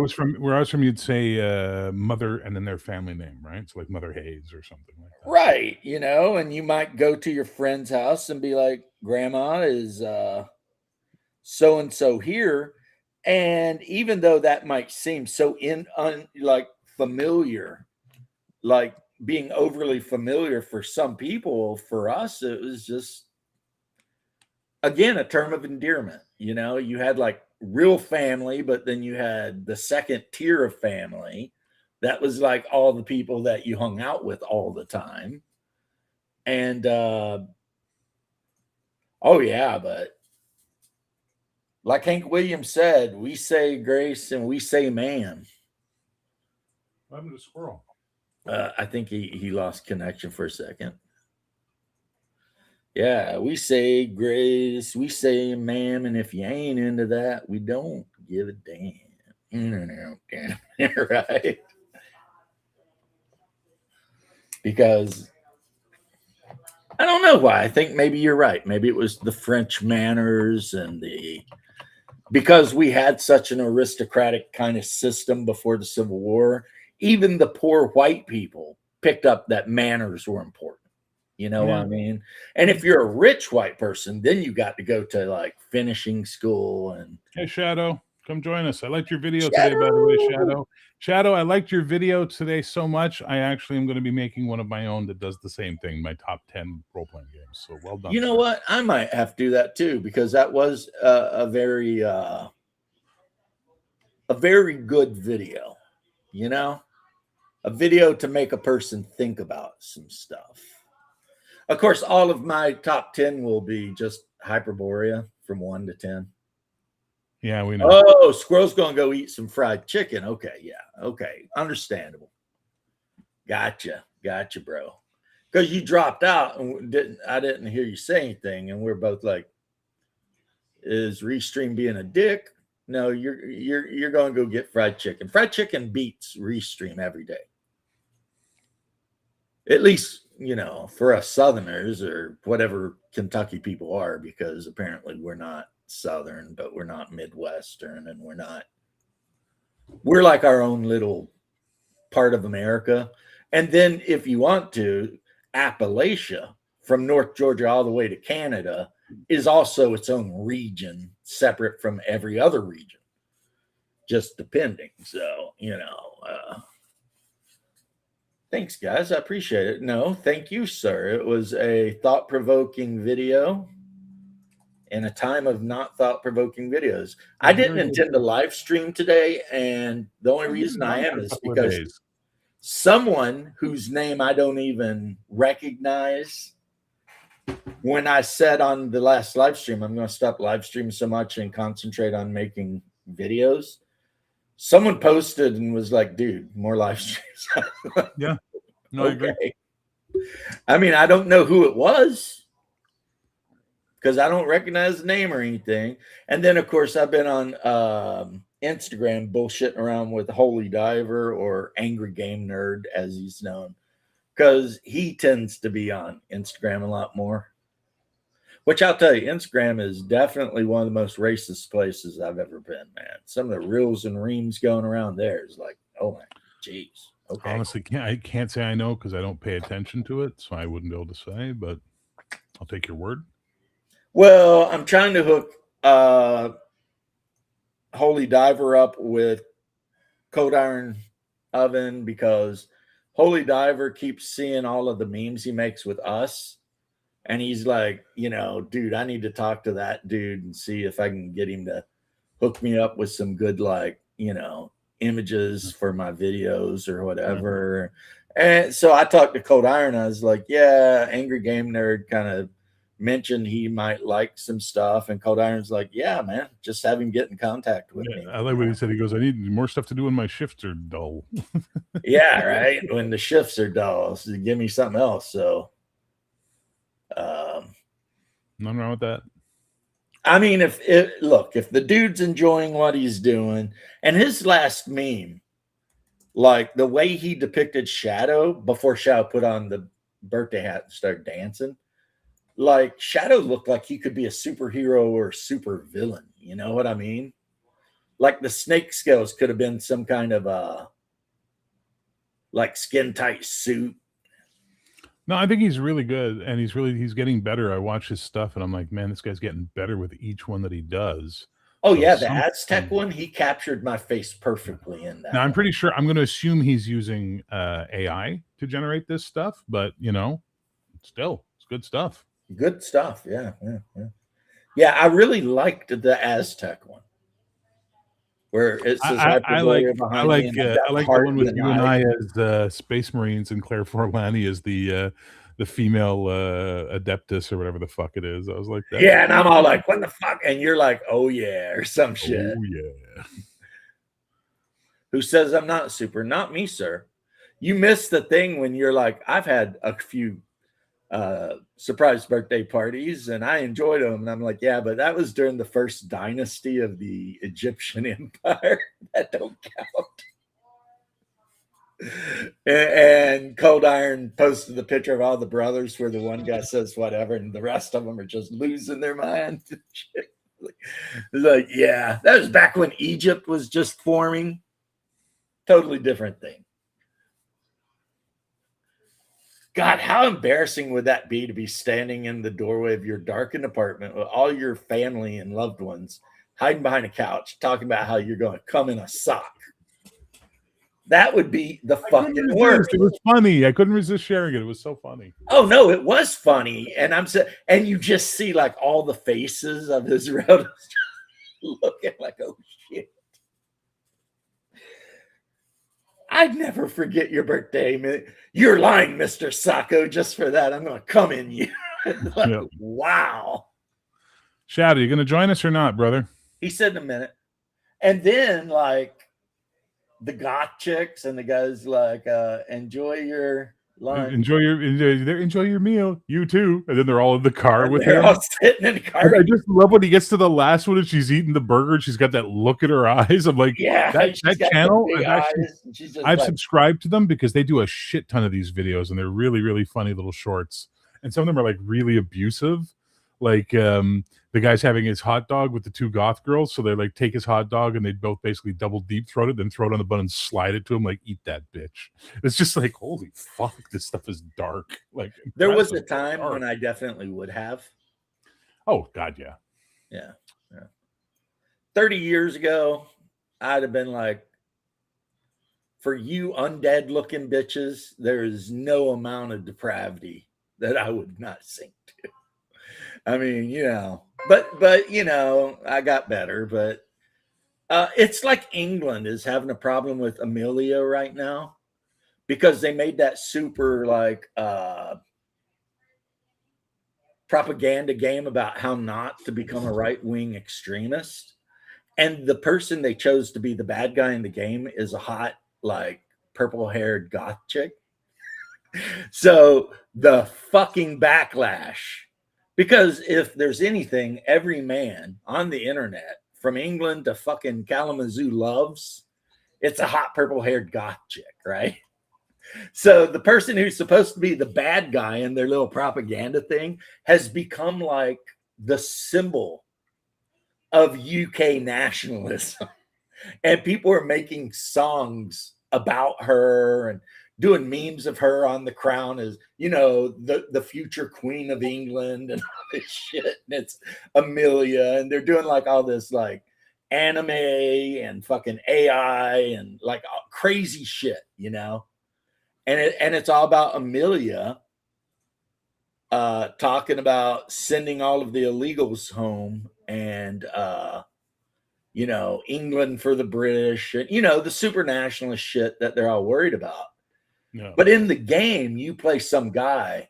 I was from, you'd say mother and then their family name, right? So like Mother Hayes or something like that. Right, and you might go to your friend's house and be like, "Grandma is so and so here." And even though that might seem so familiar, like being overly familiar for some people, for us it was just, again, a term of endearment. You had like real family, but then you had the second tier of family that was like all the people that you hung out with all the time. And but like Hank Williams said, we say grace and we say man. What happened to the squirrel? I think he lost connection for a second. Yeah, we say grace, we say ma'am, and if you ain't into that, we don't give a damn. Right? Because I don't know why. I think maybe you're right. Maybe it was the French manners and because we had such an aristocratic kind of system before the Civil War, even the poor white people picked up that manners were important. You know what I mean? And if you're a rich white person, then you got to go to like finishing school. And hey, Shadow, come join us. I liked your video today, by the way, Shadow, I liked your video today so much. I actually am going to be making one of my own that does the same thing, my top 10 role-playing games. So well done. You know what? I might have to do that too, because that was a very a very good video, you know, a video to make a person think about some stuff. Of course, all of my top 10 will be just Hyperborea from 1 to 10. Yeah, we know. Oh, Squirrel's going to go eat some fried chicken. Okay, yeah. Okay, understandable. Gotcha, bro. Because you dropped out and I didn't hear you say anything, and we're both like, "Is Restream being a dick?" No, you're going to go get fried chicken. Fried chicken beats Restream every day. At least, you know, for us Southerners or whatever Kentucky people are, because apparently we're not Southern, but we're not Midwestern, and we're like our own little part of America. And then if you want to, Appalachia from North Georgia all the way to Canada is also its own region, separate from every other region, just depending. So, you know, thanks, guys. I appreciate it. No, thank you, sir. It was a thought-provoking video in a time of not thought-provoking videos. I didn't intend to live stream today, and the only reason I am is because someone whose name I don't even recognize, when I said on the last live stream, I'm going to stop live streaming so much and concentrate on making videos. Someone posted and was like, dude, more live streams. Yeah. No, I agree. I mean, I don't know who it was because I don't recognize the name or anything. And then, of course, I've been on Instagram bullshitting around with Holy Diver, or Angry Game Nerd, as he's known, because he tends to be on Instagram a lot more. Which I'll tell you, Instagram is definitely one of the most racist places I've ever been, man. Some of the reels and reams going around there is like, oh my, jeez. Okay. Honestly, I can't say I know because I don't pay attention to it, so I wouldn't be able to say, but I'll take your word. Well, I'm trying to hook Holy Diver up with Cold Iron Oven because Holy Diver keeps seeing all of the memes he makes with us. And he's like, you know, dude, I need to talk to that dude and see if I can get him to hook me up with some good, like, you know, images for my videos or whatever. And so I talked to Cold Iron. I was like, yeah, Angry Game Nerd kind of mentioned he might like some stuff. And Cold Iron's like, yeah, man, just have him get in contact with me. I like what he said. He goes, I need more stuff to do when my shifts are dull. Yeah, right. When the shifts are dull, so give me something else. So, nothing wrong with that. I mean, if the dude's enjoying what he's doing, and his last meme, like the way he depicted Shadow before Shadow put on the birthday hat and started dancing, like Shadow looked like he could be a superhero or a super villain. You know what I mean? Like the snake scales could have been some kind of like skin tight suit. No, I think he's really good, and he's getting better. I watch his stuff, and I'm like, man, this guy's getting better with each one that he does. Oh, so yeah, the Aztec one, he captured my face perfectly in that. Now, I'm pretty sure, I'm going to assume he's using AI to generate this stuff, but, you know, still, it's good stuff. Good stuff, yeah. Yeah, I really liked the Aztec one. Where it says I like the one with you and I as Space Marines and Claire Forlani as the female Adeptus or whatever the fuck it is. I was like, that. Yeah, and I'm all like, what the fuck? And you're like, oh yeah, or some shit. Oh yeah. Who says I'm not super? Not me, sir. You missed the thing when you're like, I've had a few surprise birthday parties and I enjoyed them. And I'm like, yeah, but that was during the first dynasty of the Egyptian Empire. That don't count. And Cold Iron posted the picture of all the brothers where the one guy says whatever and the rest of them are just losing their mind. Like, yeah, that was back when Egypt was just forming. Totally different thing. God, how embarrassing would that be to be standing in the doorway of your darkened apartment with all your family and loved ones hiding behind a couch, talking about how you're going to come in a sock? That would be the fucking worst. It was funny. I couldn't resist sharing it. It was so funny. Oh no, it was funny, and and you just see like all the faces of his relatives looking like, oh shit. I'd never forget your birthday. You're lying, Mr. Sacco. Just for that, I'm going to come in you. Like, Yep. wow. Shadow, you going to join us or not, brother? He said in a minute. And then, like, the goth chicks and the guys, like, enjoy your lunch. Enjoy your meal. You too. And then they're all in the car And with they're him. all sitting in the car. I just love when he gets to the last one and she's eating the burger and she's got that look in her eyes. I'm like, Yeah, that channel, I've like, subscribed to them because they do a shit ton of these videos and they're really, really funny little shorts. And some of them are like really abusive. Like the guy's having his hot dog with the two goth girls. So they like take his hot dog and they both basically double deep throat it, then throw it on the bun and slide it to him, like, eat that bitch. It's just like, holy fuck, this stuff is dark. Like, there was a time when I definitely would have. Oh, God, yeah. Yeah. 30 years ago, I'd have been like, for you undead looking bitches, there is no amount of depravity that I would not sink to. I mean, but you know, I got better, but it's like England is having a problem with Amelia right now because they made that super like propaganda game about how not to become a right-wing extremist. And the person they chose to be the bad guy in the game is a hot, like, purple-haired goth chick. So the fucking backlash, because if there's anything every man on the internet from England to fucking Kalamazoo loves, it's a hot purple-haired goth chick, right? So the person who's supposed to be the bad guy in their little propaganda thing has become like the symbol of UK nationalism. And people are making songs about her and doing memes of her on the crown as, you know, the future queen of England and all this shit. And it's Amelia. And they're doing like all this like anime and fucking AI and like crazy shit, you know? And it's all about Amelia talking about sending all of the illegals home and, you know, England for the British and, you know, the super nationalist shit that they're all worried about. No. But in the game, you play some guy.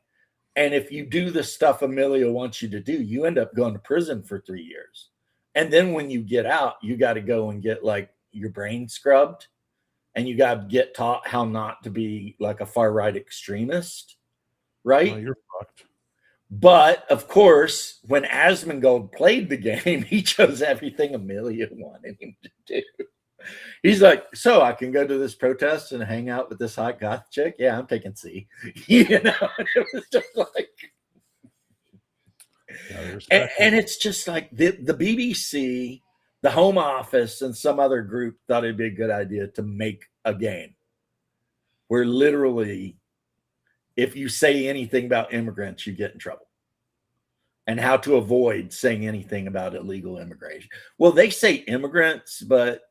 And if you do the stuff Amelia wants you to do, you end up going to prison for 3 years. And then when you get out, you got to go and get like your brain scrubbed. And you got to get taught how not to be like a far right extremist, right? Well, you're fucked. But of course, when Asmongold played the game, he chose everything Amelia wanted him to do. He's like, so I can go to this protest and hang out with this hot goth chick? Yeah, I'm taking C. You know, it was just like, and it's just like the BBC, the Home Office, and some other group thought it'd be a good idea to make a game where literally, if you say anything about immigrants, you get in trouble. And how to avoid saying anything about illegal immigration. Well, they say immigrants, but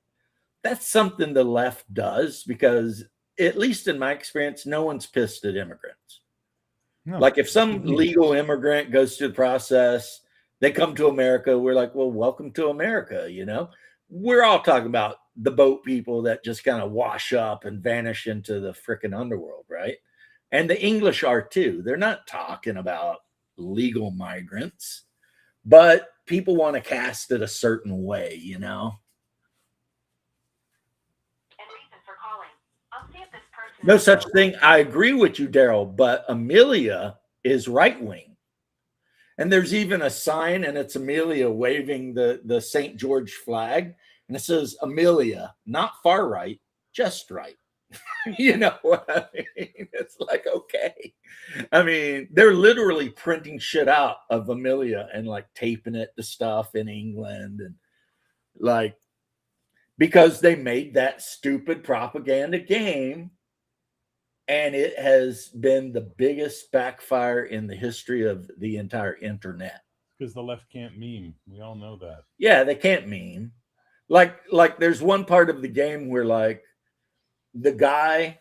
that's something the left does because, at least in my experience, no one's pissed at immigrants. No. Like if some legal immigrant goes through the process, they come to America, we're like, well, welcome to America, you know? We're all talking about the boat people that just kind of wash up and vanish into the freaking underworld, right? And the English are too. They're not talking about legal migrants, but people want to cast it a certain way, you know? No such thing. I agree with you, Daryl, but Amelia is right-wing. And there's even a sign, and it's Amelia waving the St. George flag. And it says, Amelia, not far right, just right. You know what I mean? It's like, okay. I mean, they're literally printing shit out of Amelia and like taping it to stuff in England. And like, because they made that stupid propaganda game. And it has been the biggest backfire in the history of the entire internet. Because the left can't meme. We all know that. Yeah, they can't meme. Like there's one part of the game where like the guy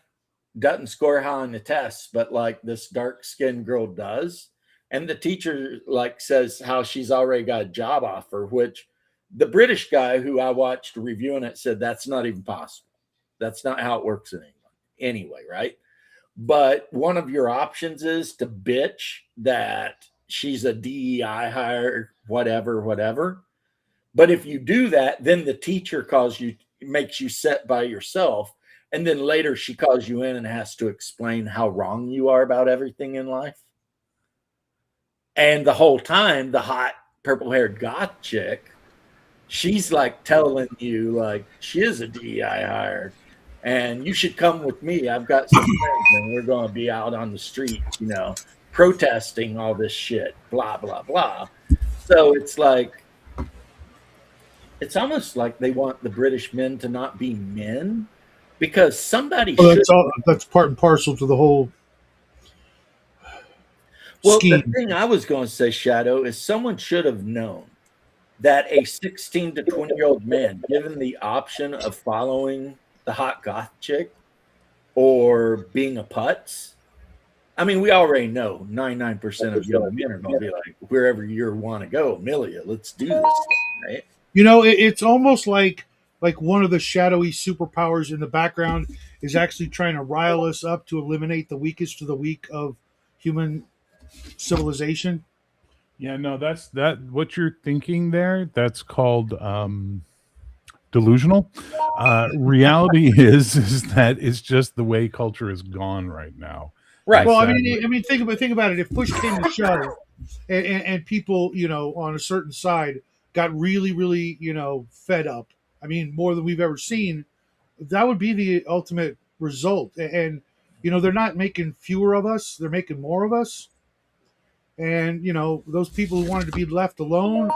doesn't score high on the tests, but like this dark-skinned girl does. And the teacher like says how she's already got a job offer, which the British guy who I watched reviewing it said that's not even possible. That's not how it works in England. anyway, right? But one of your options is to bitch that she's a DEI hire, whatever, whatever. But if you do that, then the teacher makes you sit by yourself. And then later she calls you in and has to explain how wrong you are about everything in life. And the whole time, the hot purple haired goth chick, she's like telling you, like, she is a DEI hire and you should come with me. I've got some friends and we're going to be out on the street, protesting all this shit, blah, blah, blah. So it's almost like they want the British men to not be men because somebody Well, should. that's part and parcel to the whole Well, the scheme. thing I was going to say, Shadow, is someone should have known that a 16 to 20-year-old man, given the option of following the hot goth chick or being a putz, I mean, we already know 99% of young men are going to be like, wherever you want to go, Amelia, let's do this thing, right? It's almost like one of the shadowy superpowers in the background is actually trying to rile us up to eliminate the weakest of the weak of human civilization. Yeah, no, that's what you're thinking there. That's called delusional. Reality is that it's just the way culture is gone right now. Right. Well, Sadly. think about it. If push came to shove, and people, on a certain side got really, really, fed up. I mean, more than we've ever seen. That would be the ultimate result. And they're not making fewer of us; they're making more of us. And those people who wanted to be left alone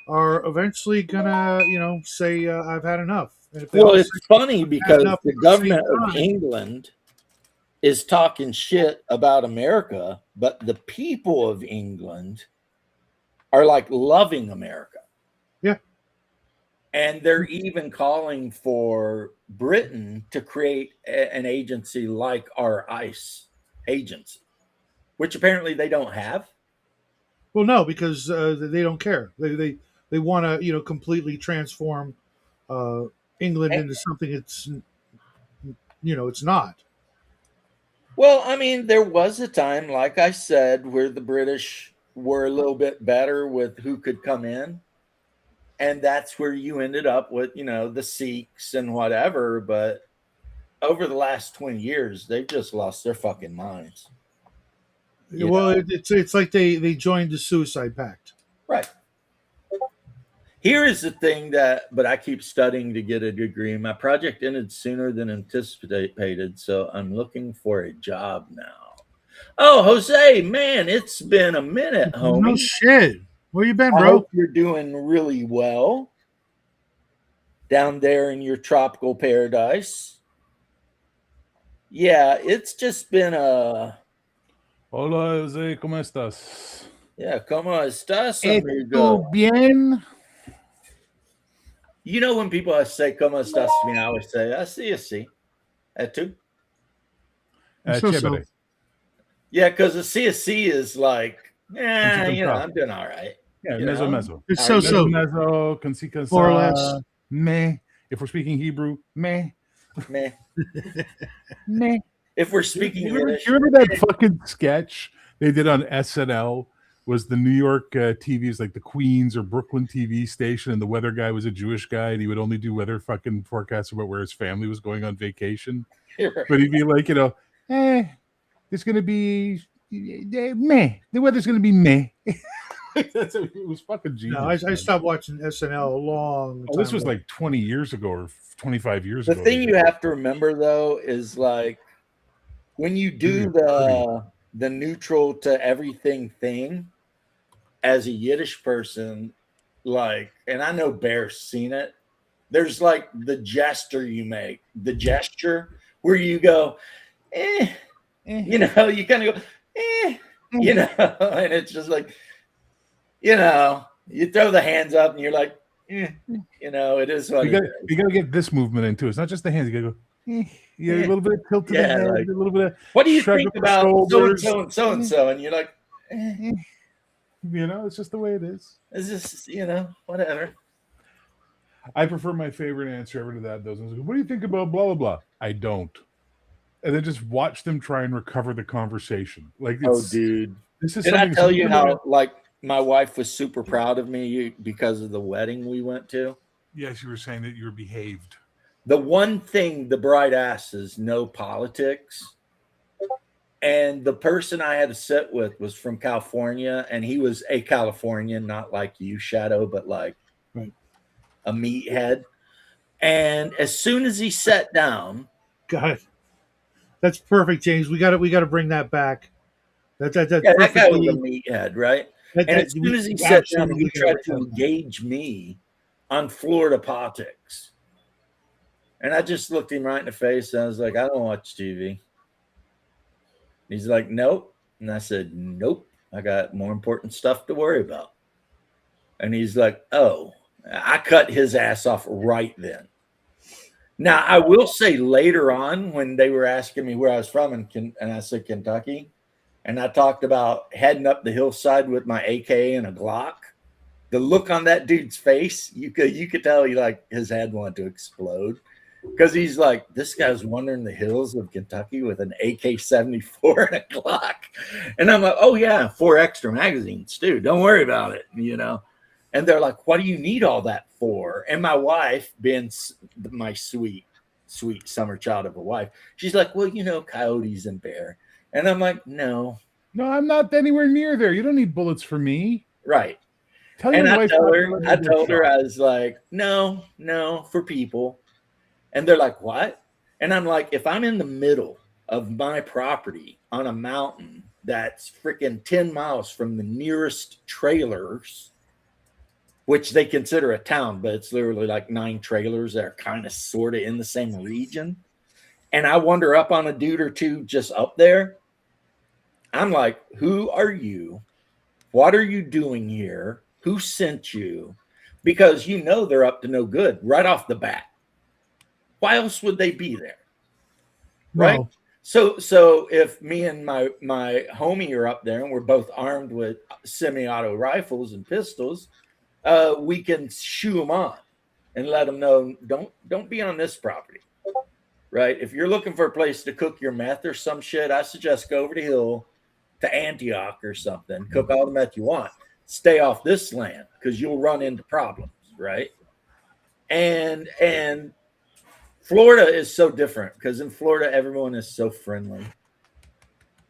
are eventually gonna, say, "I've had enough." And if they Well, all say it's funny "I've had because enough" the at the same government of time, England is talking shit about America, but the people of England are like loving America. yeah. And they're even calling for Britain to create an agency like our ICE agency, which apparently they don't have. Well, no, because they don't care. They want to completely transform uh, England into something it's not. Well, I mean, there was a time, like I said, where the British were a little bit better with who could come in. And that's where you ended up with, the Sikhs and whatever. But over the last 20 years, they've just lost their fucking minds. Well, it's like they joined the suicide pact. Right. Here is the thing but I keep studying to get a degree. My project ended sooner than anticipated, so I'm looking for a job now. Oh, Jose, man, it's been a minute, No homie. shit. Where you been, I bro? hope you're doing really well down there in your tropical paradise. Yeah, it's just been Hola, Jose, ¿cómo estás? Yeah, ¿cómo estás, ¿Tú amigo? bien? You know when people say ¿cómo estás to me, I always say, así. ¿Tú? So. Chévere. Yeah, because the CSC is like, Con I'm doing all right. Yeah, You mezzo, know? mezzo. It's Are so. you? Mezzo, con si, con More or sa, less. meh. If we're speaking Hebrew, meh. Meh. Meh. If we're speaking You remember, Yiddish, you remember that fucking sketch they did on SNL? Was the New York TV's like the Queens or Brooklyn TV station, and the weather guy was a Jewish guy, and he would only do weather fucking forecasts about where his family was going on vacation. But he'd be like, it's gonna be meh. The weather's gonna be meh. It was fucking genius. No, I stopped watching SNL a long time. This was ago. like 20 years ago or 25 years the ago. thing you have to remember though is like when you do the neutral to everything thing as a Yiddish person, like, and I know Bear's seen it. There's like the gesture you make, the gesture where you go, you kind of go, and it's just like, you throw the hands up and you're like, it is what you gotta get this movement into it. It's not just the hands. You gotta go, a little bit of tilt to the head, like, a little bit of what do you shrug think of the about shoulders. so and so and so? And you're like, it's just the way it is. It's just, whatever. I prefer my favorite answer ever to that. What do you think about blah blah blah? I don't. and then just watch them try and recover the conversation. Like Oh, it's dude. this is Did I something. tell you how, like, my wife was super proud of me because of the wedding we went to? Yes, you were saying that you were behaved. The one thing the bride asked is no politics. And the person I had to sit with was from California, and he was a Californian, not like you, Shadow, but like Right. a meathead. And as soon as he sat down, God, that's perfect, James. We got to bring that back. That's yeah, that guy was a perfectly. meathead, right? And as soon We as he sat down, he absolutely got to tried bring to that back. engage me on Florida politics. And I just looked him right in the face and I was like, I don't watch TV. He's like, nope. And I said, nope. I got more important stuff to worry about. And he's like, oh, I cut his ass off right then. Now, I will say later on when they were asking me where I was from, and I said Kentucky, and I talked about heading up the hillside with my AK and a Glock, the look on that dude's face, you could tell he like his head wanted to explode. Because he's like, this guy's wandering the hills of Kentucky with an AK-74 and a Glock. And I'm like, oh, yeah, 4 extra magazines, too. Don't worry about it, you know. And they're like, what do you need all that for? And my wife, being my sweet, sweet summer child of a wife, she's like, well, you know, coyotes and bear. And I'm like, no. No, I'm not anywhere near there. You don't need bullets for me. Right. Tell And your I wife. told her, I was like, no, for people. And they're like, what? And I'm like, if I'm in the middle of my property on a mountain that's freaking 10 miles from the nearest trailers, which they consider a town, but it's literally like 9 trailers that are kind of sort of in the same region. And I wander up on a dude or two just up there. I'm like, who are you? What are you doing here? Who sent you? Because you know they're up to no good right off the bat. Why else would they be there? Right? No. So if me and my homie are up there and we're both armed with semi-auto rifles and pistols, we can shoo them on and let them know don't be on this property. Right? If you're looking for a place to cook your meth or some shit, I suggest go over the hill to Antioch or something. Cook all the meth you want. Stay off this land because you'll run into problems, right? And Florida is so different because in Florida, everyone is so friendly.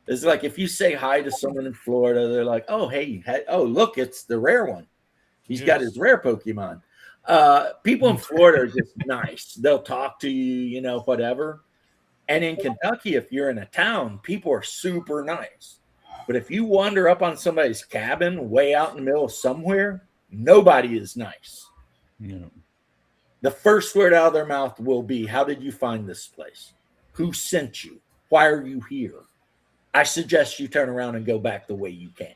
It's like if you say hi to someone in Florida, they're like, oh, hey, oh, look, it's the rare one. He's got his rare Pokemon. People in Florida are just nice. They'll talk to you, you know, whatever. And in Kentucky, if you're in a town, people are super nice. But if you wander up on somebody's cabin way out in the middle of somewhere, nobody is nice. Yeah. The first word out of their mouth will be, how did you find this place? Who sent you? Why are you here? I suggest you turn around and go back the way you came.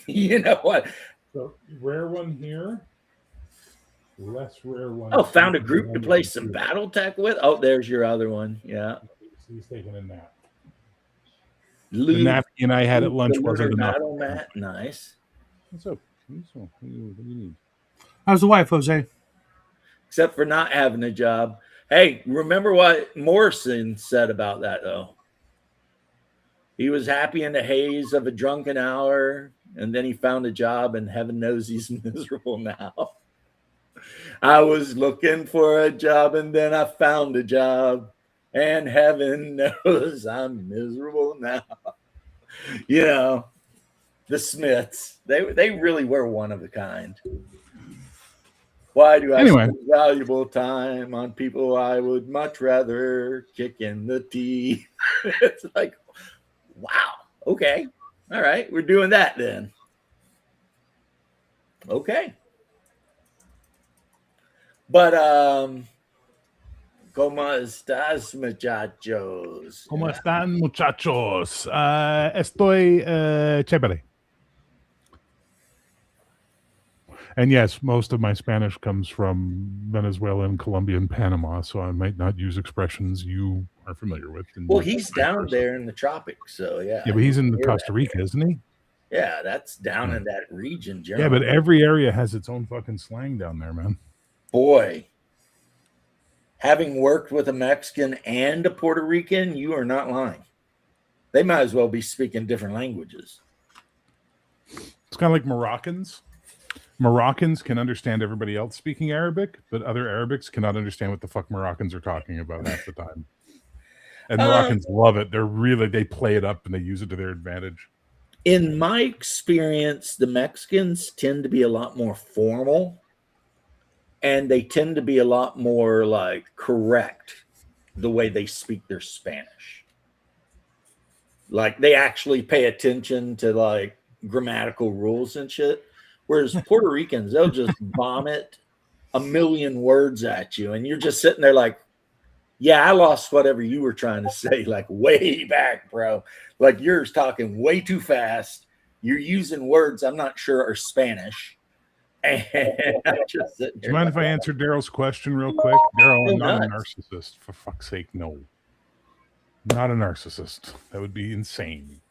You know what? So rare one here. Less rare one. Oh, found a group to play some BattleTech with? Oh, there's your other one. Yeah. He's taking a nap. The napkin I had at lunch wasn't enough. Battle mat. Nice. What's up? What do you need? How's the wife, Jose? Except for not having a job. Hey, remember what Morrison said about that, though? He was happy in the haze of a drunken hour, and then he found a job, and heaven knows he's miserable now. I was looking for a job, and then I found a job, and heaven knows I'm miserable now. You know, the Smiths, they really were one of a kind. Why do I spend valuable time on people I would much rather kick in the teeth? It's like, wow. Okay. All right. We're doing that then. Okay. But, ¿cómo estás, muchachos? ¿Cómo están, muchachos? Estoy chévere. And yes, most of my Spanish comes from Venezuela and Colombia and Panama, so I might not use expressions you are familiar with. Well, he's down there in the tropics, so yeah. Yeah, but he's in Costa Rica, isn't he? Yeah, that's down in that region, generally. Yeah, but every area has its own fucking slang down there, man. Boy. having worked with a Mexican and a Puerto Rican, you are not lying. They might as well be speaking different languages. It's kind of like Moroccans. Moroccans can understand everybody else speaking Arabic, but other Arabics cannot understand what the fuck Moroccans are talking about half the time. And Moroccans love it. They play it up and they use it to their advantage. In my experience, the Mexicans tend to be a lot more formal, and they tend to be a lot more like correct the way they speak their Spanish. Like they actually pay attention to like grammatical rules and shit. Whereas Puerto Ricans, they'll just vomit a million words at you, and you're just sitting there like, yeah, I lost whatever you were trying to say, like way back, bro. Like you're talking way too fast. You're using words I'm not sure are Spanish. And I'm just sitting Do you mind if I answer Daryl's question real quick? Daryl, I'm not a narcissist. For fuck's sake, no. Not a narcissist. That would be insane.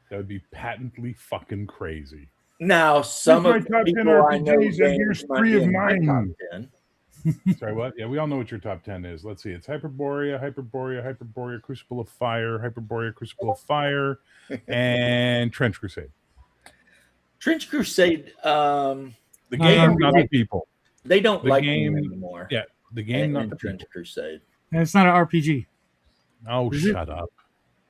That would be patently fucking crazy. Now, some of my top 10 RPGs, and here's 3 of mine. Sorry, what? Yeah, we all know what your top 10 is. Let's see. It's Hyperborea, Crucible of Fire, and Trench Crusade. Trench Crusade, the game, not the people. They don't the like game anymore. Yeah, the game, not the Trench people. Crusade. And it's not an RPG. Oh, shut up.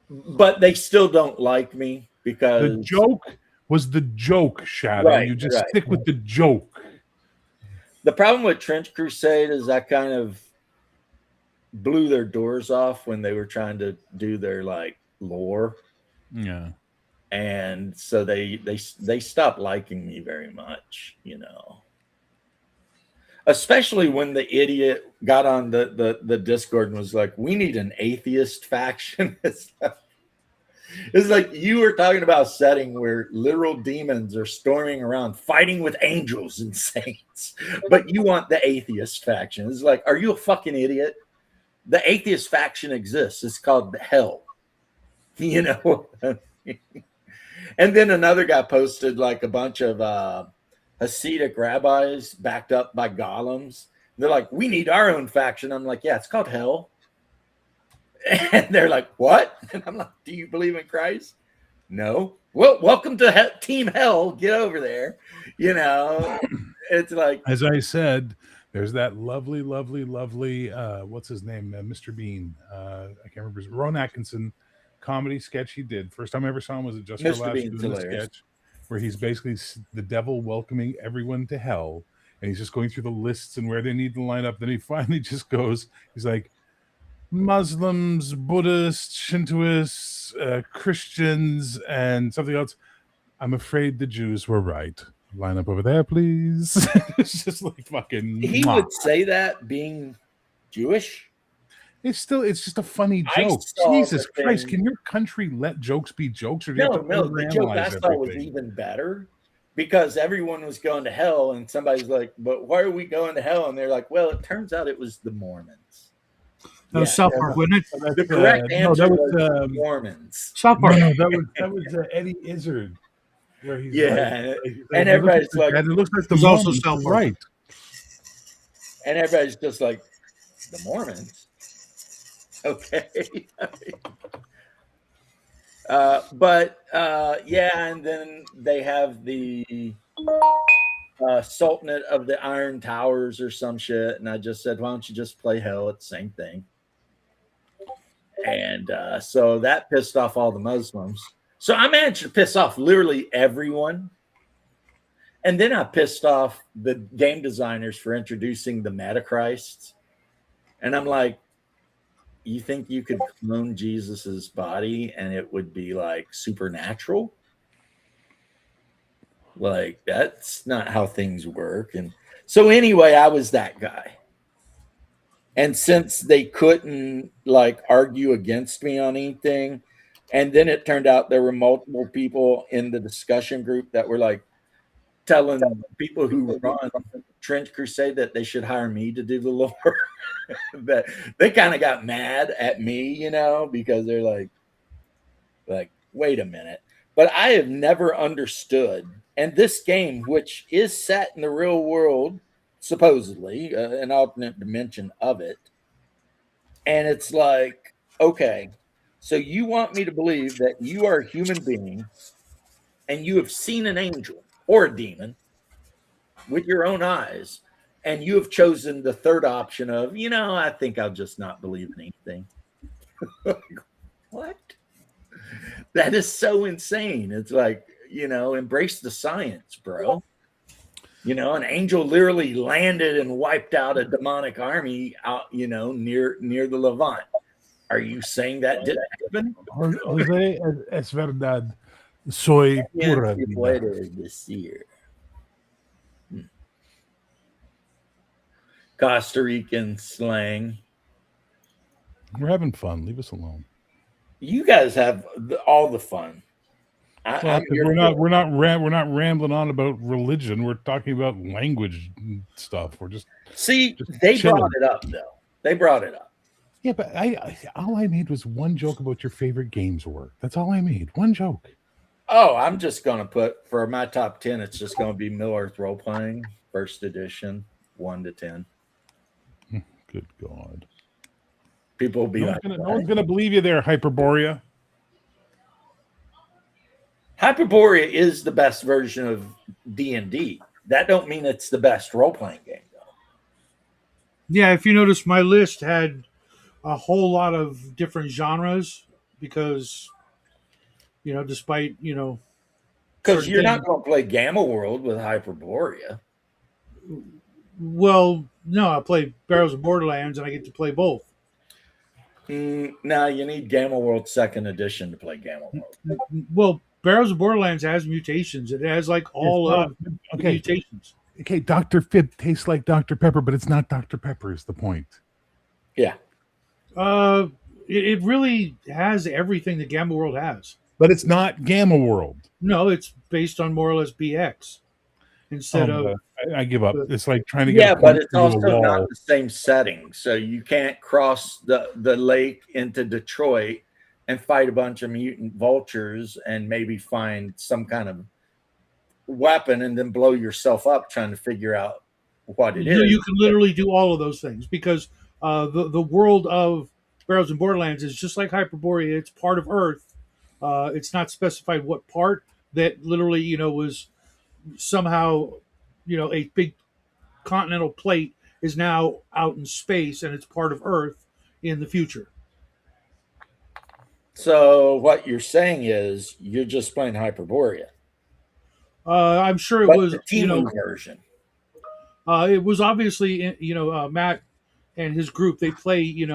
But they still don't like me because the joke was the joke, Shadow. Right, you just stick with the joke. The problem with Trench Crusade is I kind of blew their doors off when they were trying to do their like lore. Yeah. And so they stopped liking me very much, you know. Especially when the idiot got on the Discord and was like, we need an atheist faction. It's like you were talking about a setting where literal demons are storming around fighting with angels and saints, but you want the atheist faction. It's like, are you a fucking idiot? The atheist faction exists. It's called hell. You know? And then another guy posted like a bunch of Hasidic rabbis backed up by golems. They're like, we need our own faction. I'm like, yeah, it's called hell. And they're like, what? And I'm like, do you believe in Christ? No. Well, welcome to Team Hell. Get over there. You know, it's like, as I said, there's that lovely, what's his name? Mr. Bean. I can't remember. Ron Atkinson comedy sketch he did. First time I ever saw him was at Just for Laughs doing the sketch where he's basically the devil welcoming everyone to hell. And he's just going through the lists and where they need to line up. Then he finally just goes, he's like, Muslims, Buddhists, Shintoists, Christians, and something else. I'm afraid the Jews were right. Line up over there, please. It's just like fucking. He would say that being Jewish. It's just a funny joke. Jesus Christ, can your country let jokes be jokes? Or do you have to the joke I saw was even better because everyone was going to hell, and somebody's like, but why are we going to hell? And they're like, well, it turns out it was the Mormons. That was South Park, wasn't it? The correct answer was Mormons. South Park. No, that was Eddie Izzard. Where he's and everybody's like, it looks like the also Mormons, South Park. right? And everybody's just like, the Mormons. Okay. And then they have the Sultanate of the Iron Towers or some shit. And I just said, why don't you just play hell? It's the same thing. And so that pissed off all the Muslims. So I managed to piss off literally everyone. And then I pissed off the game designers for introducing the Metachrists. And I'm like, you think you could clone Jesus's body and it would be like supernatural? Like, that's not how things work. And so anyway, I was that guy. And since they couldn't like argue against me on anything, and then it turned out there were multiple people in the discussion group that were like telling people who run Trench Crusade that they should hire me to do the lore. That they kind of got mad at me, you know, because they're like, wait a minute. But I have never understood. And this game, which is set in the real world, supposedly an alternate dimension of it, And it's like, okay, so you want me to believe that you are a human being and you have seen an angel or a demon with your own eyes, and you have chosen the third option of, I think I'll just not believe in anything. What? That is so insane. It's like, embrace the science, bro. An angel literally landed and wiped out a demonic army out, near the Levant. Are you saying that didn't happen? Jose, es verdad. Soy Bien pura se vida. puede decir. Costa Rican slang. We're having fun. Leave us alone. You guys have all the fun. Well, I'm because here we're not rambling on about religion. We're talking about language and stuff. We're just See, just they chilling. brought it up though. They brought it up. Yeah, but I all I made was one joke about your favorite games were. That's all I made. One joke. Oh, I'm just gonna put for my top 10. It's just gonna be Middle Earth role playing, first edition, 1 to 10. Good God. People will be like, No one's gonna believe you there, Hyperborea. Hyperborea is the best version of D&D. That don't mean it's the best role playing game though. Yeah, if you notice, my list had a whole lot of different genres because despite Because certain you're things. not going to play Gamma World with Hyperborea. Well, no, I play Barrels of Borderlands, and I get to play both. No, you need Gamma World Second Edition to play Gamma World. Well, Barrels of Borderlands has mutations. It has like all of the mutations. Okay, Dr. Fib tastes like Dr. Pepper, but it's not Dr. Pepper is the point. Yeah. It really has everything that Gamma World has. But it's not Gamma World. No, it's based on more or less BX instead of. I give up. It's like trying to Yeah, get but it's also wall. not the same setting. So you can't cross the lake into Detroit and fight a bunch of mutant vultures and maybe find some kind of weapon and then blow yourself up trying to figure out what it is. You can literally do all of those things because the world of Barrels and Borderlands is just like Hyperborea. It's part of Earth. It's not specified what part. That literally, was somehow, a big continental plate is now out in space and it's part of Earth in the future. So what you're saying is you're just playing Hyperborea. I'm sure it But was, the Timu version. It was obviously, Matt and his group, they play,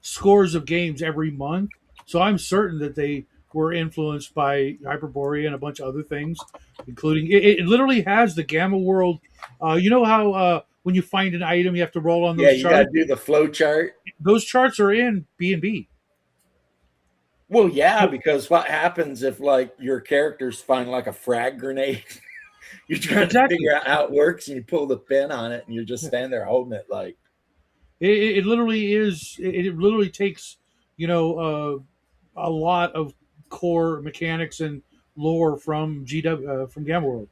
scores of games every month. So I'm certain that they were influenced by Hyperborea and a bunch of other things, including it literally has the Gamma World. You know how when you find an item, you have to roll on those you charts? got to do the flow chart. Those charts are in B&B. Well, yeah, because what happens if like your characters find like a frag grenade? You're trying to figure out how it works, and you pull the pin on it, and you're just standing there holding it. Like it literally is. It literally takes a lot of core mechanics and lore from GW from Gamma World.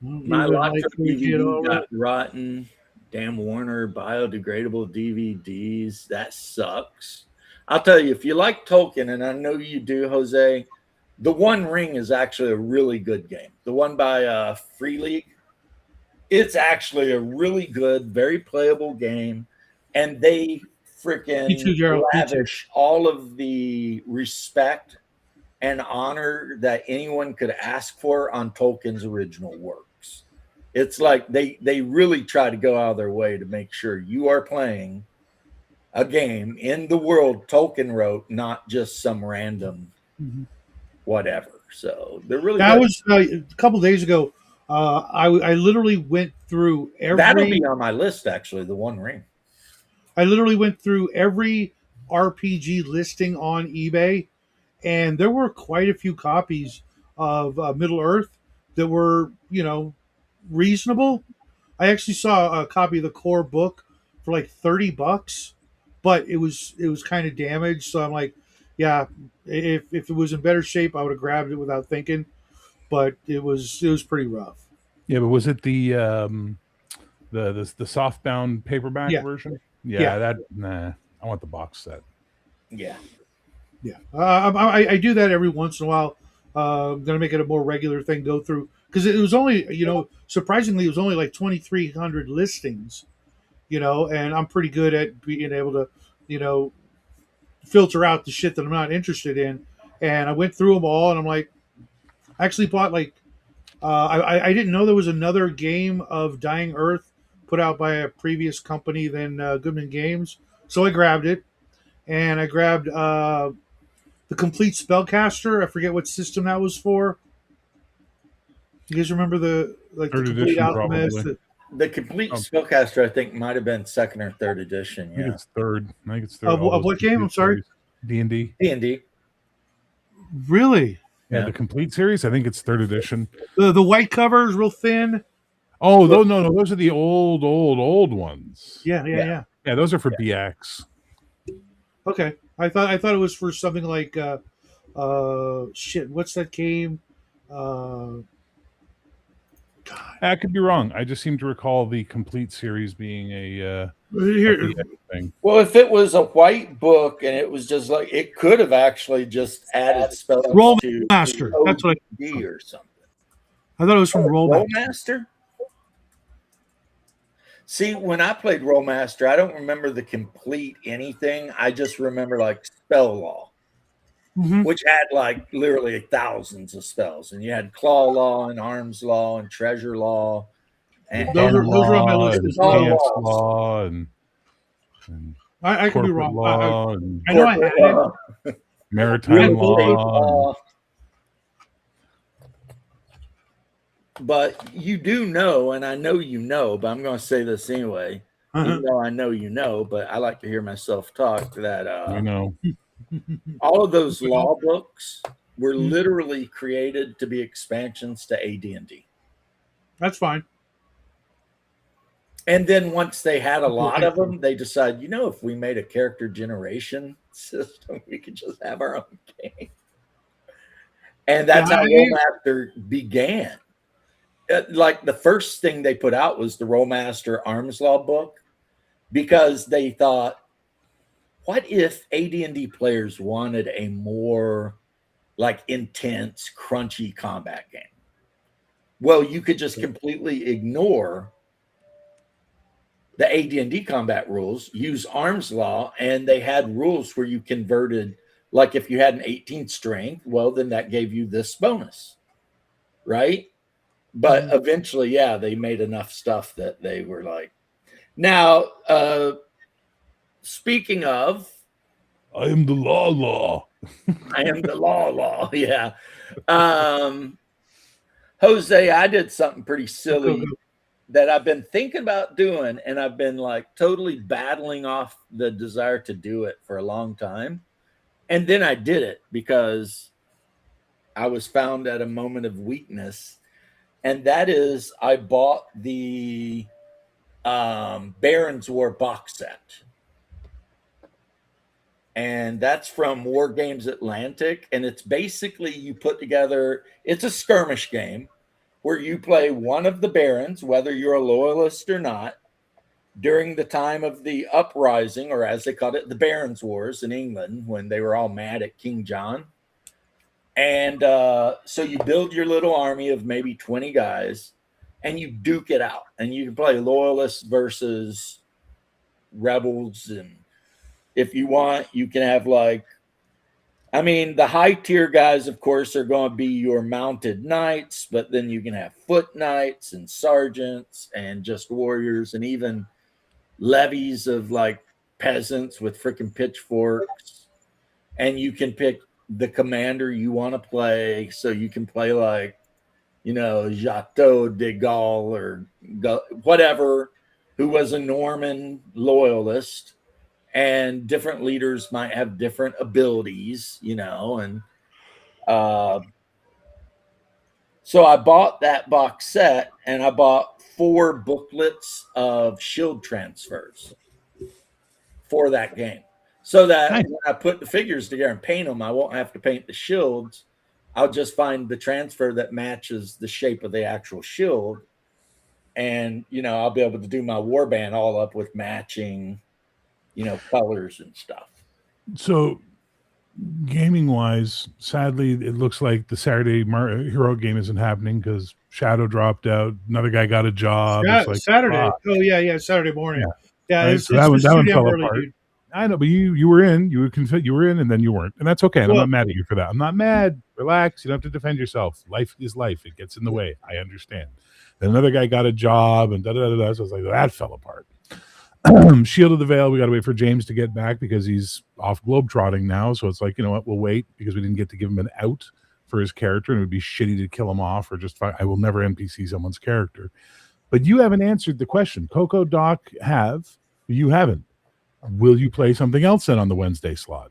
my laptop DVD got rotten. Damn Warner biodegradable DVDs. That sucks. I'll tell you, if you like Tolkien, and I know you do, Jose, The One Ring is actually a really good game. The one by Free League. It's actually a really good, very playable game. And they freaking lavish all of the respect and honor that anyone could ask for on Tolkien's original works. It's like they really try to go out of their way to make sure you are playing a game in the world Tolkien wrote, not just some random whatever. So they're really that was a couple days ago. I literally went through every. That'll be on my list, actually. The One Ring. I literally went through every RPG listing on eBay, and there were quite a few copies of Middle Earth that were, reasonable. I actually saw a copy of the core book for like $30, but it was kind of damaged. So I'm like, yeah, if it was in better shape, I would have grabbed it without thinking. But it was pretty rough. Yeah, but was it the softbound paperback version? Yeah, that nah. I want the box set. Yeah. Yeah, I do that every once in a while. I'm gonna make it a more regular thing. Go through because it was only surprisingly it was only like 2,300 listings. And I'm pretty good at being able to you know filter out the shit that I'm not interested in. And I went through them all, and I'm like, I actually bought like I didn't know there was another game of Dying Earth put out by a previous company than Goodman Games, so I grabbed it, and I grabbed the Complete Spellcaster. I forget what system that was for. You guys remember the Third Complete edition, Alchemist? probably. The complete Oh, spellcaster, I think, might have been second or third edition. I think Yeah. it's third. I think it's third. Of what game? I'm sorry. D&D. D&D. Really? Yeah, Yeah. the complete series. I think it's third edition. The white cover is real thin. Oh, no, those are the old ones. Yeah. Yeah, those are for BX. Okay. I thought it was for something like shit. What's that game? I could be wrong. I just seem to recall the complete series being a Here, BX thing. Well, if it was a white book and it was just like, it could have actually just added spells Roll to Master. That's what OD or something. I thought it was from Roll Master. Rollmaster? See, when I played Rollmaster, I don't remember the complete anything. I just remember like spell law, Mhm. which had like literally thousands of spells. And you had claw law and arms law and treasure law. And Those are on my list and as well. dance law and I could be corporate wrong. law and I know I had it. law, maritime real estate law. law. But you do know, and I know you know, but I'm going to say this anyway, even though I know you know, but I like to hear myself talk, that You know, all of those law books were literally created to be expansions to AD&D. That's fine. And then once they had a lot of them, they decided, if we made a character generation system, we could just have our own game. And that's how Rollmaster began. Like the first thing they put out was the Rollmaster Arms Law book, because they thought, what if AD&D players wanted a more like intense, crunchy combat game? Well, you could just completely ignore the AD&D combat rules, use Arms Law, and they had rules where you converted, like if you had an 18 strength, well, then that gave you this bonus, right? But eventually, yeah, they made enough stuff that they were like. Now, speaking of, I am the law. I am the law. Yeah. Jose, I did something pretty silly that I've been thinking about doing, and I've been like totally battling off the desire to do it for a long time. And then I did it because I was found at a moment of weakness. And that is, I bought the Baron's War box set. And that's from War Games Atlantic. And it's basically, you put together, it's a skirmish game where you play one of the barons, whether you're a loyalist or not, during the time of the uprising, or as they called it, the Barons' Wars in England, when they were all mad at King John. And so you build your little army of maybe 20 guys, and you duke it out. And you can play loyalists versus rebels. And if you want, you can have the high tier guys, of course, are going to be your mounted knights, but then you can have foot knights and sergeants and just warriors, and even levies of like peasants with freaking pitchforks. And you can pick the commander you want to play. So you can play Chateau de Gaulle or whatever, who was a Norman loyalist. And different leaders might have different abilities, and so I bought that box set, and I bought 4 booklets of shield transfers for that game, so that when I put the figures together and paint them, I won't have to paint the shields. I'll just find the transfer that matches the shape of the actual shield, and I'll be able to do my warband all up with matching colors and stuff. So, gaming wise, sadly, it looks like the Saturday Hero game isn't happening because Shadow dropped out. Another guy got a job. It's like Saturday. fuck. Oh yeah, Saturday morning. Yeah, Right. it's, So it's that just one too damn fell early, apart. dude. I know, but you were in. You were in, and then you weren't, and that's okay. And I'm Well, not mad at you for that. I'm not mad. Relax. You don't have to defend yourself. Life is life. It gets in the way. I understand. Then another guy got a job, and da da da da. So I was like, that fell apart. Shield of the Veil. We got to wait for James to get back because he's off globetrotting now. So it's like, you know what? We'll wait because we didn't get to give him an out for his character, and it would be shitty to kill him off or just. I will never NPC someone's character. But you haven't answered the question. Coco, Doc have. You haven't. Will you play something else then on the Wednesday slot?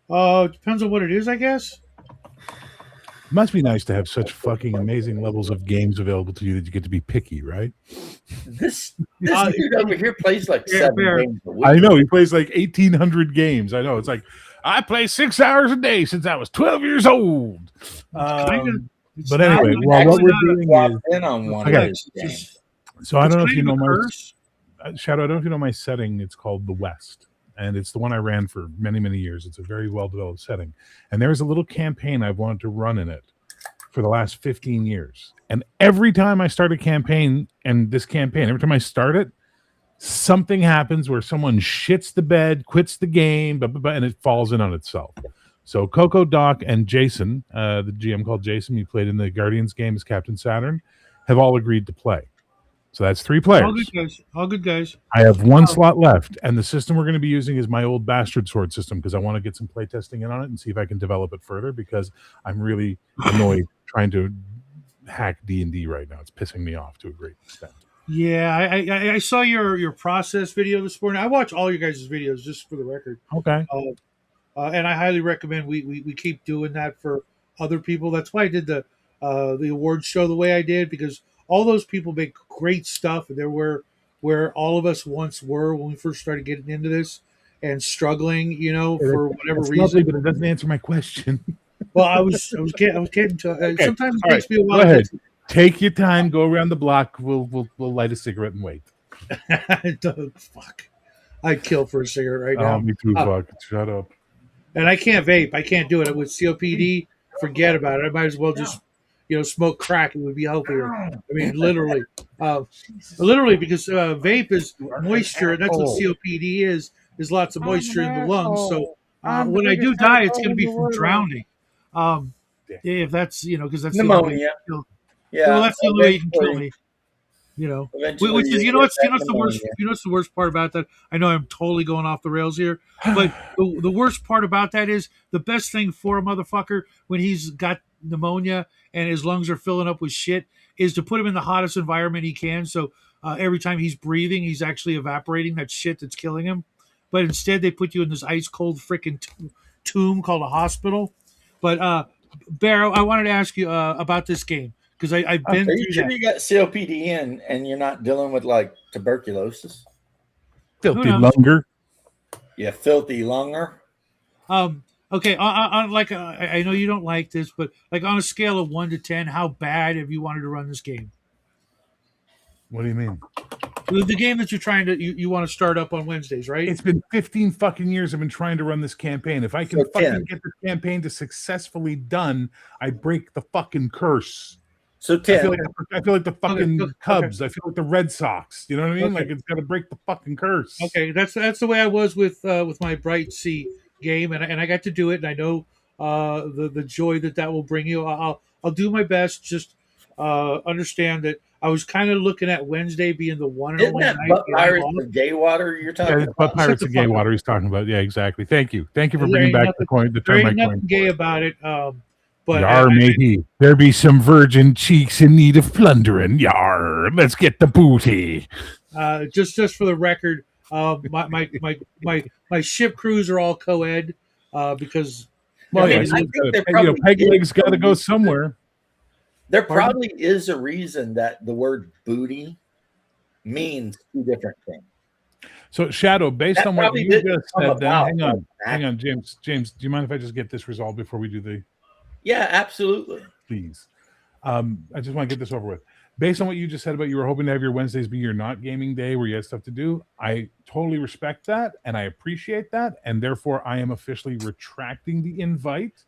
Depends on what it is, I guess. It must be nice to have such fucking amazing levels of games available to you that you get to be picky, right? This dude over here plays like Yeah, 7 fair. games a week. I know he plays like 1,800 games. I know it's like I play 6 hours a day since I was 12 years old. But anyway, well, what we're doing is in on one Okay. of his games. so I don't know if you know my curse. Shadow. I don't know if you know my setting. It's called the West, and it's the one I ran for many, many years. It's a very well developed setting, and there's a little campaign I've wanted to run in it for the last 15 years. And every time I start a campaign, and this campaign, every time I start it, something happens where someone shits the bed, quits the game, and it falls in on itself. So Coco, Doc, and Jason, the GM called Jason, he played in the Guardians game as Captain Saturn, have all agreed to play. So that's 3 players. All good guys. All good guys. I have 1 slot left, and the system we're going to be using is my old Bastard Sword system because I want to get some play testing in on it and see if I can develop it further because I'm really annoyed trying to hack D&D right now. It's pissing me off to a great extent. Yeah, I saw your process video this morning. I watch all your guys' videos just for the record. Okay. And I highly recommend we keep doing that for other people. That's why I did the awards show the way I did because all those people make great stuff, and they're where all of us once were when we first started getting into this and struggling, for whatever That's reason. lovely, but it doesn't answer my question. Well, I was getting to. Okay, Sometimes it all takes right, me a while. Go ahead. Take your time. Go around the block. We'll light a cigarette and wait. Fuck, I'd kill for a cigarette right now. Oh, me too. Fuck. Shut up. And I can't vape. I can't do it with COPD. Forget about it. I might as well just, smoke crack. It would be healthier. I mean, literally, because vape is moisture, and that's what COPD is lots of moisture in the lungs. So when I do die, it's going to be from drowning. If that's because that's Pneumonia. Yeah, well, that's the only way you can kill me. Eventually Which is you'll what's get the worst. pneumonia. What's the worst part about that? I know I'm totally going off the rails here, but the worst part about that is the best thing for a motherfucker when he's got pneumonia and his lungs are filling up with shit is to put him in the hottest environment he can. So every time he's breathing, he's actually evaporating that shit that's killing him. But instead, they put you in this ice cold freaking tomb called a hospital. But Barrow, I wanted to ask you about this game. Because I've been Are through you sure that. you got COPD and you're not dealing with like tuberculosis? Filthy lunger. You filthy lunger. Okay. I know you don't like this, but like on a scale of 1 to 10, how bad have you wanted to run this game? What do you mean? The game that you're trying to you want to start up on Wednesdays, right? It's been 15 fucking years I've been trying to run this campaign. If I can fucking get this campaign to successfully done, I break the fucking curse. So 10. I feel like the fucking Cubs. I feel like the Red Sox. You know what I mean? Okay. Like it's got to break the fucking curse. Okay, that's the way I was with my Bright Sea game, and I got to do it, and I know the joy that will bring you. I'll do my best. Just understand that I was kind of looking at Wednesday being the one and Isn't only that night. Butt Pirates of Gay Water you're talking about? Butt Pirates of Gay Water he's talking about. Yeah, exactly. Thank you for bringing back the coin. The There term I ain't nothing coined. gay about it. But Yar, matey, there be some virgin cheeks in need of plundering. Yar, let's get the booty. Just for the record, my ship crews are all co-ed because Peg Leg's got to go somewhere. There probably is a reason that the word booty means 2 different things. So, Shadow, based on what you just said, then hang on, James. James, do you mind if I just get this resolved before we do the? Yeah, absolutely. Please. I just want to get this over with. based on what you just said about you were hoping to have your Wednesdays be your not gaming day where you had stuff to do, I totally respect that and I appreciate that. And therefore, I am officially retracting the invite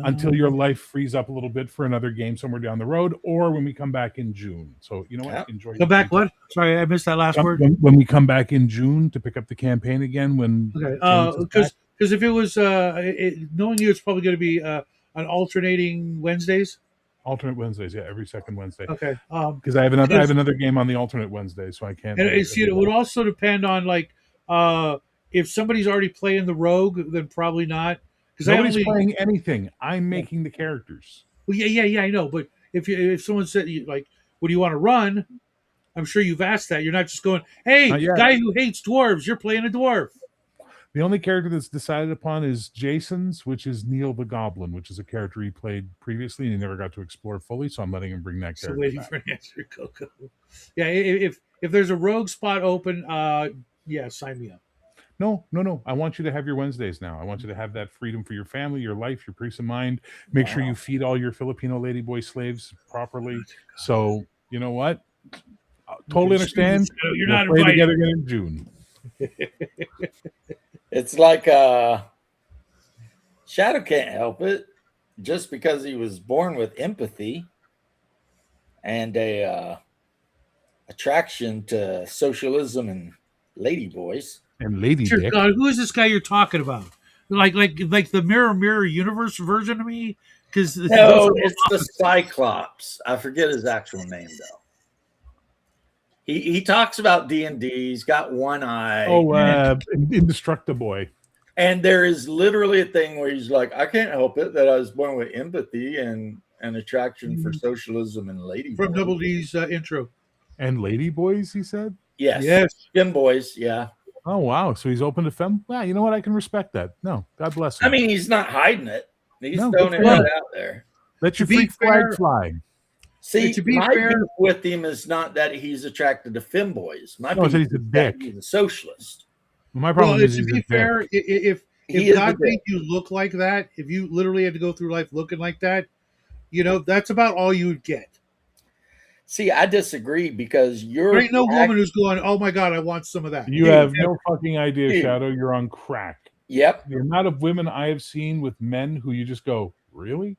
until your life frees up a little bit for another game somewhere down the road or when we come back in June. So, you know what? Yeah. Enjoy Go your back. free What? Sorry, I missed that last time. word. When we come back in June to pick up the campaign again, when Okay. James is back, Because if it was knowing you, it's probably going to be an alternating Wednesdays. alternate Wednesdays, yeah, every second Wednesday. Okay. Because I have another game on the alternate Wednesday, so I can't. And see, it would also depend on like if somebody's already playing the rogue, then probably not. Because Nobody's playing anything. I'm making the characters. Well, yeah, I know. But if someone said like, "What do you want to run?" I'm sure you've asked that. You're not just going, "Hey, Not yet. guy who hates dwarves, you're playing a dwarf." The only character that's decided upon is Jason's, which is Neil the Goblin, which is a character he played previously and he never got to explore fully. So I'm letting him bring that So character waiting back. for an answer, Coco. Yeah, if there's a rogue spot open, yeah, sign me up. No. I want you to have your Wednesdays now. I want you to have that freedom for your family, your life, your peace of mind. Make sure you feed all your Filipino ladyboy slaves properly. So you know what? Totally understand. You're We'll not play invited. together again in June. It's like Shadow can't help it just because he was born with empathy and a attraction to socialism and ladyboys. And Lady Dear Dick. God, who is this guy you're talking about? Like the Mirror Universe version of me? Because No, it's the Cyclops. I forget his actual name though. He talks about D&D. He's got one eye. Indestructible. And there is literally a thing where he's like, I can't help it that I was born with empathy and an attraction for socialism and ladyboys. from Double D's intro. And ladyboys, he said? Yes. Gym boys, yeah. Oh, wow. So he's open to femme? Wow, you know what? I can respect that. No, God bless him. I mean, he's not hiding it. He's No, throwing good it for right him. out there. Let your To be freak flag fair- fly. See, To be my fair- beef with him is not that he's attracted to femboys. My No, beef that he's a is that dick. he's a socialist. My problem Well, is to he's a be dick. fair, if He is a God dick. made you look like that, if you literally had to go through life looking like that, that's about all you would get. See, I disagree because you're There ain't no woman who's going, "Oh my God, I want some of that." You have no fucking idea, Dude. Shadow. You're on crack. Yep. The amount of women I have seen with men who you just go, really?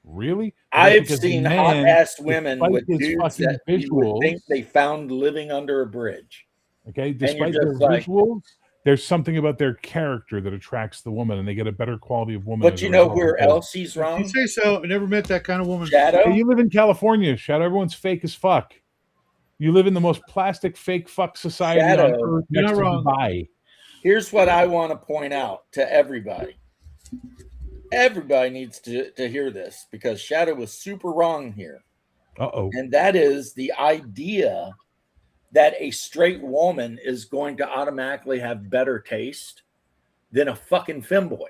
Really? But that's I've because the seen man, hot-ass women despite with his dudes fucking that you would visuals, think they found living under a bridge. okay, you're despite their just like- visuals, there's something about their character that attracts the woman, and they get a better quality of woman. But as you a know result where because- else he's You wrong? say so. I never met that kind of woman. Shadow? Hey, you live in California, Shadow. Everyone's fake as fuck. You live in the most plastic fake fuck society on Shadow, earth you're next to not wrong. Dubai. Here's what I want to point out to everybody. Everybody needs to hear this because Shadow was super wrong here. Uh-oh. And that is the idea that a straight woman is going to automatically have better taste than a fucking femboy.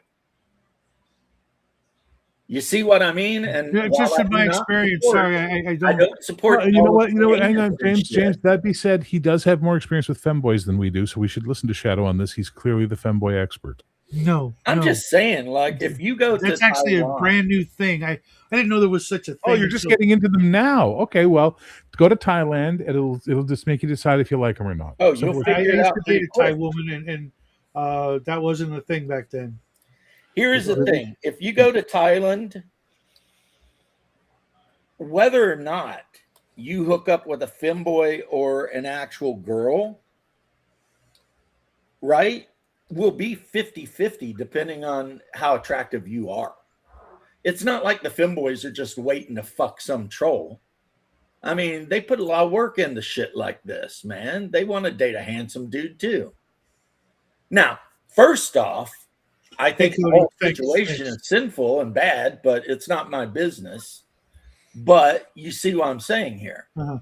You see what I mean? And Yeah, while just I in do my not experience. support- Sorry, I I don't. don't support. Well, you know all what? the You know what? Hang on, games and James. shit. James. That be said, he does have more experience with femboys than we do, so we should listen to Shadow on this. He's clearly the femboy expert. No, I'm no. just saying, like, if you go That's to actually Taiwan, a brand new thing. I didn't know there was such a thing. Oh, you're just until- getting into them now. Okay, well, go to Thailand. It'll just make you decide if you like them or not. Oh, Simple you'll as I that. figure it used out to pretty date a Thai quick. woman, and that wasn't a thing back then. Here's the thing: if you go to Thailand, whether or not you hook up with a femboy or an actual girl, right, will be 50-50 depending on how attractive you are. It's not like the femboys are just waiting to fuck some troll. I mean, they put a lot of work into shit like this, man. They want to date a handsome dude too. Now, first off, I think the whole situation is sinful and bad, but it's not my business. But you see what I'm saying here. Uh-huh.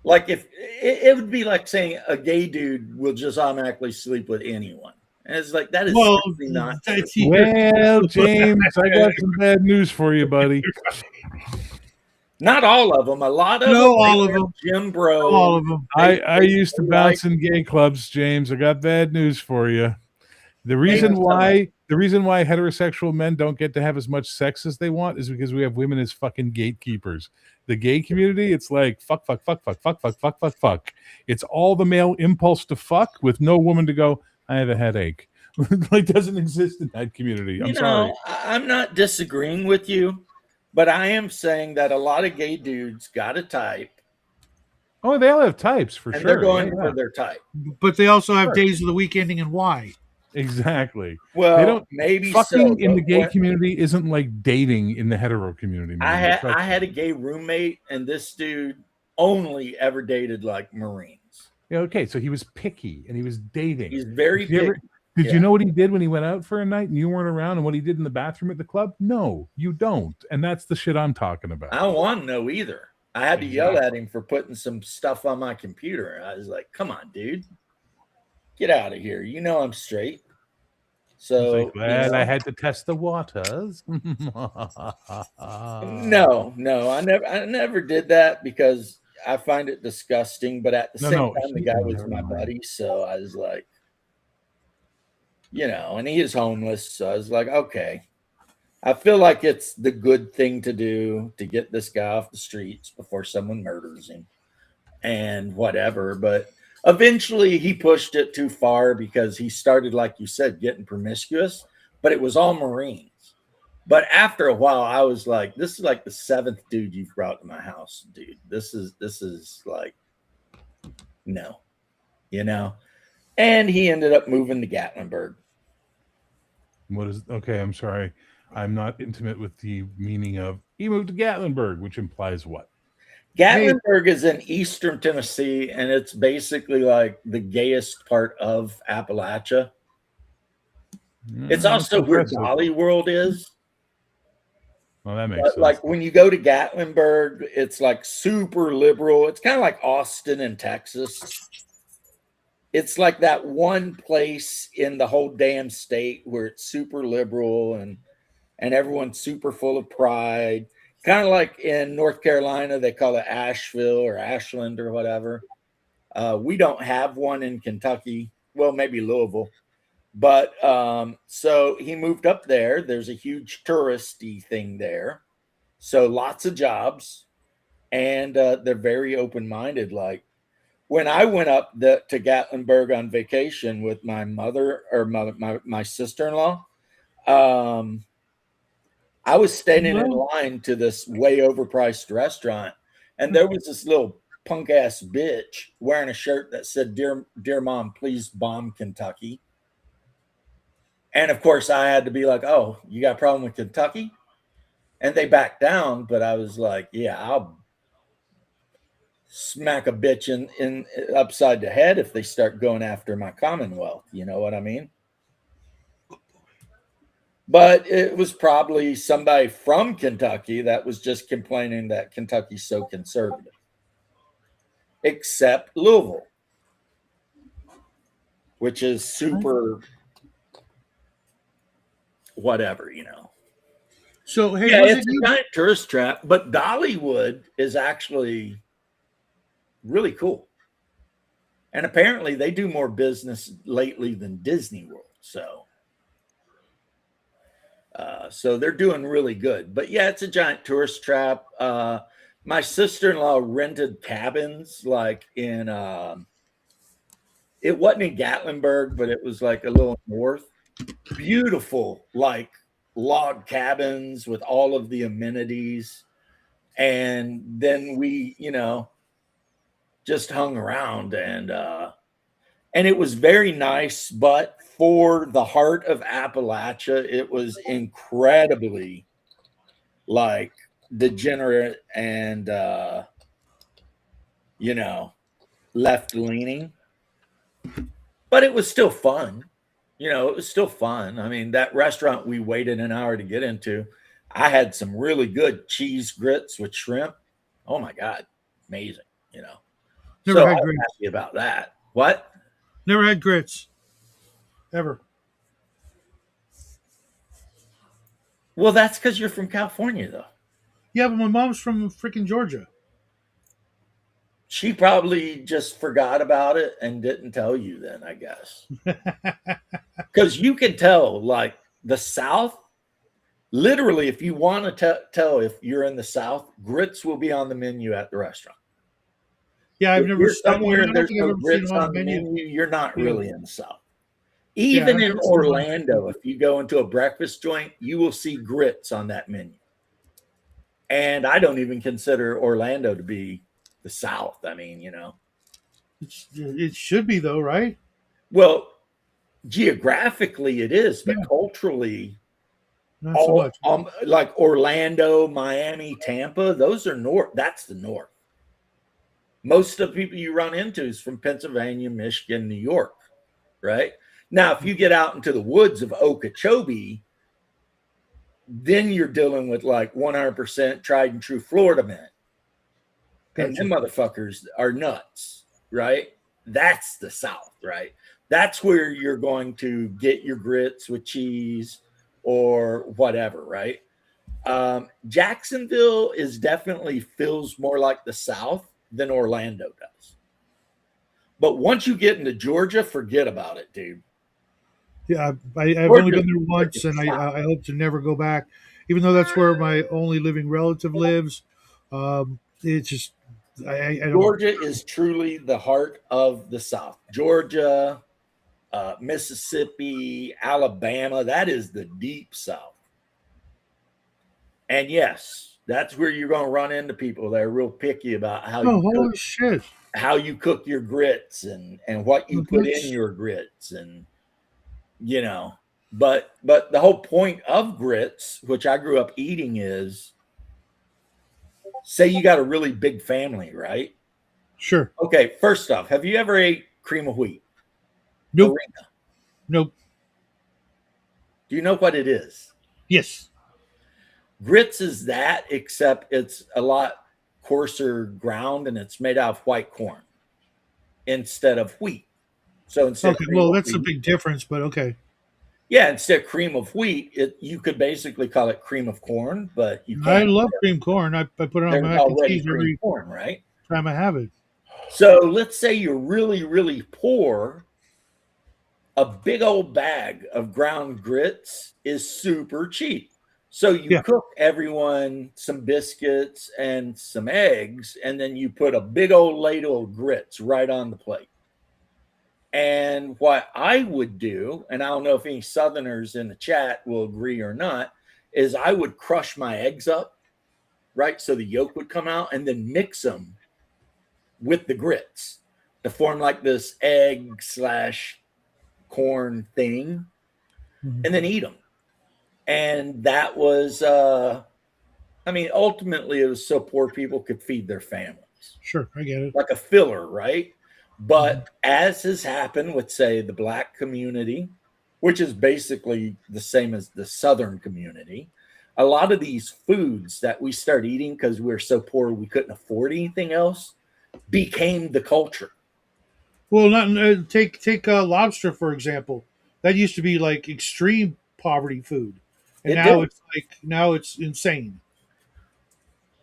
Like if it would be like saying a gay dude will just automatically sleep with anyone. And it's like that is simply not true. Well, James, I got some bad news for you, buddy. Not all of them. A lot of No, them. all of them. Jim Bro. All of them. I used to bounce in gay clubs, James. I got bad news for you. The reason why heterosexual men don't get to have as much sex as they want is because we have women as fucking gatekeepers. the gay community, it's like fuck, fuck, fuck, fuck, fuck, fuck, fuck, fuck, fuck. It's all the male impulse to fuck with no woman to go, I have a headache. Like, doesn't exist in that community. I'm sorry. I'm not disagreeing with you, but I am saying that a lot of gay dudes got a type, Oh, they all have types for and sure. they're going Yeah, for their type. But they also have Sure. days of the week ending in Y. exactly. Well, They don't. maybe Fucking so. in the But gay community isn't like dating in the hetero community. Man. I had a gay roommate, and this dude only ever dated like Marines. Yeah, okay, so he was picky and he was dating. He's very Did you ever- picky. Did Yeah. you know what he did when he went out for a night and you weren't around, and what he did in the bathroom at the club? No, you don't. And that's the shit I'm talking about. I don't want to know either. I had to yell at him for putting some stuff on my computer. I was like, "Come on, dude, get out of here. You know I'm straight." So It's like, well, I had to test the waters. no, I never did that because I find it disgusting. But at the same time, the guy was my buddy, so I was like, and he is homeless, so I was like, okay. I feel like it's the good thing to do to get this guy off the streets before someone murders him and whatever. But eventually he pushed it too far because he started, like you said, getting promiscuous, but it was all Marines. But after a while, I was like, this is like the seventh dude you've brought to my house, dude. This is like, no, And he ended up moving to Gatlinburg. What is okay? I'm sorry. I'm not intimate with the meaning of he moved to Gatlinburg, which implies what? Gatlinburg is in eastern Tennessee, and it's basically like the gayest part of Appalachia. It's also where Dolly World is. Well, that makes sense. Like when you go to Gatlinburg, it's like super liberal. It's kind of like Austin in Texas. It's like that one place in the whole damn state where it's super liberal and everyone's super full of pride. Kind of like in North Carolina, they call it Asheville or Ashland or whatever. We don't have one in Kentucky. Well, maybe Louisville. But so he moved up there. There's a huge touristy thing there. So lots of jobs. And they're very open-minded. Like when I went up to Gatlinburg on vacation with my mother or my sister-in-law, I was standing in line to this way overpriced restaurant, and there was this little punk ass bitch wearing a shirt that said, Dear Mom, please bomb Kentucky. And of course I had to be like, oh, you got a problem with Kentucky? And they backed down, but I was like, yeah, I'll smack a bitch in upside the head if they start going after my Commonwealth. You know what I mean? But it was probably somebody from Kentucky that was just complaining that Kentucky's so conservative. Except Louisville, which is super whatever, So, hey, yeah, it's a giant tourist trap, but Dollywood is actually really cool. And apparently they do more business lately than Disney World. So they're doing really good. But yeah, it's a giant tourist trap. My sister-in-law rented cabins like in it wasn't in Gatlinburg, but it was like a little north. Beautiful, like log cabins with all of the amenities. And then we, just hung around and it was very nice, but for the heart of Appalachia, it was incredibly like degenerate and left leaning. But it was still fun. It was still fun. I mean, that restaurant we waited an hour to get into, I had some really good cheese grits with shrimp. Oh my God, amazing, Never so had I'm grits. happy about that. What? Never had grits. Ever. Well, that's because you're from California, though. Yeah, but my mom's from freaking Georgia. She probably just forgot about it and didn't tell you then, I guess. Because you can tell, like, the South Literally, if you want to tell if you're in the South, grits will be on the menu at the restaurant. Yeah, I've If never. you're I somewhere and don't there's think I've no ever seen them grits on the on the menu. menu, you're not Yeah, really in the South. yeah, Even I've in never seen them on the Orlando, menu. if you go into a breakfast joint, you will see grits on that menu. And I don't even consider Orlando to be the South. I mean, It should be though, right? well, geographically it is, but Yeah, culturally, not so all much. like Orlando, Miami, Tampa, those are north. That's the north. Most of the people you run into is from Pennsylvania, Michigan, New York, right? Now, if you get out into the woods of Okeechobee, then you're dealing with like 100% tried and true Florida men. And them Gotcha. motherfuckers are nuts, right? That's the South, right? That's where you're going to get your grits with cheese or whatever, right? Jacksonville is definitely feels more like the South than Orlando does. But once you get into Georgia, forget about it, dude. Yeah, I've only Georgia's been there once, freaking and South. I hope to never go back, even though that's where my only living relative lives. It's just I don't. Georgia is truly the heart of the South. Georgia, Mississippi, Alabama, that is the deep South. And yes, that's where you're going to run into people that are real picky about Oh, holy shit! how you cook your grits and what you Well, put in your grits and you know but the whole point of grits, which I grew up eating, is say you got a really big family, right? Sure. Okay, first off, have you ever ate cream of wheat? Nope. Farina. Nope. Do you know what it is? Yes. Grits is that, except it's a lot coarser ground and it's made out of white corn instead of wheat. So instead of Okay. cream Well, of that's a wheat, big difference, but okay. yeah, instead of cream of wheat, you could basically call it cream of corn, but you I can't. love cream corn. I put it on my There's mac and already cheese cream every corn, right? time I have it. So let's say you're really, really poor. A big old bag of ground grits is super cheap. So you Yeah. cook everyone some biscuits and some eggs, and then you put a big old ladle of grits right on the plate. And what I would do, and I don't know if any Southerners in the chat will agree or not, is I would crush my eggs up, right? So the yolk would come out and then mix them with the grits to form like this egg slash corn thing Mhm. and then eat them. And that was, I mean, ultimately it was so poor people could feed their families, Sure, I get it. like a filler, right? Mhm. But as has happened with, say, the Black community, which is basically the same as the Southern community, a lot of these foods that we start eating because we are so poor we couldn't afford anything else became the culture. Well, not take lobster for example. That used to be like extreme poverty food, and It did. now it's insane.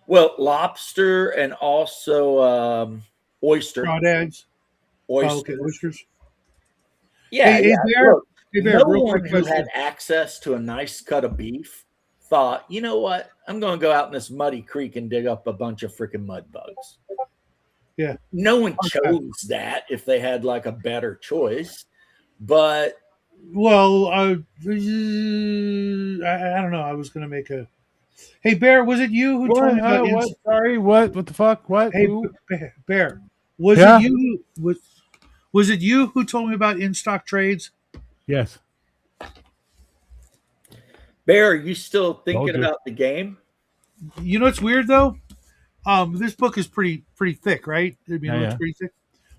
Well, lobster and also oyster, Crawdads. Oh, okay, oysters. oysters. Yeah, Hey, yeah. Look, Bear. no Real one quick who had question. access to a nice cut of beef thought, you know what? I'm going to go out in this muddy creek and dig up a bunch of freaking mud bugs. Yeah. No one Okay. chose that if they had like a better choice. But Well, I don't know. I was going to make a. Hey, Bear, was it you who told What? me about Huh? What? Sorry. What? What the fuck? What? Hey, Who? Bear, was it Yeah. you? Was it you who told me about in stock trades? Yes. Bear, are you still thinking Told you. about the game? You know what's weird though? This book is pretty thick, right? I mean, Yeah. it looks Yeah. pretty thick.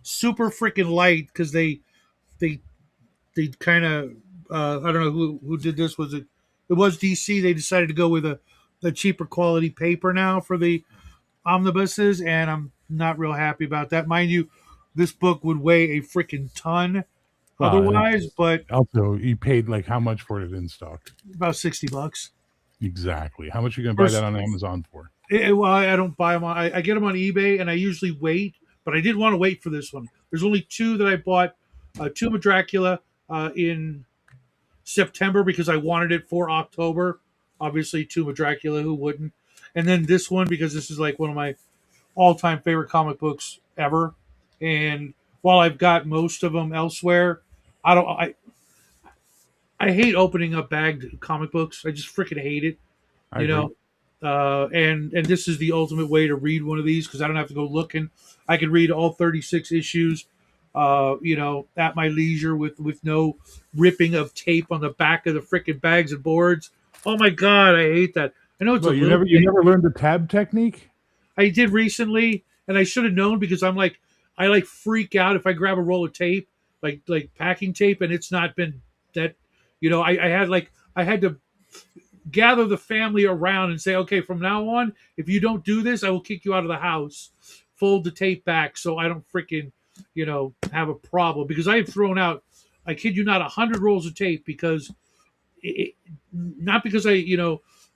Super freaking light because they they kind of I don't know who did this. Was it? It was DC. They decided to go with a cheaper quality paper now for the omnibuses, and I'm not real happy about that. Mind you, this book would weigh a freaking ton Well, otherwise, that's but also you paid like how much for it in stock? about $60. Exactly. How much are you gonna buy that First, on Amazon for? well, I don't buy them on. I get them on eBay, and I usually wait, but I didn't want to wait for this one. There's only two that I bought. Tomb of Dracula in September because I wanted it for October, Obviously, Tomb of Dracula, who wouldn't? And then this one because this is like one of my all-time favorite comic books ever. And while I've got most of them elsewhere, I don't. I hate opening up bagged comic books. I just freaking hate it. I You agree. know, and this is the ultimate way to read one of these because I don't have to go looking. I can read all 36 issues, at my leisure with no ripping of tape on the back of the freaking bags and boards. Oh my god, I hate that. I know it's a Well, you little never thing. learned the tab technique. I did recently, and I should have known because I like freak out if I grab a roll of tape, like packing tape, and it's not been that. I had to gather the family around and say, okay, from now on, if you don't do this, I will kick you out of the house. Fold the tape back so I don't freaking, have a problem because I have thrown out, I kid you not, 100 rolls of tape because not because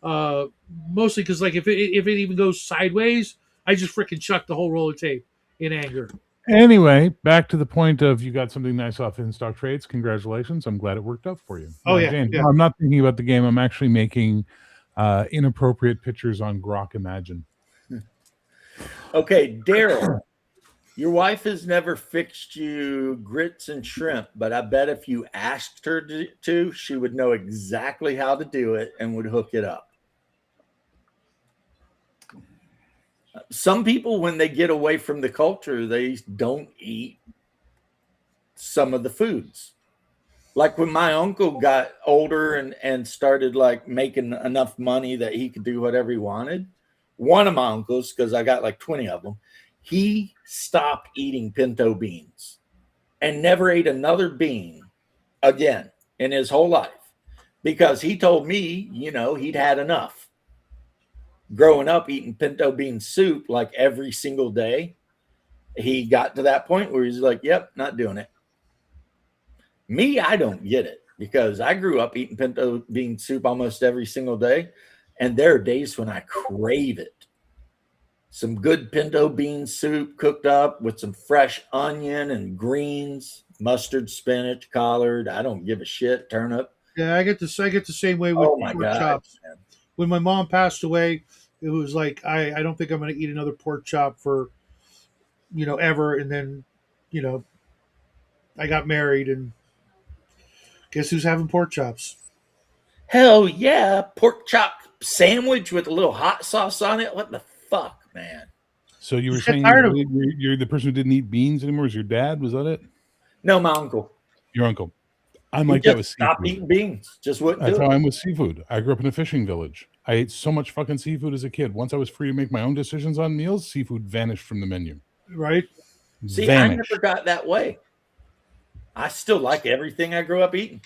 uh, mostly because like if it even goes sideways, I just freaking chuck the whole roll of tape in anger. Anyway, back to the point of you got something nice off in stock trades. Congratulations. I'm glad it worked out for you. Oh Now, yeah, James, yeah. no, I'm not thinking about the game. I'm actually making inappropriate pictures on Grok Imagine. Okay, Daryl, your wife has never fixed you grits and shrimp, but I bet if you asked her to, she would know exactly how to do it and would hook it up. Some people, when they get away from the culture, they don't eat some of the foods. Like when my uncle got older and started like making enough money that he could do whatever he wanted, one of my uncles, because I got like 20 of them, he stopped eating pinto beans and never ate another bean again in his whole life because he told me, he'd had enough. Growing up eating pinto bean soup like every single day, he got to that point where he's like, yep, not doing it. Me, I don't get it because I grew up eating pinto bean soup almost every single day. And there are days when I crave it. Some good pinto bean soup cooked up with some fresh onion and greens, mustard, spinach, collard. I don't give a shit. Turnip. Yeah, I get this. I get the same way with Oh my pork God. chops. When my mom passed away, it was like I don't think I'm going to eat another pork chop for ever. And then, you know, I got married, and guess who's having pork chops? Hell yeah. Pork chop sandwich with a little hot sauce on it. What the fuck, man? So you were Just get saying tired of them. you're the person who didn't eat beans anymore? Was your dad? Was that it? No, my uncle. Your uncle? I'm He like that just with stopped seafood. eating beans. Just wouldn't That's do how it. I'm with seafood. I grew up in a fishing village. I ate so much fucking seafood as a kid. Once I was free to make my own decisions on meals, seafood vanished from the menu. Right? See, I Vanished. never got that way. I still like everything I grew up eating.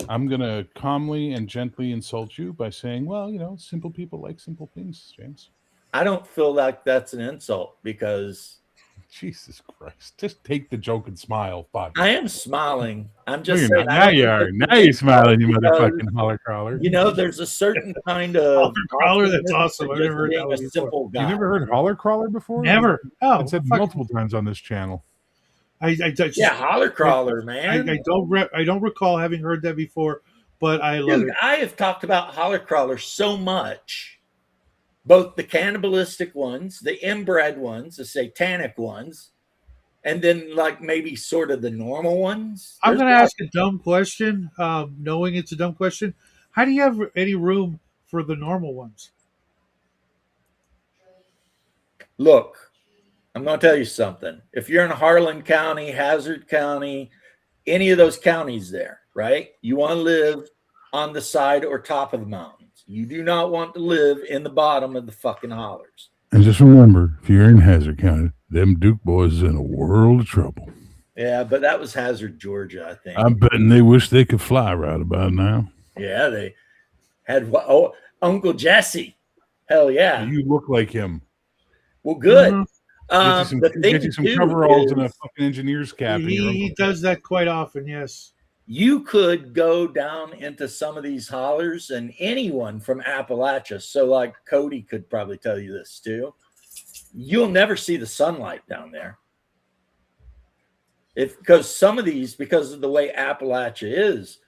I'm going to calmly and gently insult you by saying, well, simple people like simple things, James. I don't feel like that's an insult because Jesus Christ. Just take the joke and smile. Fuck. I am smiling. I'm No, just you're saying not. I Now don't you think are. it's Now an you're insult smiling, you because motherfucking holler crawler. there's a certain kind of Crawler, that's awkwardness awesome. to I've just never heard that being one a before. simple You guy. never heard holler crawler before? Never. I've said Fuck. multiple times on this channel. I just, Yeah, holler crawler, I man. I don't recall having heard that before, but I love Dude, it. I have talked about holler crawler so much. Both the cannibalistic ones, the inbred ones, the satanic ones, and then like maybe sort of the normal ones. I'm There's going to like, ask a dumb question, knowing it's a dumb question. How do you have any room for the normal ones? look, I'm going to tell you something. If you're in Harlan County, Hazard County, any of those counties there, right? You want to live on the side or top of the mountains. You do not want to live in the bottom of the fucking hollers. And just remember, if you're in Hazard County, them Duke boys is in a world of trouble. Yeah, but that was Hazard, Georgia, I think. I'm betting they wish they could fly right about now. Yeah, they had Uncle Jesse. Hell yeah. You look like him. Well, good. Mhm. The thing Get you some too coveralls and a is fucking engineer's cap. and your He uncle- does that quite often, yes. you could go down into some of these hollers and anyone from Appalachia. So, like Cody could probably tell you this too. You'll never see the sunlight down there. Because some of these, because of the way Appalachia is,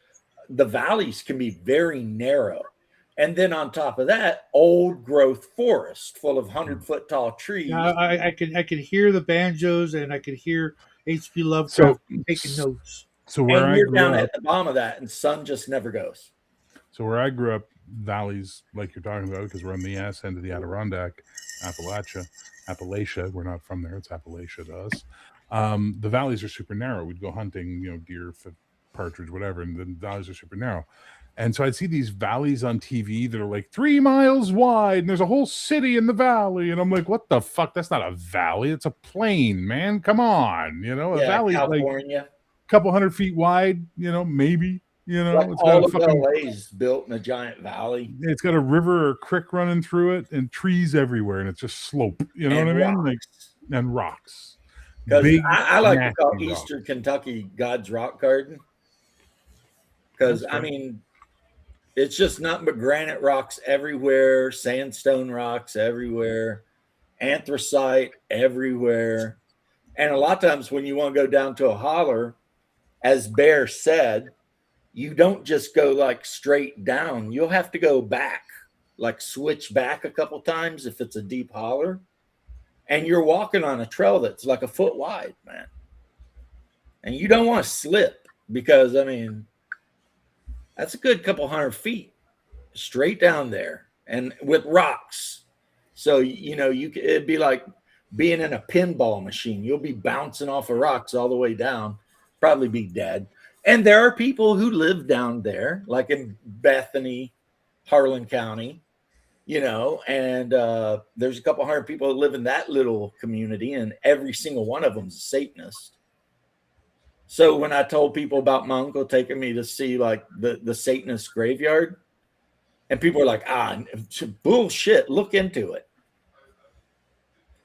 the valleys can be very narrow. And then on top of that, old growth forest full of 100-foot tall trees. Yeah, I can hear the banjos and I can hear H.P. So, Lovecraft taking notes. so where And I you're grew down up, at the bottom of that, and sun just never goes. so where I grew up, valleys like you're talking about, because we're on the ass end of the Adirondack, Appalachia. We're not from there; it's Appalachia to us. The valleys are super narrow. We'd go hunting, deer, partridge, whatever, and the valleys are super narrow. And so I'd see these valleys on TV that are like 3 miles wide, and there's a whole city in the valley. And I'm like, what the fuck? That's not a valley. It's a plain, man. Come on. A Yeah, valley's like California. a couple 100 feet wide, maybe. Like It's got all a of fucking, LA is built in a giant valley. it's got a river or creek running through it and trees everywhere, and it's just slope. You know And what I mean? Like, rocks. and rocks. Because Big, I like to call nasty rocks. Eastern Kentucky God's Rock Garden. Because, That's I fair. mean, it's just nothing but granite rocks everywhere, sandstone rocks everywhere, anthracite everywhere. And a lot of times when you want to go down to a holler, as Bear said, you don't just go like straight down. You'll have to go back, like switch back a couple times if it's a deep holler. And you're walking on a trail that's like a foot wide, man. And you don't want to slip because, I mean, that's a good couple 100 feet straight down there and with rocks. So, it'd be like being in a pinball machine. You'll be bouncing off of rocks all the way down, probably be dead. And there are people who live down there, like in Bethany, Harlan County, and there's a couple 100 people that live in that little community, and every single one of them is a Satanist. So when I told people about my uncle taking me to see like the Satanist graveyard, and people were like, bullshit, look into it.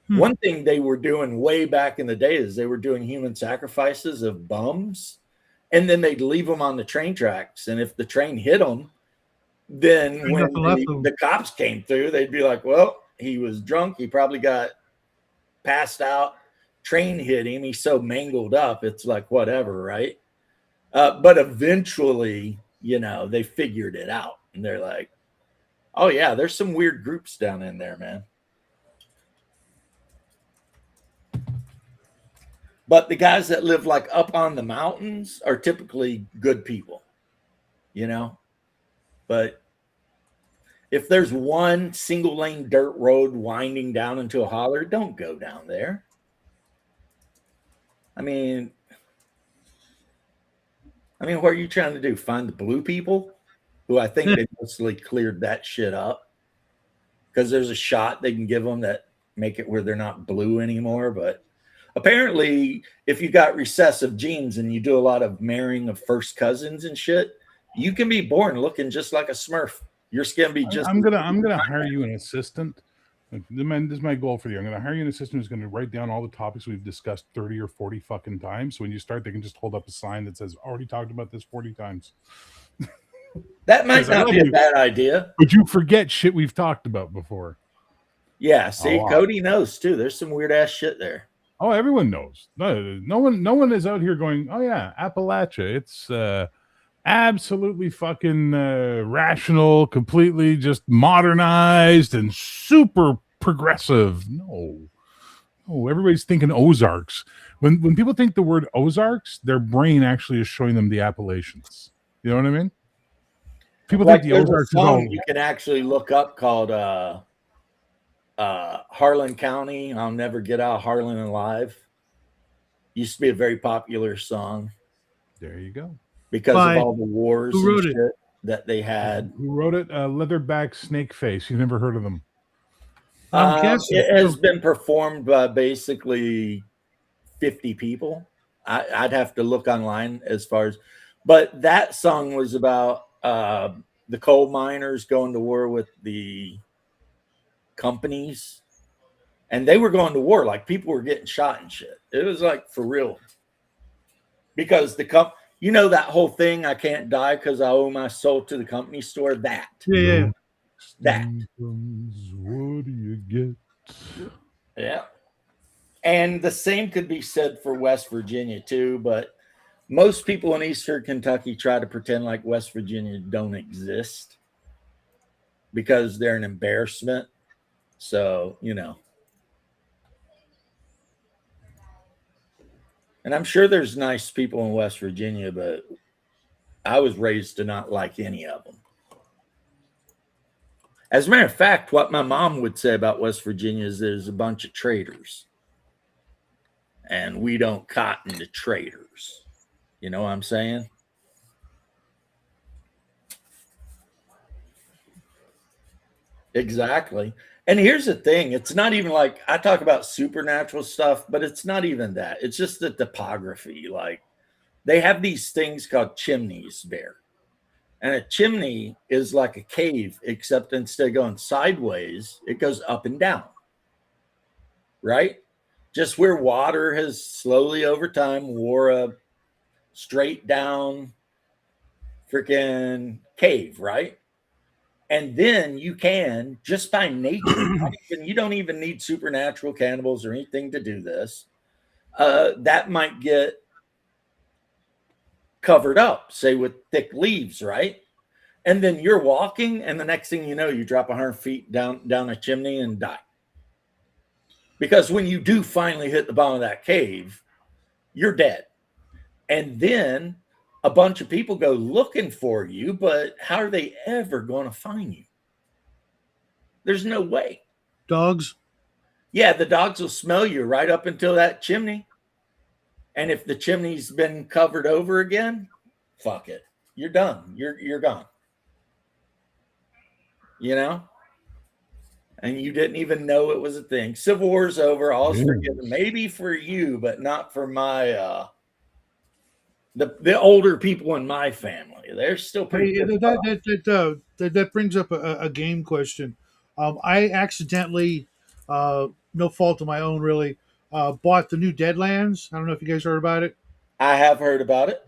One thing they were doing way back in the day is they were doing human sacrifices of bums, and then they'd leave them on the train tracks. And if the train hit them, then There's when nothing left of 'em. the cops came through, they'd be like, well, he was drunk. He probably got passed out. Train hit him. He's so mangled up. It's like, whatever, right? But eventually, they figured it out. And they're like, oh, yeah, there's some weird groups down in there, man. But the guys that live like up on the mountains are typically good people, But if there's one single lane dirt road winding down into a holler, don't go down there. I mean, what are you trying to do? Find the blue people? Who I think they mostly cleared that shit up. Because there's a shot they can give them that make it where they're not blue anymore. But apparently, if you got recessive genes and you do a lot of marrying of first cousins and shit, you can be born looking just like a Smurf. Your skin be just. I'm gonna hire you an assistant. Like, this is my goal for you. I'm gonna hire you an assistant who's gonna write down all the topics we've discussed 30 or 40 fucking times. So when you start, they can just hold up a sign that says, "Already talked about this 40 times." That might not be a bad idea. But you forget shit we've talked about before. Yeah, see, Cody knows too. There's some weird ass shit there. Oh, everyone knows. No one is out here going, "Oh yeah, Appalachia. It's absolutely fucking rational, completely just modernized and super progressive." No, everybody's thinking Ozarks. When people think the word Ozarks, their brain actually is showing them the Appalachians. You know what I mean? People Like think the Ozarks is all. You can actually look up called Harlan County. I'll never get out of Harlan alive. Used to be a very popular song. There you go. Because of all the wars Who wrote and shit that they had. Who wrote it? Leatherback Snakeface. You've never heard of them? It has been performed by basically 50 people. I'd have to look online as far as, but that song was about the coal miners going to war with the companies, and they were going to war. Like people were getting shot and shit. It was like for real. Because that whole thing, I can't die because I owe my soul to the company store. That. Yeah. That. What do you get? Yeah. And the same could be said for West Virginia too, but most people in Eastern Kentucky try to pretend like West Virginia don't exist. because they're an embarrassment. So, and I'm sure there's nice people in West Virginia, but I was raised to not like any of them. As a matter of fact, what my mom would say about West Virginia is there's a bunch of traitors, and we don't cotton to traitors. You know what I'm saying? Exactly. And here's the thing, it's not even like I talk about supernatural stuff, but it's not even that. It's just the topography. Like they have these things called chimneys there. And a chimney is like a cave, except instead of going sideways, it goes up and down, right? Just where water has slowly over time wore a straight down freaking cave, right? And then you can, just by nature, you don't even need supernatural cannibals or anything to do this. That might get covered up, say with thick leaves, right? And then you're walking, and the next thing you know, you drop 100 feet down a chimney and die. Because when you do finally hit the bottom of that cave, you're dead. And then a bunch of people go looking for you, but how are they ever going to find you? There's no way. Dogs? Yeah, the dogs will smell you right up until that chimney. And if the chimney's been covered over again, fuck it. You're done. You're gone. You know? And you didn't even know it was a thing. Civil War's over. All's forgiven. Maybe for you, but not for my the older people in my family. They're still pretty Hey, good. that brings up a game question. I accidentally, no fault of my own, really, bought the new Deadlands. I don't know if you guys heard about it, I have heard about it.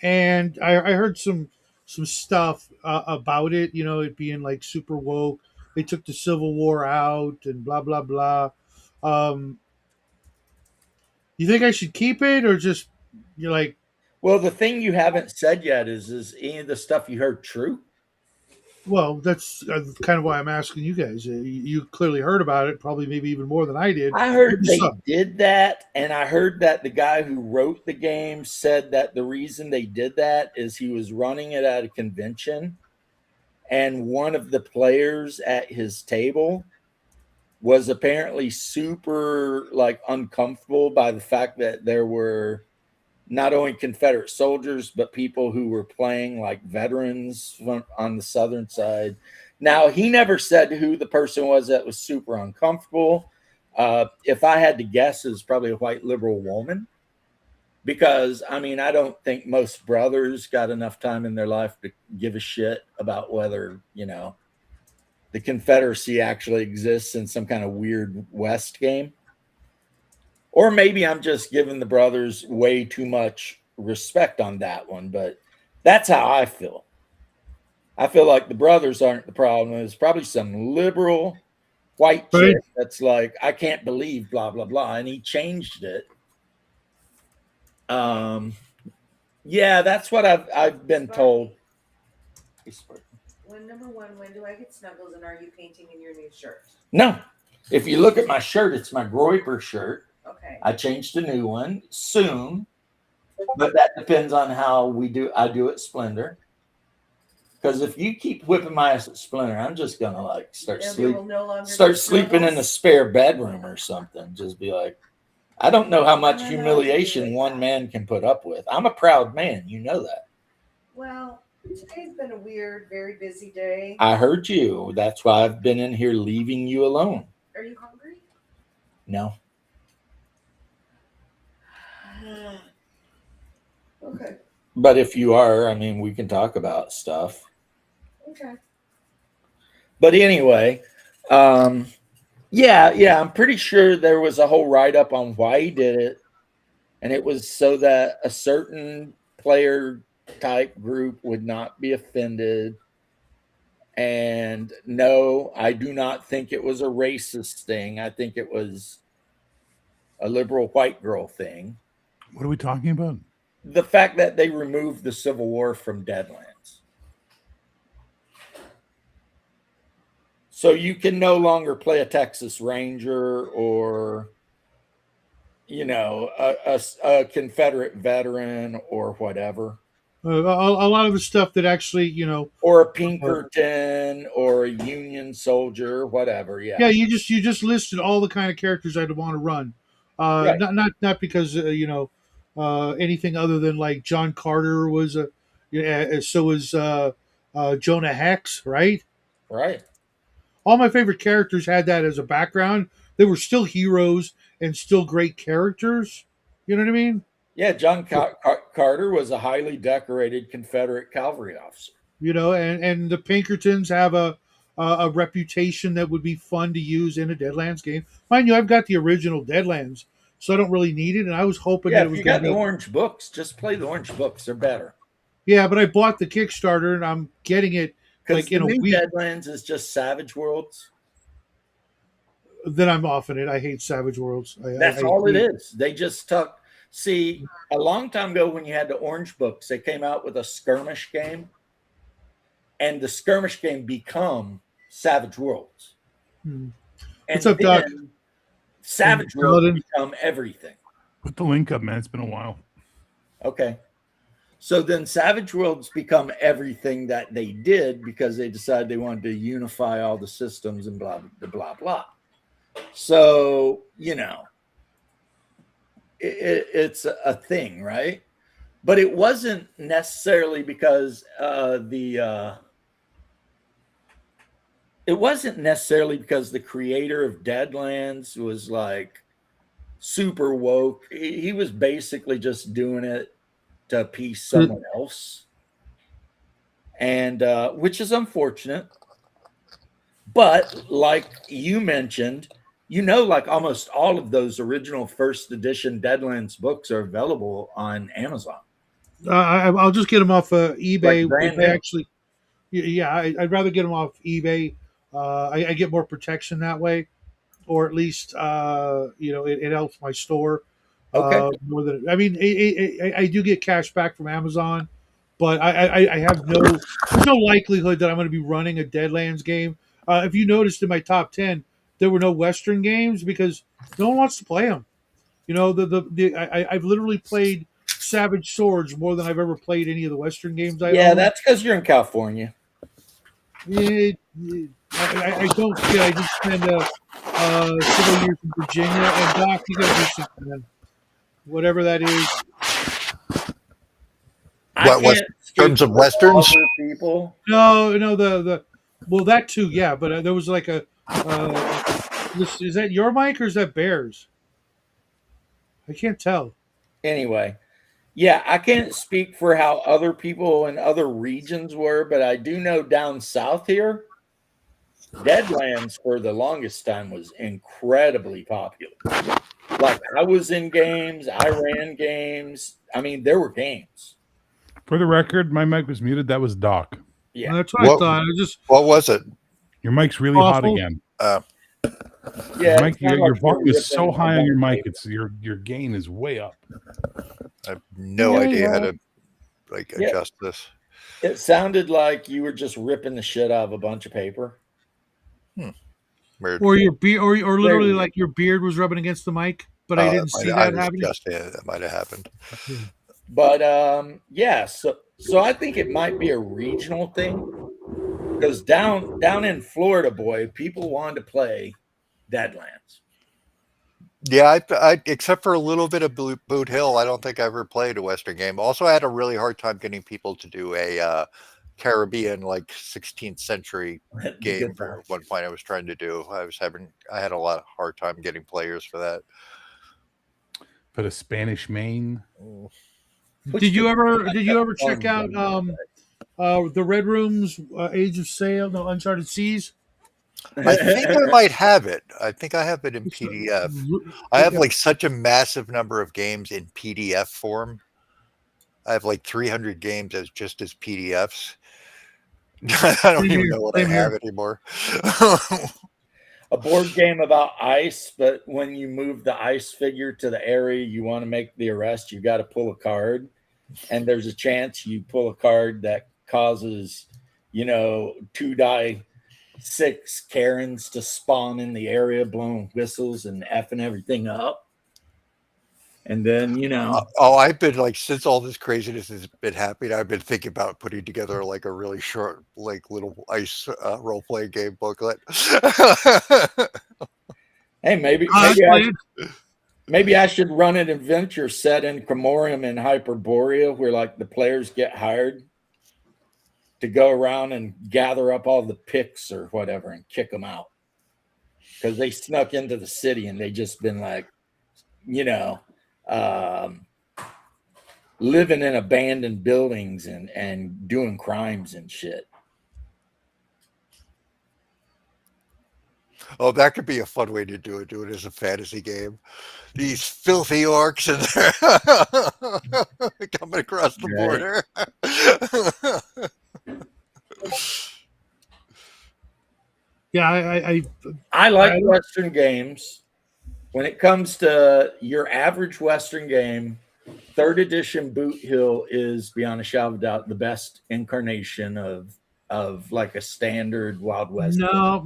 and I heard some stuff about it. You know, it being like super woke. They took the Civil War out and blah blah blah. Um, you think I should keep it or just you like? Well, the thing you haven't said yet is any of the stuff you heard true? Well, that's kind of why I'm asking you guys. You clearly heard about it, probably maybe even more than I did. I heard What's they up? did that, and I heard that the guy who wrote the game said that the reason they did that is he was running it at a convention, and one of the players at his table was apparently super like uncomfortable by the fact that there were not only Confederate soldiers, but people who were playing like veterans on the southern side. Now, he never said who the person was that was super uncomfortable. If I had to guess, it's probably a white liberal woman. Because, I mean, I don't think most brothers got enough time in their life to give a shit about whether, the Confederacy actually exists in some kind of weird West game. Or maybe I'm just giving the brothers way too much respect on that one, but that's how I feel. I feel like the brothers aren't the problem. It's probably some liberal white Right. chick that's like, I can't believe blah blah blah, and he changed it. Um, yeah, that's what I've been told. When do I get snuggles, and are you painting in your new shirt? No, if you look at my shirt, it's my Groiper shirt. Okay. I changed a new one soon, but that depends on how I do at Splendor. Because if you keep whipping my ass at Splinter, I'm just gonna like start sleeping in a spare bedroom or something. Just be like, I don't know how much humiliation one man can put up with. I'm a proud man, you know that. Well, today's been a weird, very busy day. I heard you. That's why I've been in here leaving you alone. Are you hungry? No. Okay. But if you are, I mean, we can talk about stuff. Okay. But anyway, yeah, I'm pretty sure there was a whole write up on why he did it, and it was so that a certain player type group would not be offended. And no, I do not think it was a racist thing. I think it was a liberal white girl thing. What are we talking about? The fact that they removed the Civil War from Deadlands. So you can no longer play a Texas Ranger or a Confederate veteran or whatever, A lot of the stuff that actually, or a uh, Pinkerton or a Union soldier, whatever. yeah, Yeah, you just listed all the kind of characters I'd want to run. right, Not because anything other than like John Carter was a, so was Jonah Hex, right? right. All my favorite characters had that as a background. They were still heroes and still great characters. You know what I mean? Yeah, John Carter was a highly decorated Confederate cavalry officer. And the Pinkertons have a reputation that would be fun to use in a Deadlands game. Mind you, I've got the original Deadlands, so I don't really need it. And I was hoping Yeah, that it if was you going to got the be, orange books, just play the orange books. They're better yeah. But I bought the Kickstarter and I'm getting it because like the in a new week. Deadlands is just Savage Worlds. Then I'm off in it. I hate Savage Worlds. That's I all it hate. is. They just took. See, a long time ago when you had the orange books, they came out with a skirmish game, and the skirmish game become Savage Worlds, Hmm. What's and up, Doc? then And Savage Worlds Paladin. become everything. Put the link up, man. It's been a while. Okay. So then Savage Worlds become everything that they did because they decided they wanted to unify all the systems and blah, blah, blah, blah. So, it's a thing, right? But it wasn't necessarily because the creator of Deadlands was like super woke. He was basically just doing it to appease someone else, and which is unfortunate. But like you mentioned, like almost all of those original first edition Deadlands books are available on Amazon, I'll just get them off like eBay if brand they new. actually. Yeah, I'd rather get them off eBay. I get more protection that way, or at least it helps my store Okay. more than. I mean, I do get cash back from Amazon, but I have no. There's no likelihood that I'm going to be running a Deadlands game. If you noticed in my top 10, there were no Western games because no one wants to play them. I've literally played Savage Swords more than I've ever played any of the Western games I Yeah, own. that's because you're in California. I don't kid. I did spend several years in Virginia, and Doc, you got to do something, man. Whatever that is. I What can't speak terms of for westerns? other people. No, well, that too, yeah. But there was like is that your mic or is that Bears? I can't tell. Anyway, yeah, I can't speak for how other people in other regions were, but I do know down south here, Deadlands for the longest time was incredibly popular. Like I was in games, I ran games. I mean, there were games. For the record, my mic was muted. That was Doc. Yeah. That's what I What thought. I just what was it? Your mic's really hot awful. again. Yeah. Mike, it sounded your like you were volume is so ripping high on your a mic. It's your gain is way up. I have no Yeah, idea how well, to yeah. adjust this. It sounded like you were just ripping the shit out of a bunch of paper. Weird. or your beard, or There literally you go. like your beard was rubbing against the mic, but I didn't see I that was happening. adjusting it. That might have happened. But yeah, so I think it might be a regional thing because down in Florida, boy, people wanted to play Deadlands. Yeah, I except for a little bit of Boot Hill, I don't think I ever played a Western game. Also, I had a really hard time getting people to do a Caribbean 16th century game Good for times. one point I was trying to do. I had a lot of hard time getting players for that. Put a Spanish main. Did you ever Fun check out game. the Red Room's Age of Sail, no Uncharted Seas? I think I might have it. I think I have it in PDF. I have such a massive number of games in PDF form. I have 300 games as PDFs. I don't even know what I have anymore. A board game about ice, but when you move the ice figure to the area you want to make the arrest, you got to pull a card, and there's a chance you pull a card that causes 2 die 6 Karens to spawn in the area, blowing whistles and effing everything up. And then, I've been like, since all this craziness has been happening, I've been thinking about putting together like a really short, like little ice role playing game booklet. hey, maybe I should run an adventure set in Cremorium and Hyperborea where like the players get hired to go around and gather up all the picks or whatever and kick them out because they snuck into the city and they just been like, living in abandoned buildings and doing crimes and shit. Oh, that could be a fun way to do it. Do it as a fantasy game. These filthy orcs and they're coming across the border. Yeah, I like Western games. When it comes to your average Western game, 3rd edition Boot Hill is beyond a shadow of a doubt the best incarnation of like a standard Wild West. no.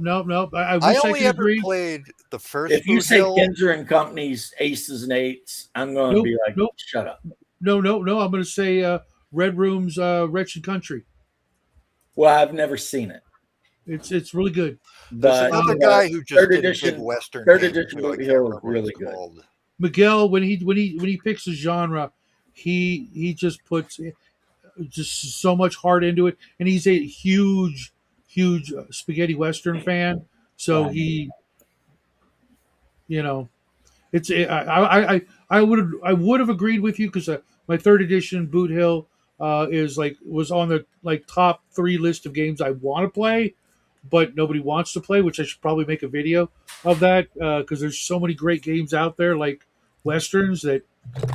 I I wish I only could ever agree. played the first. If you Boot say Hill, Kinzer and Company's Aces and Eights, I'm going to be like, shut up. No. I'm going to say Red Room's Wretched Country. Well, I've never seen it. It's really good. There's But another guy who just did a big Western Third game edition too. I Boot can't Hill remember is what really it's good. called. Miguel, when he picks a genre, he just puts just so much heart into it, and he's a huge spaghetti western fan. So he, it's I would have agreed with you because my 3rd edition Boot Hill was on the top 3 list of games I want to play, but nobody wants to play, which I should probably make a video of that because there's so many great games out there like westerns that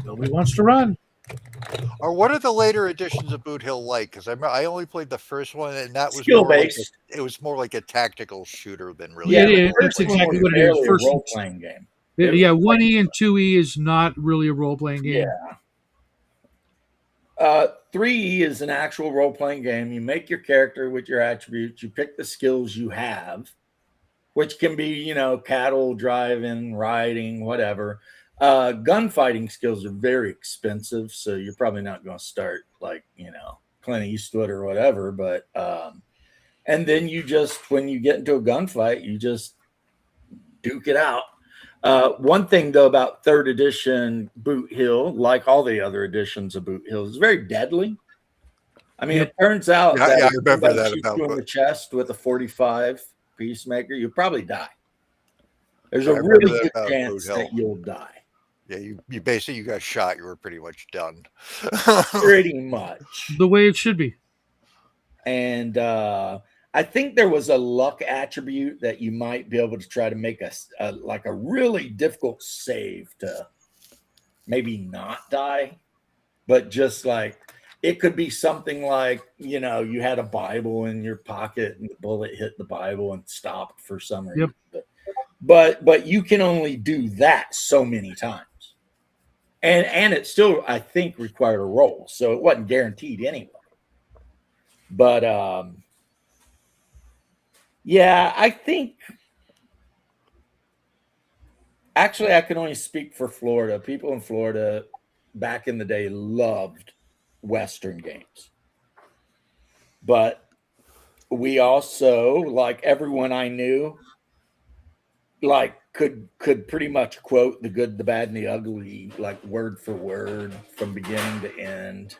nobody wants to run. Or what are the later editions of Boot Hill like? Because I only played the first one, and that was skill more like based. it was more like a tactical shooter than really. Yeah, Yeah, it is. That's exactly what it is. Barely a role playing game. Yeah, 1E and 2E is not really a role playing game. Yeah. 3E is an actual role playing game. You make your character with your attributes. You pick the skills you have, which can be, cattle driving, riding, whatever. Gunfighting skills are very expensive, so you're probably not going to start like, Clint Eastwood or whatever. But and then when you get into a gunfight, you just duke it out. One thing though about 3rd edition Boot Hill, like all the other editions of Boot Hill, is very deadly. I mean, it turns out that I remember that shoots about you in the chest with a 45 Peacemaker, you'll probably die. There's a really good chance that you'll die. Yeah, you basically got shot. You were pretty much done. Pretty much the way it should be. And I think there was a luck attribute that you might be able to try to make a really difficult save to maybe not die, but just like it could be something like, you had a Bible in your pocket and the bullet hit the Bible and stopped for some reason. Yep. But you can only do that so many times. And it still, I think, required a roll. So it wasn't guaranteed anyway. But yeah, I think actually I can only speak for Florida. People in Florida back in the day loved Western games. But we also, like everyone I knew, like could pretty much quote The Good, the Bad, and the Ugly, like word for word from beginning to end.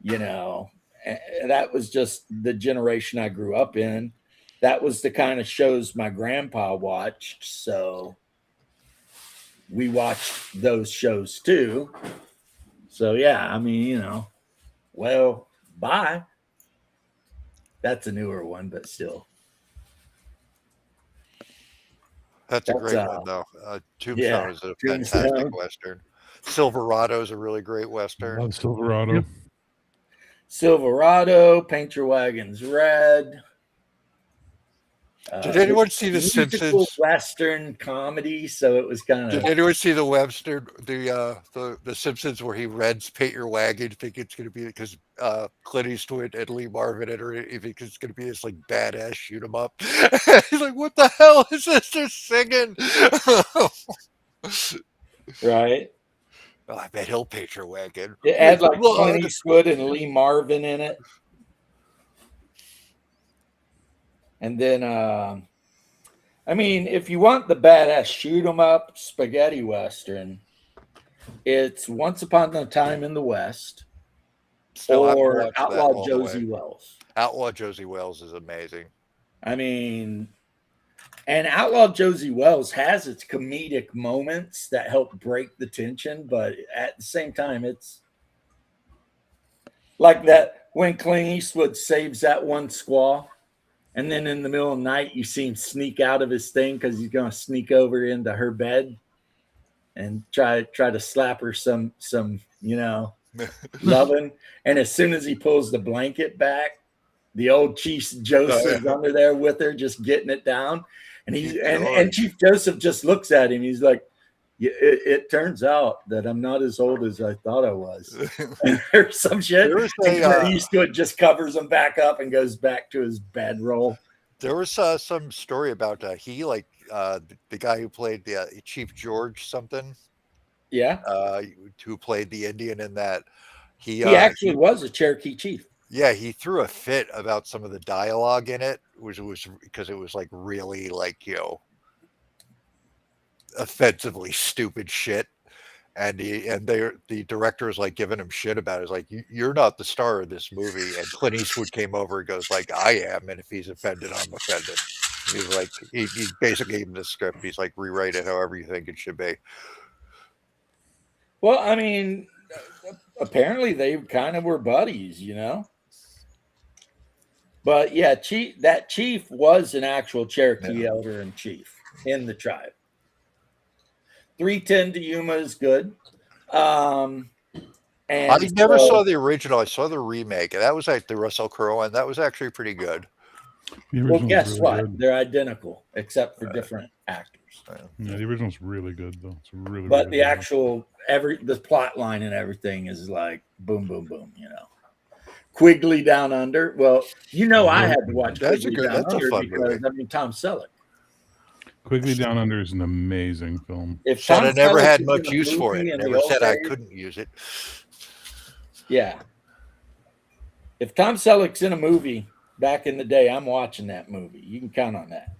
That was just the generation I grew up in. That was the kind of shows my grandpa watched. So we watched those shows too. So yeah, I mean, well, bye. That's a newer one, but still. That's a great one, though. Tombstone is a fantastic Western. Silverado is a really great Western. Love Silverado. Yep. Silverado, Paint Your Wagons Red. Did anyone It's see The musical Simpsons? Western comedy, so it was kind Did of anyone see the Webster, the Simpsons where he rents "Paint Your Wagon"? Think it's going to be because Clint Eastwood and Lee Marvin enter it. You think it's going to be this like badass shoot 'em up? He's like, "What the hell is this? They're singing." right. Oh, I bet he'll paint your wagon It had with like Clint blood. Eastwood and Lee Marvin in it, and then I mean, if you want the badass shoot 'em up spaghetti western, it's Once Upon a Time in the West Still haven't or watched that Outlaw all the way. Josie Wells. Outlaw Josie Wells is amazing. I mean, and Outlaw Josie Wells has its comedic moments that help break the tension, but at the same time, it's like that when Clint Eastwood saves that one squaw, and then in the middle of the night, you see him sneak out of his thing because he's going to sneak over into her bed and try to slap her some loving. And as soon as he pulls the blanket back, the old Chief Joseph's under there with her, just getting it down. And and Chief Joseph just looks at him. He's like, yeah, it turns out that I'm not as old as I thought I was, or some shit. And Eastwood just covers him back up and goes back to his bedroll. There was some story about he like the guy who played the Chief George something. Yeah, who played the Indian in that. He actually was a Cherokee chief. Yeah, he threw a fit about some of the dialogue in it, which was because it was like really like offensively stupid shit. And the director was like giving him shit about it. It's like, you're not the star of this movie. And Clint Eastwood came over and goes like, I am, and if he's offended, I'm offended. He was like, he basically gave him the script. He's like, rewrite it however you think it should be. Well, I mean, apparently they kind of were buddies, But yeah, that chief was an actual Cherokee elder in chief in the tribe. 310 to Yuma is good. And I never saw the original. I saw the remake. That was like the Russell Crowe one. That was actually pretty good. Well, guess really what? Good. They're identical except for different actors. Yeah, the original's really good though. It's really. But really the actual the plot line and everything is like boom, boom, boom. Quigley Down Under. Well, I had to watch Quigley Down Under because Tom Selleck. Quigley Down Under is an amazing film. If Tom I never had much use for it. Never said I couldn't use it. Yeah. If Tom Selleck's in a movie back in the day, I'm watching that movie. You can count on that.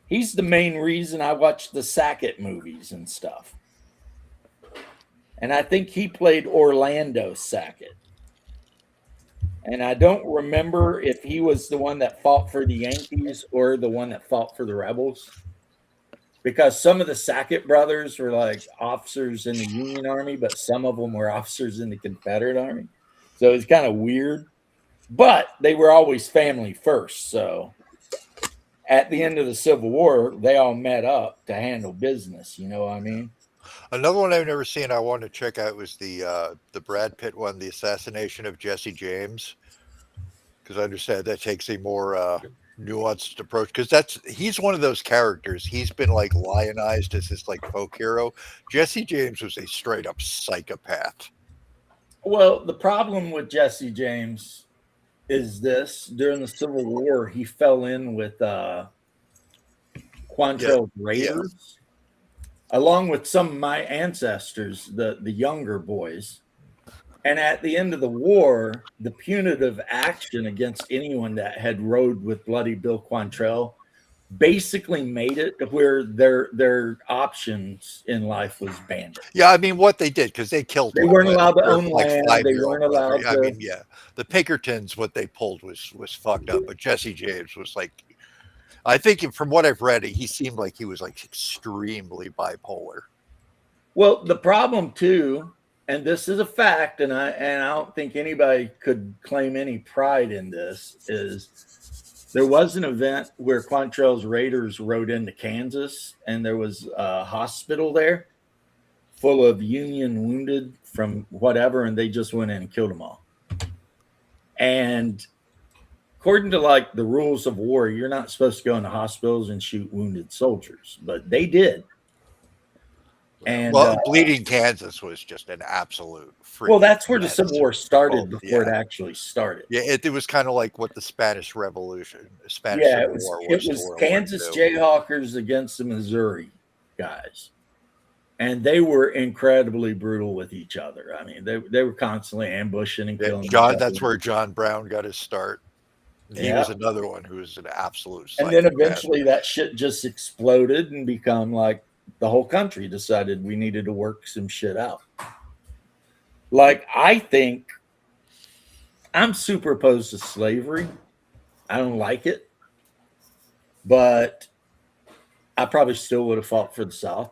He's the main reason I watched the Sackett movies and stuff. And I think he played Orlando Sackett. And I don't remember if he was the one that fought for the Yankees or the one that fought for the Rebels. Because some of the Sackett brothers were like officers in the Union Army, but some of them were officers in the Confederate Army. So it's kind of weird. But they were always family first. So at the end of the Civil War, they all met up to handle business. You know what I mean? Another one I've never seen I wanted to check out was the Brad Pitt one, The Assassination of Jesse James. Because I understand that takes a more nuanced approach. Because he's one of those characters. He's been like lionized as this like folk hero. Jesse James was a straight up psychopath. Well, the problem with Jesse James is this: during the Civil War, he fell in with Quantrill's Raiders, along with some of my ancestors, the younger boys. And at the end of the war, the punitive action against anyone that had rode with Bloody Bill Quantrill basically made it to where their options in life was banned. Yeah, I mean, what they did, because they killed. They weren't allowed to own land. They weren't allowed to. I mean, yeah, the Pinkertons, what they pulled was fucked up. But Jesse James was like, I think from what I've read, he seemed like he was like extremely bipolar. Well, the problem too, and this is a fact, and I don't think anybody could claim any pride in this, is there was an event where Quantrill's Raiders rode into Kansas, and there was a hospital there full of Union wounded from whatever, and they just went in and killed them all. And according to like the rules of war, you're not supposed to go into hospitals and shoot wounded soldiers, but they did. And Well, Bleeding Kansas was just an absolute freaking well, that's where the mess. Civil War started Oh, before yeah. it actually started. Yeah, it was kind of like what the Spanish Revolution, Spanish Yeah, Civil War was. it to was World War Kansas II. Jayhawkers against the Missouri guys. And they were incredibly brutal with each other. I mean, they were constantly ambushing and Yeah, killing each John, other. that's where John Brown got his start. He Yeah. was another one who was an absolute And then psychopath. eventually that shit just exploded and become like the whole country decided we needed to work some shit out. Like, I think I'm super opposed to slavery. I don't like it. But I probably still would have fought for the South.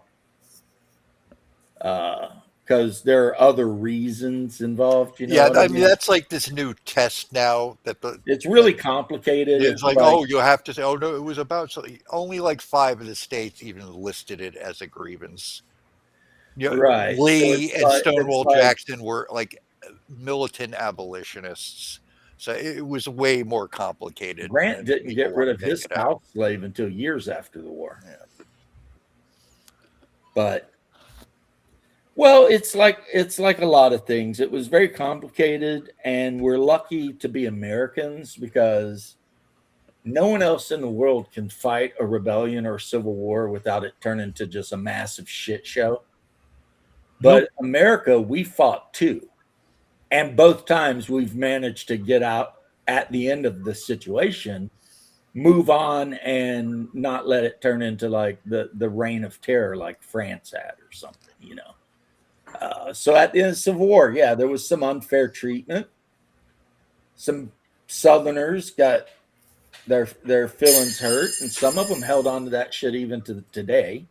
Because there are other reasons involved, you know. Yeah, what I mean that's like this new test now that it's really complicated. it's like, oh, you have to say, oh no, it was about something. Only like 5 of the states even listed it as a grievance. You know, right. Lee So and like, Stonewall Jackson were like militant abolitionists, so it was way more complicated. Grant didn't get rid of his house house slave until years after the war. Yeah. But well, it's like a lot of things. It was very complicated, and we're lucky to be Americans because no one else in the world can fight a rebellion or a civil war without it turning into just a massive shit show. But America, we fought too. And both times we've managed to get out at the end of the situation, move on, and not let it turn into like the reign of terror like France had or something, you know. So at the end of the Civil War, yeah, there was some unfair treatment. Some Southerners got their feelings hurt, and some of them held on to that shit even to today.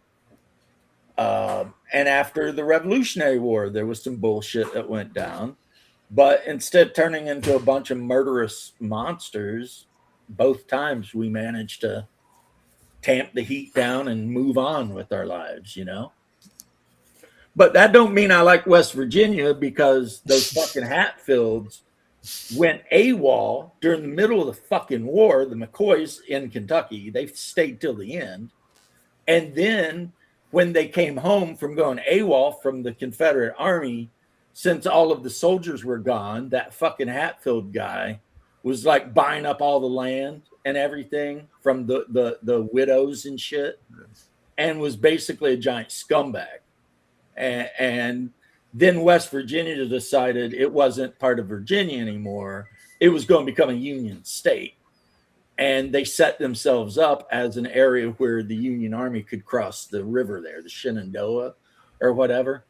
And after the Revolutionary War, there was some bullshit that went down. But instead of turning into a bunch of murderous monsters, both times we managed to tamp the heat down and move on with our lives, you know? But that don't mean I like West Virginia because those fucking Hatfields went AWOL during the middle of the fucking war. The McCoys in Kentucky, they stayed till the end. And then when they came home from going AWOL from the Confederate Army, since all of the soldiers were gone, that fucking Hatfield guy was like buying up all the land and everything from the widows and shit, and was basically a giant scumbag. And then West Virginia decided it wasn't part of Virginia anymore. It was going to become a Union state. And they set themselves up as an area where the Union Army could cross the river there, the Shenandoah or whatever.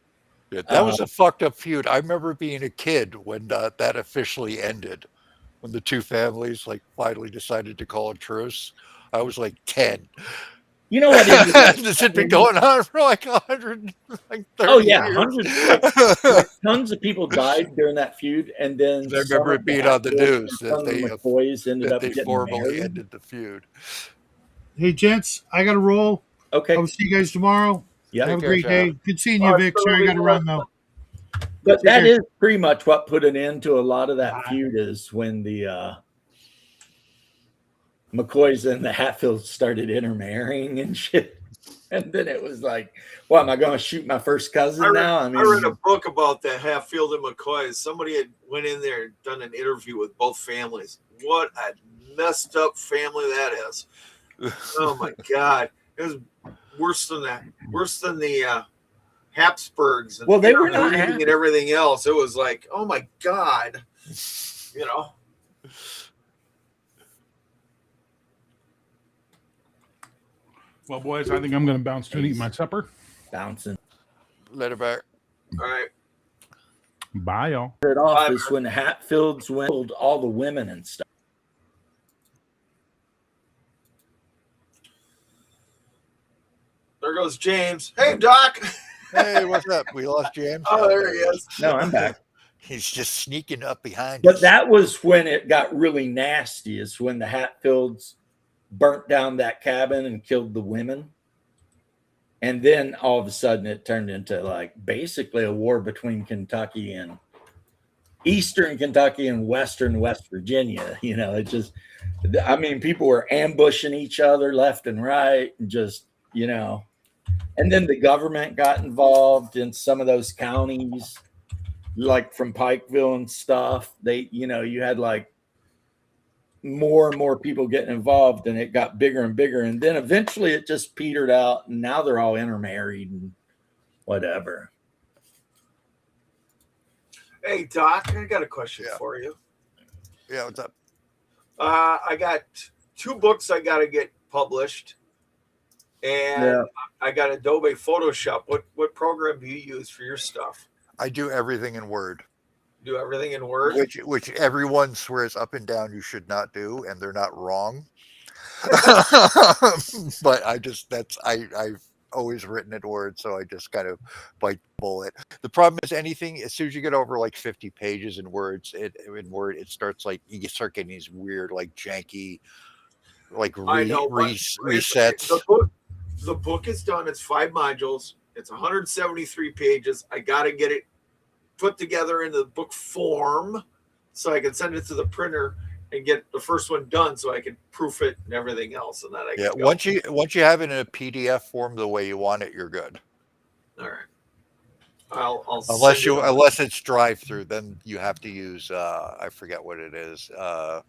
Yeah, that was a fucked up feud. I remember being a kid when that officially ended, when the two families like finally decided to call a truce. I was like 10. You know what? This had been going on for like 100, like 30 yeah, years. hundreds, like tons of people died during that feud, and then I remember it being on the news that they McCoys ended up getting formally married. ended the feud. Hey, gents, I got to roll. Okay. I will see you guys tomorrow. Yeah. Have a great day. Good seeing you, Vic. Sorry I got to run, though. But that is pretty much what put an end to a lot of that feud, is when the McCoys and the Hatfields started intermarrying and shit. And then it was like, well, am I going to shoot my first cousin now? I mean, I read a book about that Hatfield and McCoys. Somebody had went in there and done an interview with both families. What a messed up family that is. Oh my God. It was worse than that. Worse than the Habsburgs. And, well, they were not and everything else. It was like, oh my God. You know. Well, boys, I think I'm going to bounce to eat my supper. Bouncing. Later, back. All right. Bye, y'all. It off is when the Hatfields killed all the women and stuff. There goes James. Hey, Doc. Hey, what's up? We lost James. Oh, there he is. No, I'm back. He's just sneaking up behind But us. that was when it got really nasty, is when the Hatfields burnt down that cabin and killed the women. And then all of a sudden it turned into like basically a war between Kentucky and Eastern Kentucky and Western West Virginia. You know, it just, I mean, people were ambushing each other left and right, and just and then the government got involved in some of those counties, like from Pikeville and stuff. You had like more and more people getting involved, and it got bigger and bigger. And then eventually it just petered out, and now they're all intermarried and whatever. Hey, Doc, I got a question for you. Yeah, what's up? I got 2 books I got to get published, and I got Adobe Photoshop. What program do you use for your stuff? I do everything in Word. Do everything in Word? Which everyone swears up and down you should not do, and they're not wrong. But I've always written in Word, so I just kind of bite the bullet. The problem is anything as soon as you get over like 50 pages in Word, it starts like you start getting these weird, like janky, like resets. The book is done. It's 5 modules. It's 173 pages. I got to get it put together in the book form so I can send it to the printer and get the first one done so I can proof it and everything else. And then I can go. Once you have it in a PDF form the way you want it, you're good. All right. I'll unless it's drive through, then you have to use I forget what it is. No.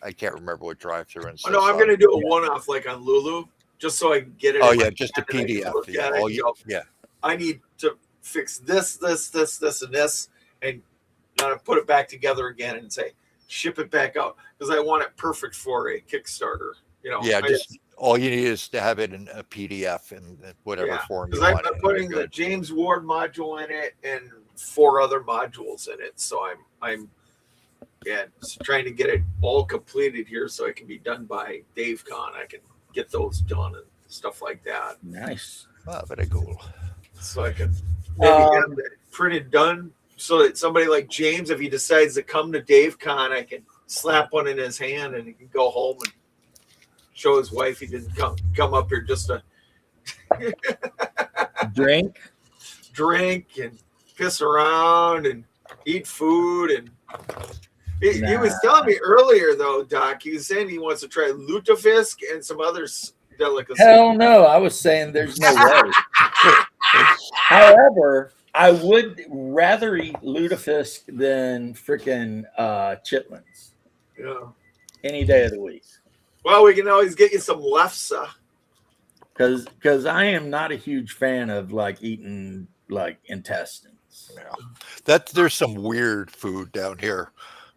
I can't remember what drive through and stuff. No, I'm gonna do a one-off like on Lulu, just so I can get it. Oh yeah, just a PDF. I need to fix this, and this, and put it back together again and say ship it back out because I want it perfect for a Kickstarter. All you need is to have it in a PDF in whatever form you want. I'm putting the James Ward module in it and 4 other modules in it, so I'm just trying to get it all completed here so it can be done by DaveCon. I can get those done and stuff like that. Nice. Wow, very cool. So I can maybe have it printed done so that somebody like James, if he decides to come to DaveCon, I can slap one in his hand and he can go home and show his wife he didn't come up here just to drink and piss around and eat food. And he was telling me earlier though, Doc, he was saying he wants to try lutefisk and some other delicacies. Hell no, I was saying there's no way. However, I would rather eat lutefisk than freaking chitlins. Yeah. Any day of the week. Well, we can always get you some lefse. Because I am not a huge fan of like eating like intestines. Yeah. There's some weird food down here,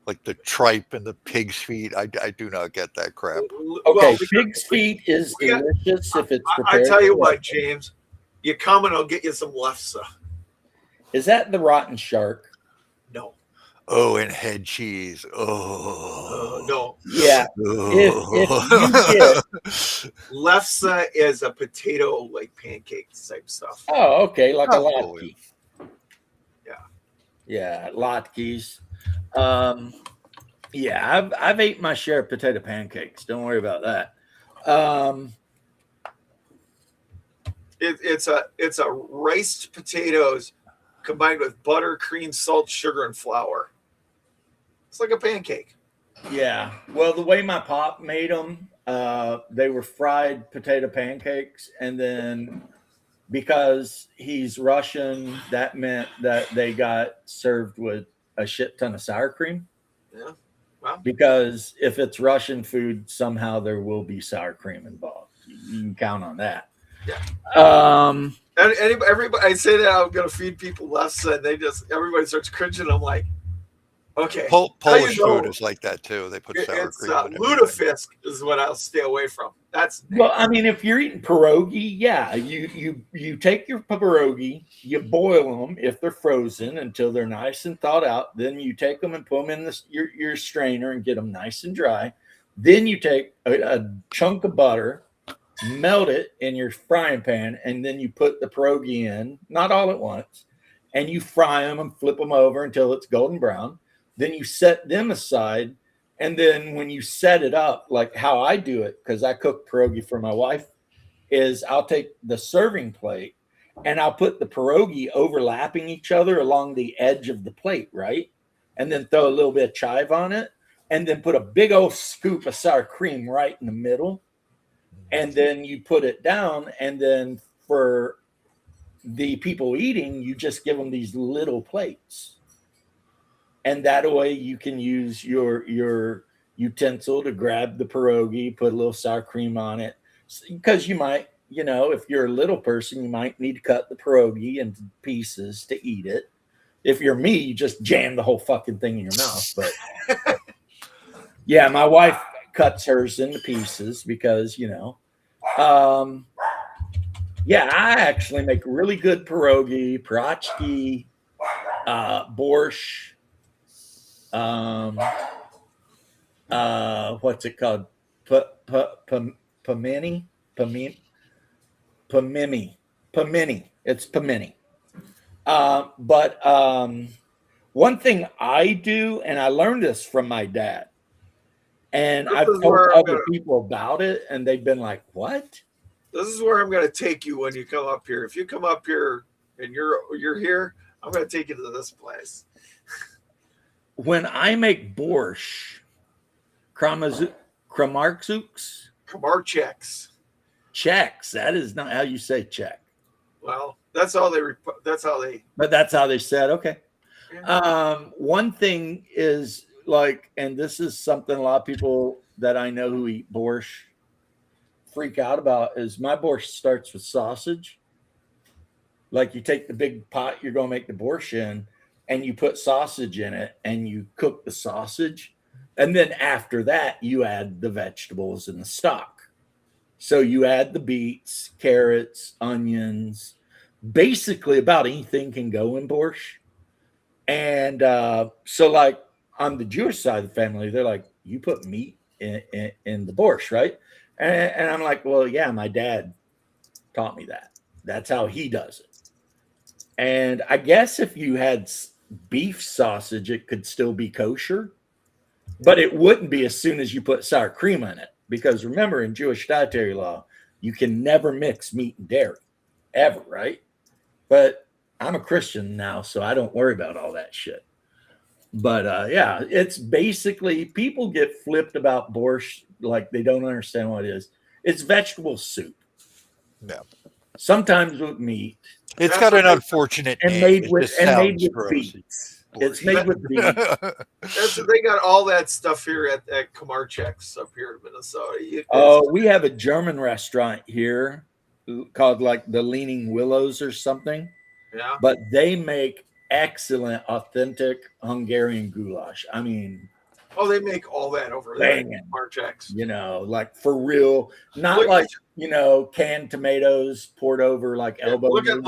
like the tripe and the pig's feet. I do not get that crap. Okay, pig's feet is delicious if it's prepared. I tell you what, James, you come and I'll get you some lefse. Is that the rotten shark? No. Oh, and head cheese. Oh, no. Yeah. If you get lefse is a potato like pancake type stuff. Oh, okay, like a latke. Yeah. Yeah, latkes. Yeah, I've ate my share of potato pancakes. Don't worry about that. It's a riced potatoes combined with butter, cream, salt, sugar, and flour. It's like a pancake. Yeah. Well, the way my pop made them, they were fried potato pancakes. And then because he's Russian, that meant that they got served with a shit ton of sour cream. Yeah. Wow. Because if it's Russian food, somehow there will be sour cream involved. You can count on that. Yeah. Everybody, I say that I'm going to feed people less, and everybody starts cringing. I'm like, okay. Polish food is like that too. They put sour cream in it. Lutefisk is what I'll stay away from. Well, I mean, if you're eating pierogi, yeah, you take your pierogi, you boil them if they're frozen until they're nice and thawed out. Then you take them and put them in your strainer and get them nice and dry. Then you take a chunk of butter, melt it in your frying pan, and then you put the pierogi in, not all at once, and you fry them and flip them over until it's golden brown. Then you set them aside, and then when you set it up, like how I do it, because I cook pierogi for my wife, is I'll take the serving plate and I'll put the pierogi overlapping each other along the edge of the plate, right? And then throw a little bit of chive on it. and then put a big old scoop of sour cream right in the middle, and then you put it down, and then for the people eating, you just give them these little plates, and that way you can use your utensil to grab the pierogi, put a little sour cream on it, because you might, if you're a little person, you might need to cut the pierogi into pieces to eat it. If you're me, you just jam the whole fucking thing in your mouth. But yeah, my wife cuts hers into pieces because yeah, I actually make really good pierogi, pierogi, borscht. What's it called? Pamini, pamini. It's pamini. But one thing I do, and I learned this from my dad, and I've told other people about it, and they've been like, "What?" This is where I'm going to take you when you come up here. If you come up here and you're here, I'm going to take you to this place. When I make borscht, Kramarczuk's, Czechs. That is not how you say Czech. Well, that's how they. But that's how they said. Okay. Yeah. One thing is like, and this is something a lot of people that I know who eat borscht freak out about, is my borscht starts with sausage. Like you take the big pot you're going to make the borscht in, and you put sausage in it, and you cook the sausage, and then after that you add the vegetables and the stock. So you add the beets, carrots, onions, basically about anything can go in borscht. And so like on the Jewish side of the family, they're like, you put meat in the borscht, right? And I'm like, well, yeah, my dad taught me that. That's how he does it. And I guess if you had beef sausage, it could still be kosher, but it wouldn't be as soon as you put sour cream in it. Because remember, in Jewish dietary law, you can never mix meat and dairy, ever, right? But I'm a Christian now, so I don't worry about all that shit. But yeah, it's basically, people get flipped about borscht like they don't understand what it is. It's vegetable soup. Yeah. Sometimes with meat. It's got an unfortunate and name. made with beets. It's made with beets. They got all that stuff here at Kamarczek's up here in Minnesota. We have a German restaurant here called like the Leaning Willows or something. Yeah. But they make excellent, authentic Hungarian goulash. I mean, they make all that over there at Kamarczek's. Like for real, not like canned tomatoes poured over like elbow. Look at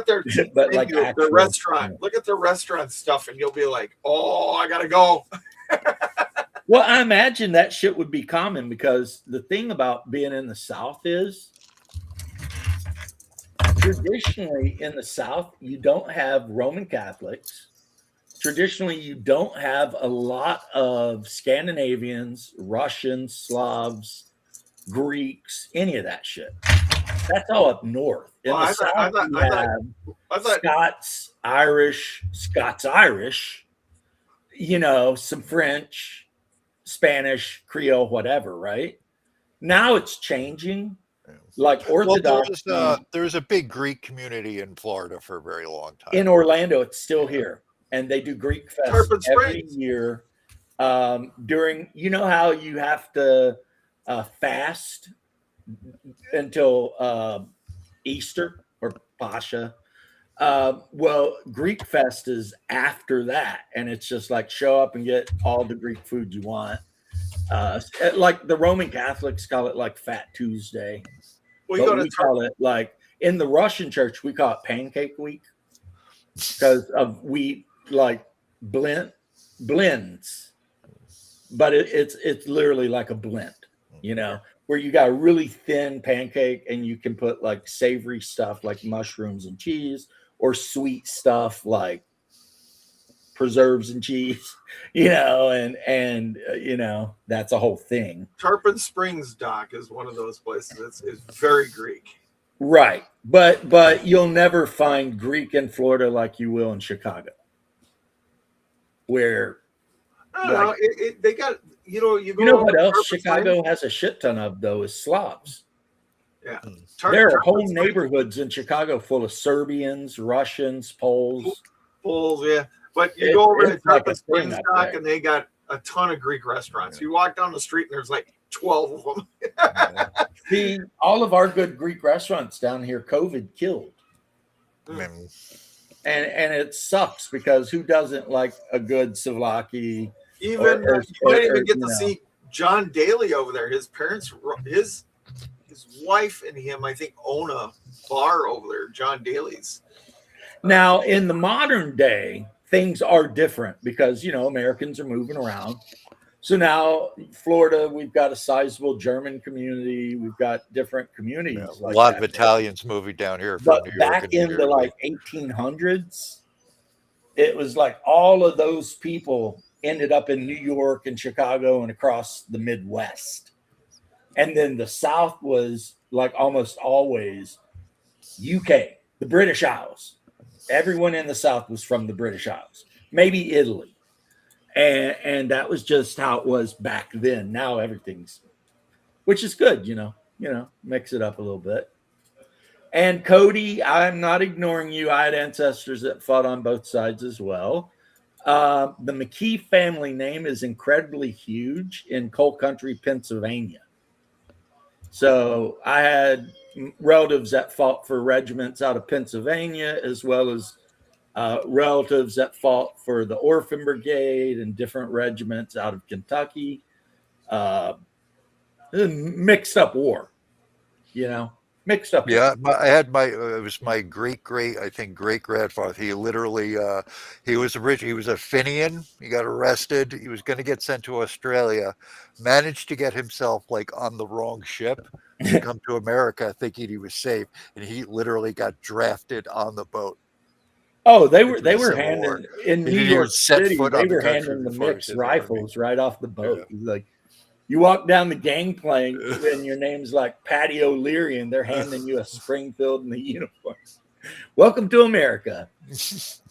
their but like their restaurant. Look at their restaurant stuff, and you'll be like, oh, I gotta go. Well, I imagine that shit would be common, because the thing about being in the South is, traditionally in the South, you don't have Roman Catholics. Traditionally, you don't have a lot of Scandinavians, Russians, Slavs, Greeks, any of that shit. That's all up north. In the South, you have Scots, Irish, some French, Spanish, Creole, whatever, right? Now it's changing. Like Orthodox. Well, there's a big Greek community in Florida for a very long time. In Orlando, it's still here. And they do Greek Fest every year. During, how you have to fast until Easter or Pascha. Well, Greek Fest is after that, and it's just like show up and get all the Greek food you want. Like the Roman Catholics call it like Fat Tuesday. Well, we call it, like in the Russian church, we call it Pancake Week, because of wheat like blends. But it's literally like a blend, where you got a really thin pancake, and you can put like savory stuff like mushrooms and cheese, or sweet stuff like preserves and cheese, and that's a whole thing. Tarpon Springs, Doc, is one of those places. It's very Greek. Right. But you'll never find Greek in Florida like you will in Chicago, where I don't know. They got, you go You know over what to else Purpose Lane. Chicago has a shit ton of, though, is Slavs. Yeah. There are whole Purpose Lane, neighborhoods in Chicago full of Serbians, Russians, Poles. Poles, yeah. But you go over to It's like a Tarpon thing Springs up Dock, there. and they got a ton of Greek restaurants. You walk down the street, and there's like 12 of them. See, all of our good Greek restaurants down here, COVID killed. And it sucks because who doesn't like a good souvlaki? Even you might even get to see John Daly over there. His parents, his wife and him, I think, own a bar over there, John Daly's. Now, in the modern day, things are different because, Americans are moving around. So now, Florida, we've got a sizable German community. We've got different communities. A lot of Italians moving down here from But New York. back in the 1800s, it was like all of those people ended up in New York and Chicago and across the Midwest. And then the South was like almost always UK, the British Isles. Everyone in the South was from the British Isles, maybe Italy. And that was just how it was back then. Now everything's, which is good, mix it up a little bit. And Cody, I'm not ignoring you. I had ancestors that fought on both sides as well. The McKee family name is incredibly huge in coal country, Pennsylvania. So I had relatives that fought for regiments out of Pennsylvania, as well as relatives that fought for the Orphan Brigade and different regiments out of Kentucky. Mixed up war, mixed up. Yeah, I had it was my great grandfather. He literally he was a Fenian. He got arrested. He was going to get sent to Australia. Managed to get himself on the wrong ship to come to America, thinking he was safe, and he literally got drafted on the boat. Oh, they were handing in New York City. They were handing the mixed rifles right off the boat. Yeah. Like, you walk down the gangplank and your name's like Patty O'Leary, and they're handing you a Springfield and the uniform. Welcome to America.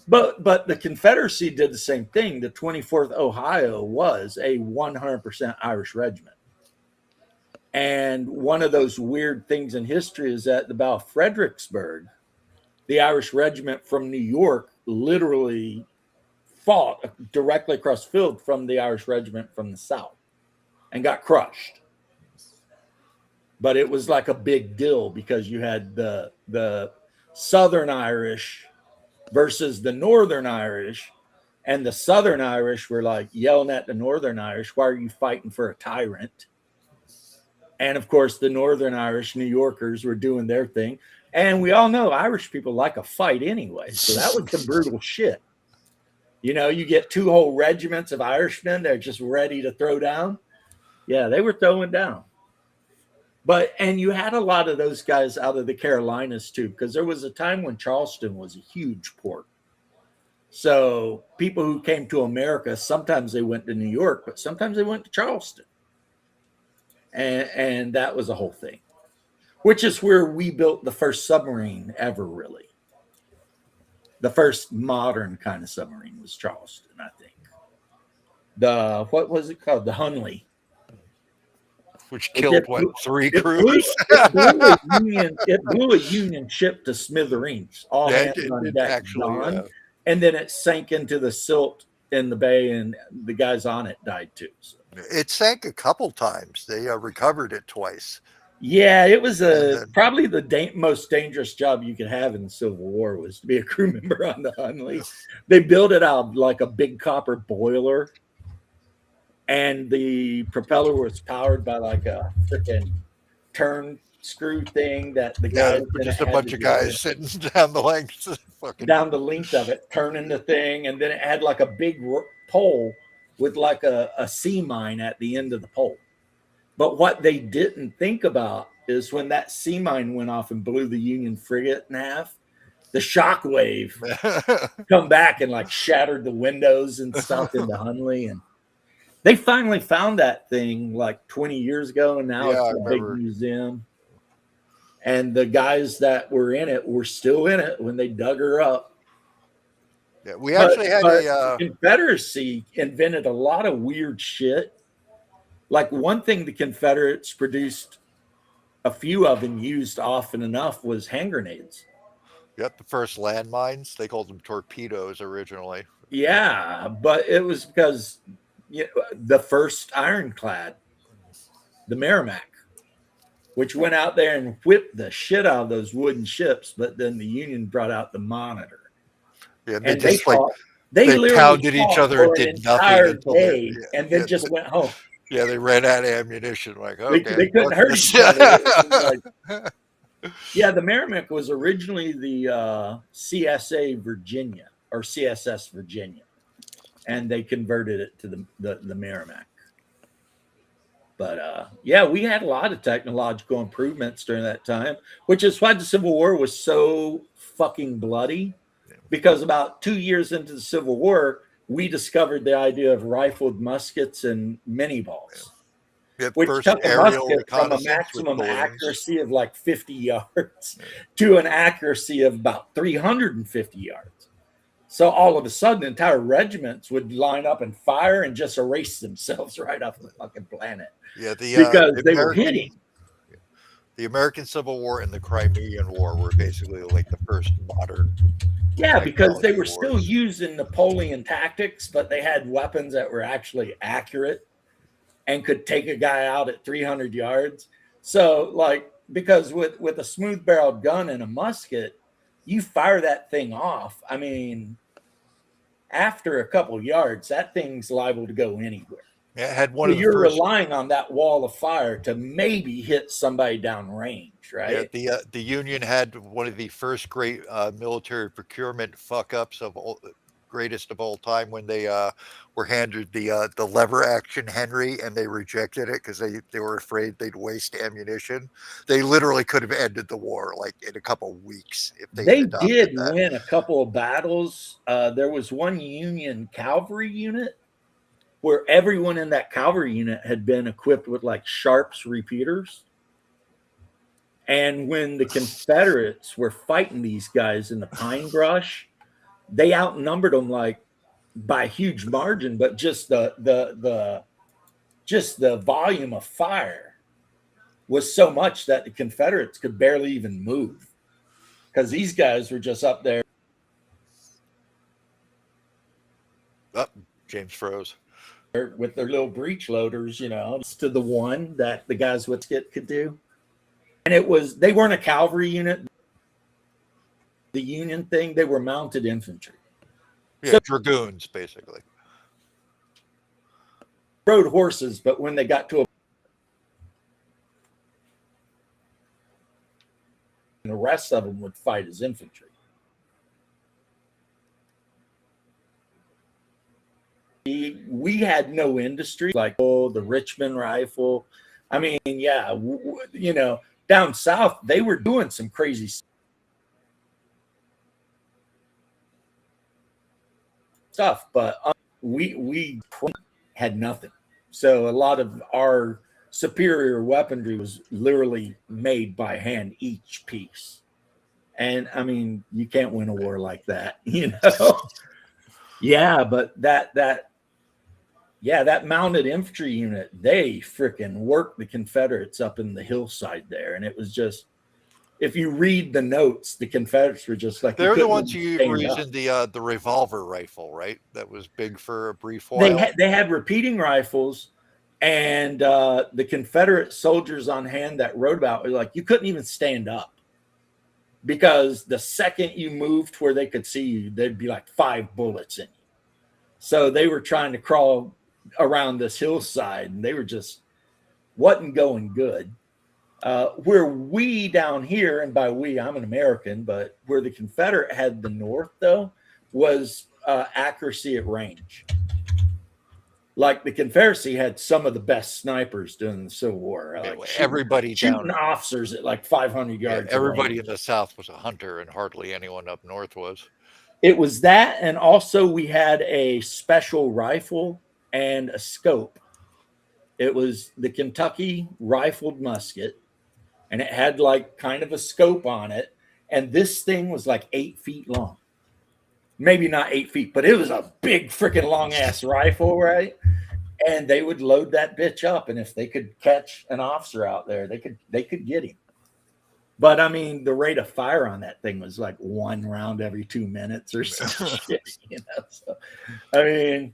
But the Confederacy did the same thing. The 24th Ohio was a 100% Irish regiment. And one of those weird things in history is that the Battle of Fredericksburg, the Irish regiment from New York literally fought directly across the field from the Irish regiment from the South and got crushed. But it was like a big deal because you had the Southern Irish versus the Northern Irish, and the Southern Irish were like yelling at the Northern Irish, "Why are you fighting for a tyrant?" And of course, the Northern Irish, New Yorkers, were doing their thing. And we all know Irish people like a fight anyway. So that was some brutal shit. You get two whole regiments of Irishmen. They're just ready to throw down. Yeah, they were throwing down. And you had a lot of those guys out of the Carolinas too, because there was a time when Charleston was a huge port. So people who came to America, sometimes they went to New York, but sometimes they went to Charleston. And that was a whole thing, which is where we built the first submarine ever, really. The first modern kind of submarine was Charleston, I think. What was it called? The Hunley. Which killed, three crews? It blew a Union ship to smithereens. All hands on deck gone. And then it sank into the silt in the bay, and the guys on it died too. So. It sank a couple times. They recovered it twice. Yeah, it was probably the most dangerous job you could have in the Civil War was to be a crew member on the Hunley. They built it out like a big copper boiler, and the propeller was powered by like a freaking turn screw thing that the guys just a bunch of guys sitting down the length of it, turning the thing, and then it had like a big pole with like a sea mine at the end of the pole. But what they didn't think about is when that sea mine went off and blew the Union frigate in half, the shock wave come back and like shattered the windows and stuff in the Hunley. And they finally found that thing like 20 years ago, and now it's a big museum. And the guys that were in it were still in it when they dug her up. Yeah, we actually had but a the Confederacy invented a lot of weird shit. Like one thing the Confederates produced a few of and used often enough was hand grenades. yep, the first landmines. They called them torpedoes originally. Yeah, but it was because the first ironclad, the Merrimack, which went out there and whipped the shit out of those wooden ships, but then the Union brought out the Monitor. Yeah, and they And they just like fought. They they literally pounded each fought other and for an did nothing entire until they day and then yeah, just went home. yeah they ran out of ammunition. Like okay, They couldn't fuck hurt this. each other. It was like, yeah, the Merrimack was originally the CSA Virginia or CSS Virginia, and they converted it to the Merrimack. But yeah, we had a lot of technological improvements during that time, which is why the Civil War was so fucking bloody. Because about 2 years into the Civil War, we discovered the idea of rifled muskets and mini balls, Yeah, which first took a aerial musket from a reconnaissance with maximum balloons. accuracy of like 50 yards to an accuracy of about 350 yards. So all of a sudden, entire regiments would line up and fire and just erase themselves right off the fucking planet Yeah, because they were hitting. The American Civil War and the Crimean War were basically like the first modern Yeah, because they technology were still wars. using Napoleon tactics, but they had weapons that were actually accurate and could take a guy out at 300 yards. So, like, because with a smooth barreled gun and a musket, you fire that thing off. I mean, after a couple of yards, that thing's liable to go anywhere. It had So one of the you're first. relying on that wall of fire to maybe hit somebody down range, Yeah, right? the Union had one of the first great military procurement fuck ups greatest of all time when they were handed the lever action Henry and they rejected it because they were afraid they'd waste ammunition. They literally could have ended the war like in a couple of weeks if they had They adopted did that. win a couple of battles. There was one Union cavalry unit where everyone in that cavalry unit had been equipped with like Sharps repeaters. And when the Confederates were fighting these guys in the pine brush, they outnumbered them like by a huge margin, but just the volume of fire was so much that the Confederates could barely even move because these guys were just up there Oh, James froze. with their little breech loaders, to the one that the guys with skit could do. And they weren't a cavalry unit. The Union thing, they were mounted infantry. Yeah, dragoons basically. Rode horses, but when they got to the rest of them would fight as infantry. We had no industry like the Richmond rifle. I mean, yeah, down south they were doing some crazy stuff, but we had nothing. So a lot of our superior weaponry was literally made by hand, each piece. And I mean, you can't win a war like that, Yeah, but that mounted infantry unit, they freaking worked the Confederates up in the hillside there. And it was just, if you read the notes, the Confederates were just like, They're the ones you were using the revolver rifle, right? That was big for a brief while. They had repeating rifles, and the Confederate soldiers on hand that rode about were like, you couldn't even stand up because the second you moved where they could see you, there'd be like 5 bullets in you. So they were trying to crawl around this hillside, and they were just wasn't going good. Where we down here, and by we, I'm an American, but where the Confederate had the North, though, was accuracy at range. Like the Confederacy had some of the best snipers during the Civil War. Like everybody shooting down officers at like 500 yards. Yeah, everybody in the South was a hunter, and hardly anyone up north was. It was that, and also we had a special rifle and a scope. It was the Kentucky rifled musket, and it had like kind of a scope on it. And this thing was like 8 feet long. maybe not 8 feet, but it was a big freaking long ass rifle, right? And they would load that bitch up, and if they could catch an officer out there, they could get him. But I mean, the rate of fire on that thing was like 1 round every 2 minutes or some shit, you know. So, I mean,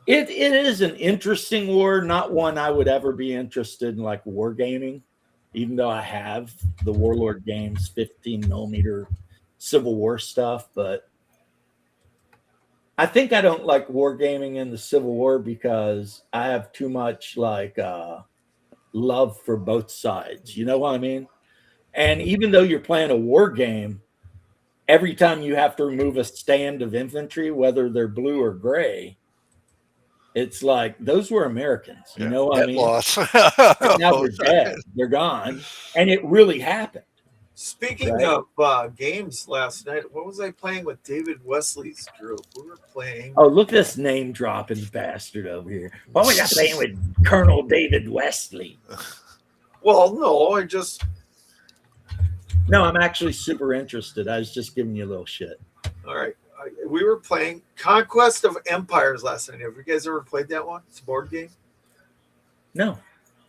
it is an interesting war, not one I would ever be interested in, like wargaming, even though I have the Warlord Games 15 millimeter Civil War stuff. But I think I don't like wargaming in the Civil War because I have too much like love for both sides. You know what I mean? And even though you're playing a war game, every time you have to remove a stand of infantry, whether they're blue or gray, it's like those were Americans. You know what I Net mean? loss. Now they're dead, they're gone, and it really happened. Speaking Right? of games last night, what was I playing with David Wesley's group? We were playing. Oh, look at this name dropping bastard over here. What was I playing with Colonel David Wesley? Well, no, I just. No, I'm actually super interested. I was just giving you a little shit. All right. We were playing Conquest of Empires last night. Have you guys ever played that one? It's a board game. No.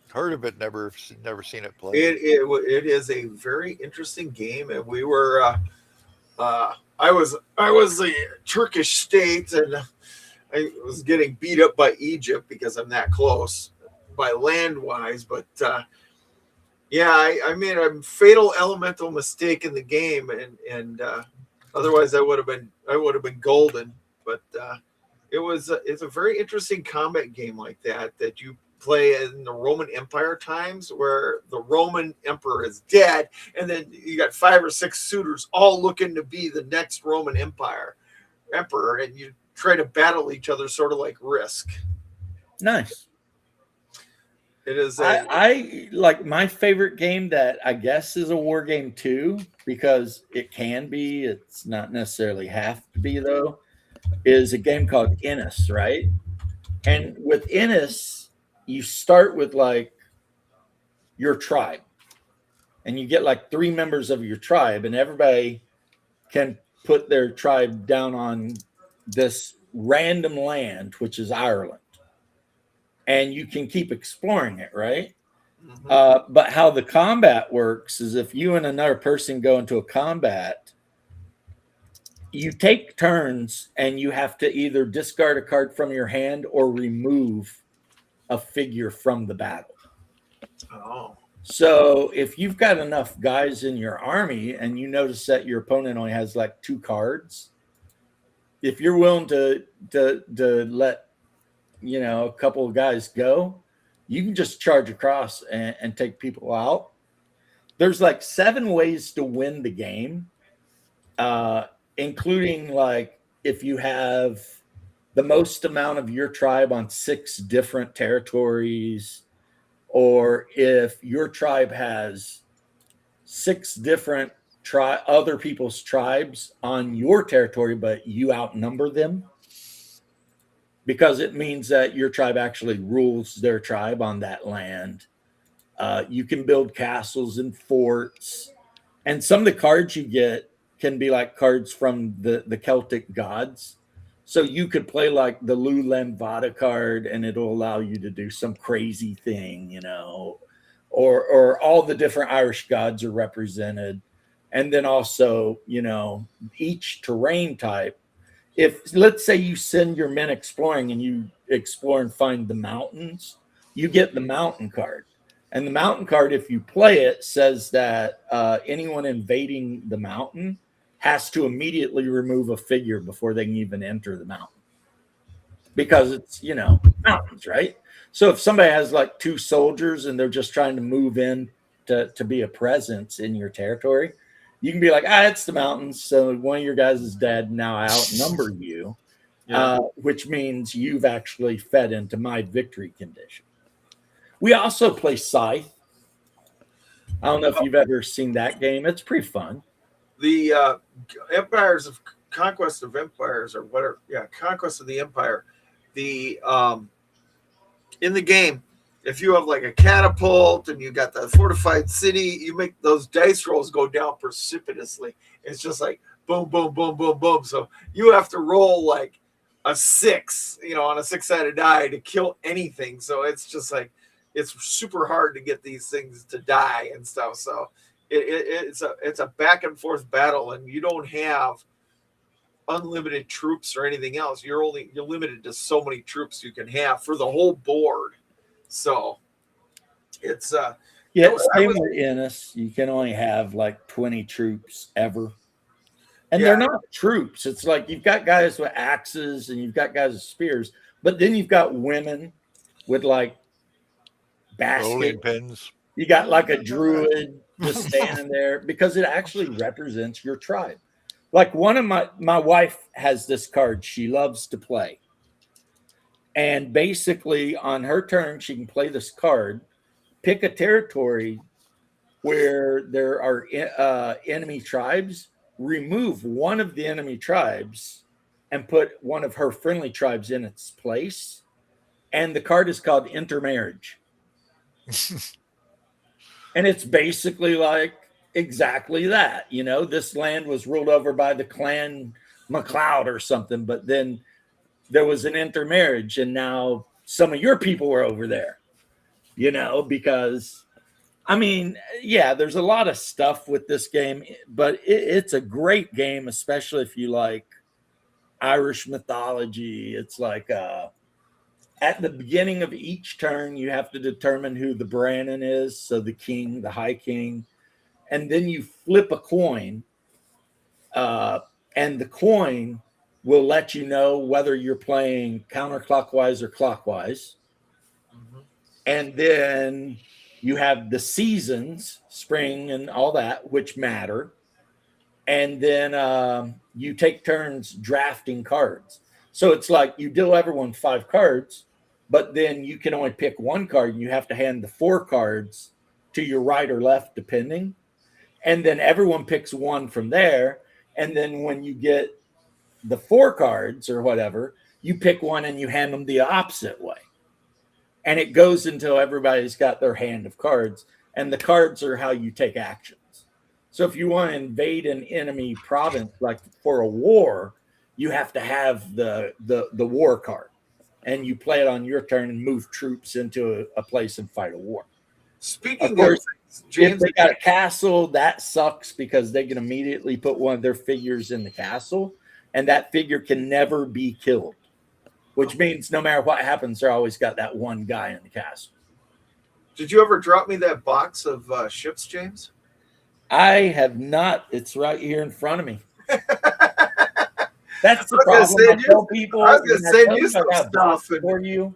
Heard of it, never seen it played. It is a very interesting game, and we were. I was the Turkish state, and I was getting beat up by Egypt because I'm that close by land wise, but. Yeah, I made a fatal elemental mistake in the game, and otherwise I would have been golden. But it's a very interesting combat game like that you play in the Roman Empire times, where the Roman emperor is dead, and then you got 5 or 6 suitors all looking to be the next Roman emperor, and you try to battle each other, sort of like Risk. Nice. It is. I like my favorite game that I guess is a war game too, because it can be. It's not necessarily have to be though. Is a game called Innis, right? And with Innis, you start with like your tribe, and you get like 3 members of your tribe, and everybody can put their tribe down on this random land, which is Ireland. And you can keep exploring it, right? Mm-hmm. But how the combat works is if you and another person go into a combat, you take turns and you have to either discard a card from your hand or remove a figure from the battle. Oh. So if you've got enough guys in your army and you notice that your opponent only has like 2 cards, if you're willing to let a couple of guys go, you can just charge across and take people out. There's like 7 ways to win the game, including like if you have the most amount of your tribe on 6 different territories, or if your tribe has 6 different other people's tribes on your territory, but you outnumber them, because it means that your tribe actually rules their tribe on that land. You can build castles and forts. And some of the cards you get can be like cards from the Celtic gods. So you could play like the Lulem Vada card, and it'll allow you to do some crazy thing, or all the different Irish gods are represented. And then also, each terrain type, if let's say you send your men exploring and you explore and find the mountains, you get the mountain card. And the mountain card, if you play it, says that anyone invading the mountain has to immediately remove a figure before they can even enter the mountain, because it's mountains, right? So if somebody has like 2 soldiers and they're just trying to move in to be a presence in your territory, you can be like, it's the mountains. So one of your guys is dead. Now I outnumber you, which means you've actually fed into my victory condition. We also play Scythe. I don't know if you've ever seen that game. It's pretty fun. The Conquest of Empires, or whatever. Yeah, Conquest of the Empire. The in the game, if you have like a catapult and you got the fortified city, you make those dice rolls go down precipitously. It's just like boom, boom, boom, boom, boom. So you have to roll like a 6, on a 6-sided die to kill anything. So it's just like it's super hard to get these things to die and stuff. So it's a back and forth battle, and you don't have unlimited troops or anything else. You're limited to so many troops you can have for the whole board. So it's Yeah, same with Ennis. You can only have like 20 troops ever. And they're not troops. It's like you've got guys with axes and you've got guys with spears, but then you've got women with like Rolling baskets. pins. You got like a druid just standing there because it actually represents your tribe. Like one of my wife has this card she loves to play. And basically on her turn, she can play this card, pick a territory where there are enemy tribes, remove one of the enemy tribes and put one of her friendly tribes in its place. And the card is called Intermarriage. And it's basically like exactly that. This land was ruled over by the clan MacLeod or something, but then there was an intermarriage, and now some of your people were over there, because yeah, there's a lot of stuff with this game, but it's a great game, especially if you like Irish mythology. It's like at the beginning of each turn, you have to determine who the Brannon is, so the king, the high king, and then you flip a coin, and the coin will let you know whether you're playing counterclockwise or clockwise. And then you have the seasons, spring and all that, which matter. And then you take turns drafting cards. So it's like you deal everyone 5 cards, but then you can only pick one card, and you have to hand the 4 cards to your right or left, depending. And then everyone picks one from there. And then when you get the 4 cards or whatever, you pick one and you hand them the opposite way. And it goes until everybody's got their hand of cards. And the cards are how you take actions. So if you want to invade an enemy province, like for a war, you have to have the war card. And you play it on your turn and move troops into a place and fight a war. Speaking of course, James, if they got a castle, that sucks because they can immediately put one of their figures in the castle, and that figure can never be killed, which means no matter what happens, they're always got that one guy in the castle. Did you ever drop me that box of ships, James? I have not. It's right here in front of me. That's the problem. I tell people, I was going to send you some stuff for you.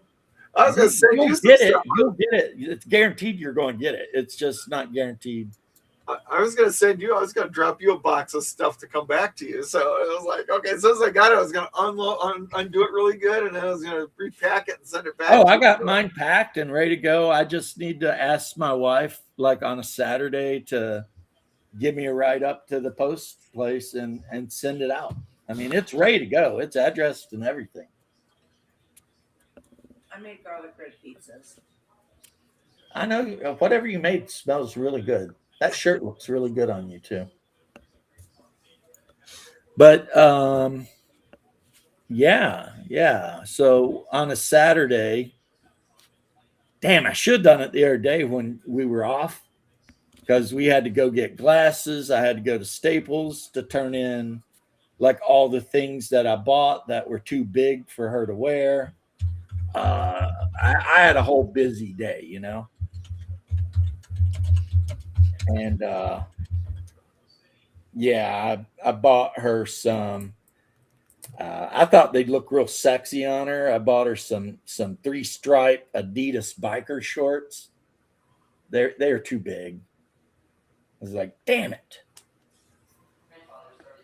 I was going to send you some get stuff. You'll get it. It's guaranteed you're going to get it. It's just not guaranteed. I was going to drop you a box of stuff to come back to you. So it was like, okay, as soon as I got it, I was going to undo it really good, and then I was going to repack it and send it back. Oh, I got mine packed and ready to go. I just need to ask my wife, like on a Saturday, to give me a ride up to the post place and send it out. I mean, it's ready to go. It's addressed and everything. I made garlic bread pizzas. I know whatever you made smells really good. That shirt looks really good on you too. But yeah. So on a Saturday, damn, I should have done it the other day when we were off because we had to go get glasses. I had to go to Staples to turn in like all the things that I bought that were too big for her to wear. I had a whole busy day, and I bought her some. I thought they'd look real sexy on her. I bought her some 3-stripe Adidas biker shorts. They're too big. I was like, damn it,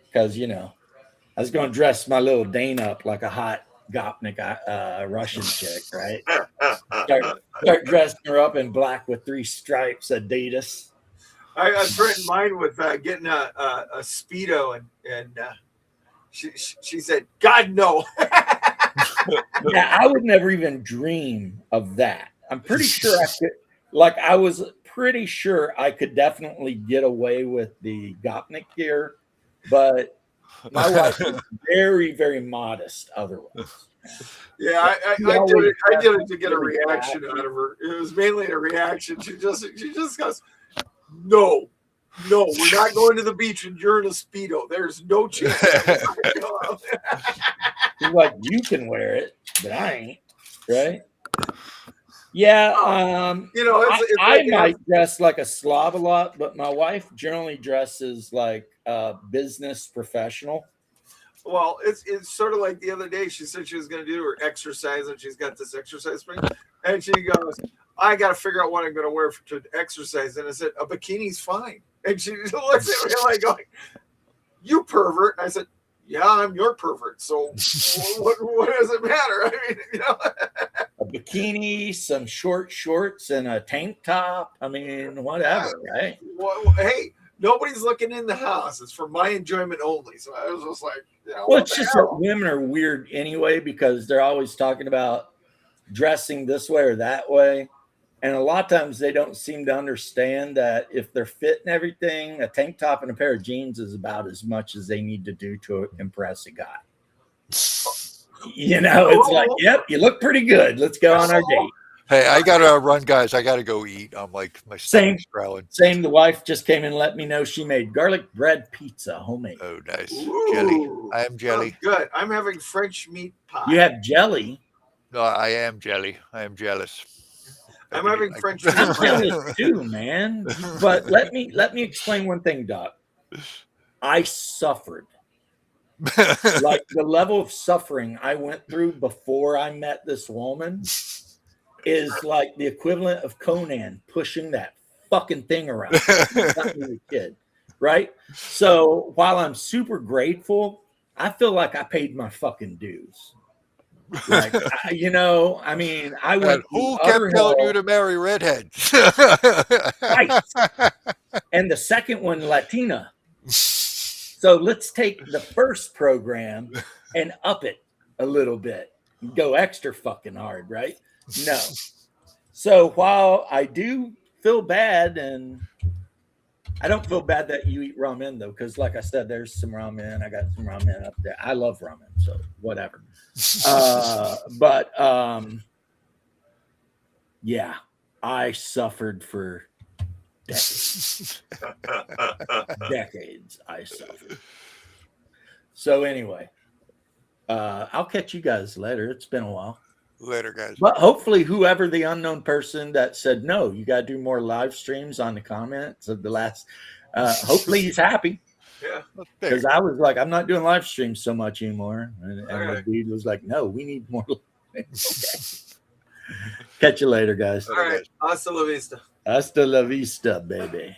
because I was going to dress my little Dane up like a hot Gopnik Russian chick, right? Start dressing her up in black with 3 stripes Adidas. I threatened mine with getting a Speedo, and she said, God, no. Yeah, I would never even dream of that. I'm pretty sure I could. Like, I was pretty sure I could definitely get away with the Gopnik gear, but My wife is very, very modest otherwise. Yeah, I She did always it. I did it to dresses get a really reaction flashy. out of her. It was mainly a reaction. She just goes, "No, no, we're not going to the beach, and you're in a speedo. There's no chance." She's like, you can wear it, but I ain't, right? Yeah, You know, it's I like might dress like a slob a lot, but my wife generally dresses like a business professional. well, it's sort of like the other day. She said she was going to do her exercise, and she's got this exercise thing, and she goes, "I got to figure out what I'm going to wear to exercise." And I said, "A bikini's fine." And she looks at me like going, "You pervert!" And I said, "Yeah, I'm your pervert. So what does it matter?" I mean, you know. A bikini, some short shorts, and a tank top. I mean, whatever, right? Well, hey, nobody's looking in the house. It's for my enjoyment only. So I was just like, you know, Well, what it's the just that hell? women are weird anyway because they're always talking about dressing this way or that way. And a lot of times they don't seem to understand that if they're fit and everything, a tank top and a pair of jeans is about as much as they need to do to impress a guy. You know, it's like, yep, you look pretty good. Let's go on our date. Hey, I gotta run, guys. I gotta go eat. I'm like my stomach's growling. Same. The wife just came in and let me know she made garlic bread pizza, homemade. Oh, nice. Ooh, Jelly. I am jelly. Good. I'm having French meat pie. You have jelly. No, I am jelly. I am jealous. I'm having French meat I'm pie. jealous too, man. But let me explain one thing, Doc. I suffered. Like the level of suffering I went through before I met this woman is like the equivalent of Conan pushing that fucking thing around when I was a kid, right? So while I'm super grateful, I feel like I paid my fucking dues. Like, I mean, I And went who through kept utter telling you hell to marry redheads? twice, and the second one Latina. So let's take the first program and up it a little bit. Go extra fucking hard, right? No. So while I do feel bad, and I don't feel bad that you eat ramen though, because like I said, there's some ramen. I got some ramen up there. I love ramen, so whatever. But yeah, I suffered for decades. Decades I suffered. So anyway, I'll catch you guys later. It's been a while. Later, guys. But hopefully, whoever the unknown person that said no, you got to do more live streams on the comments of the last. Hopefully, he's happy. Yeah. Because I was like, I'm not doing live streams so much anymore. And the dude was like, no, we need more. Okay. Catch you later, guys. All right. Hasta la vista. Hasta la vista, baby.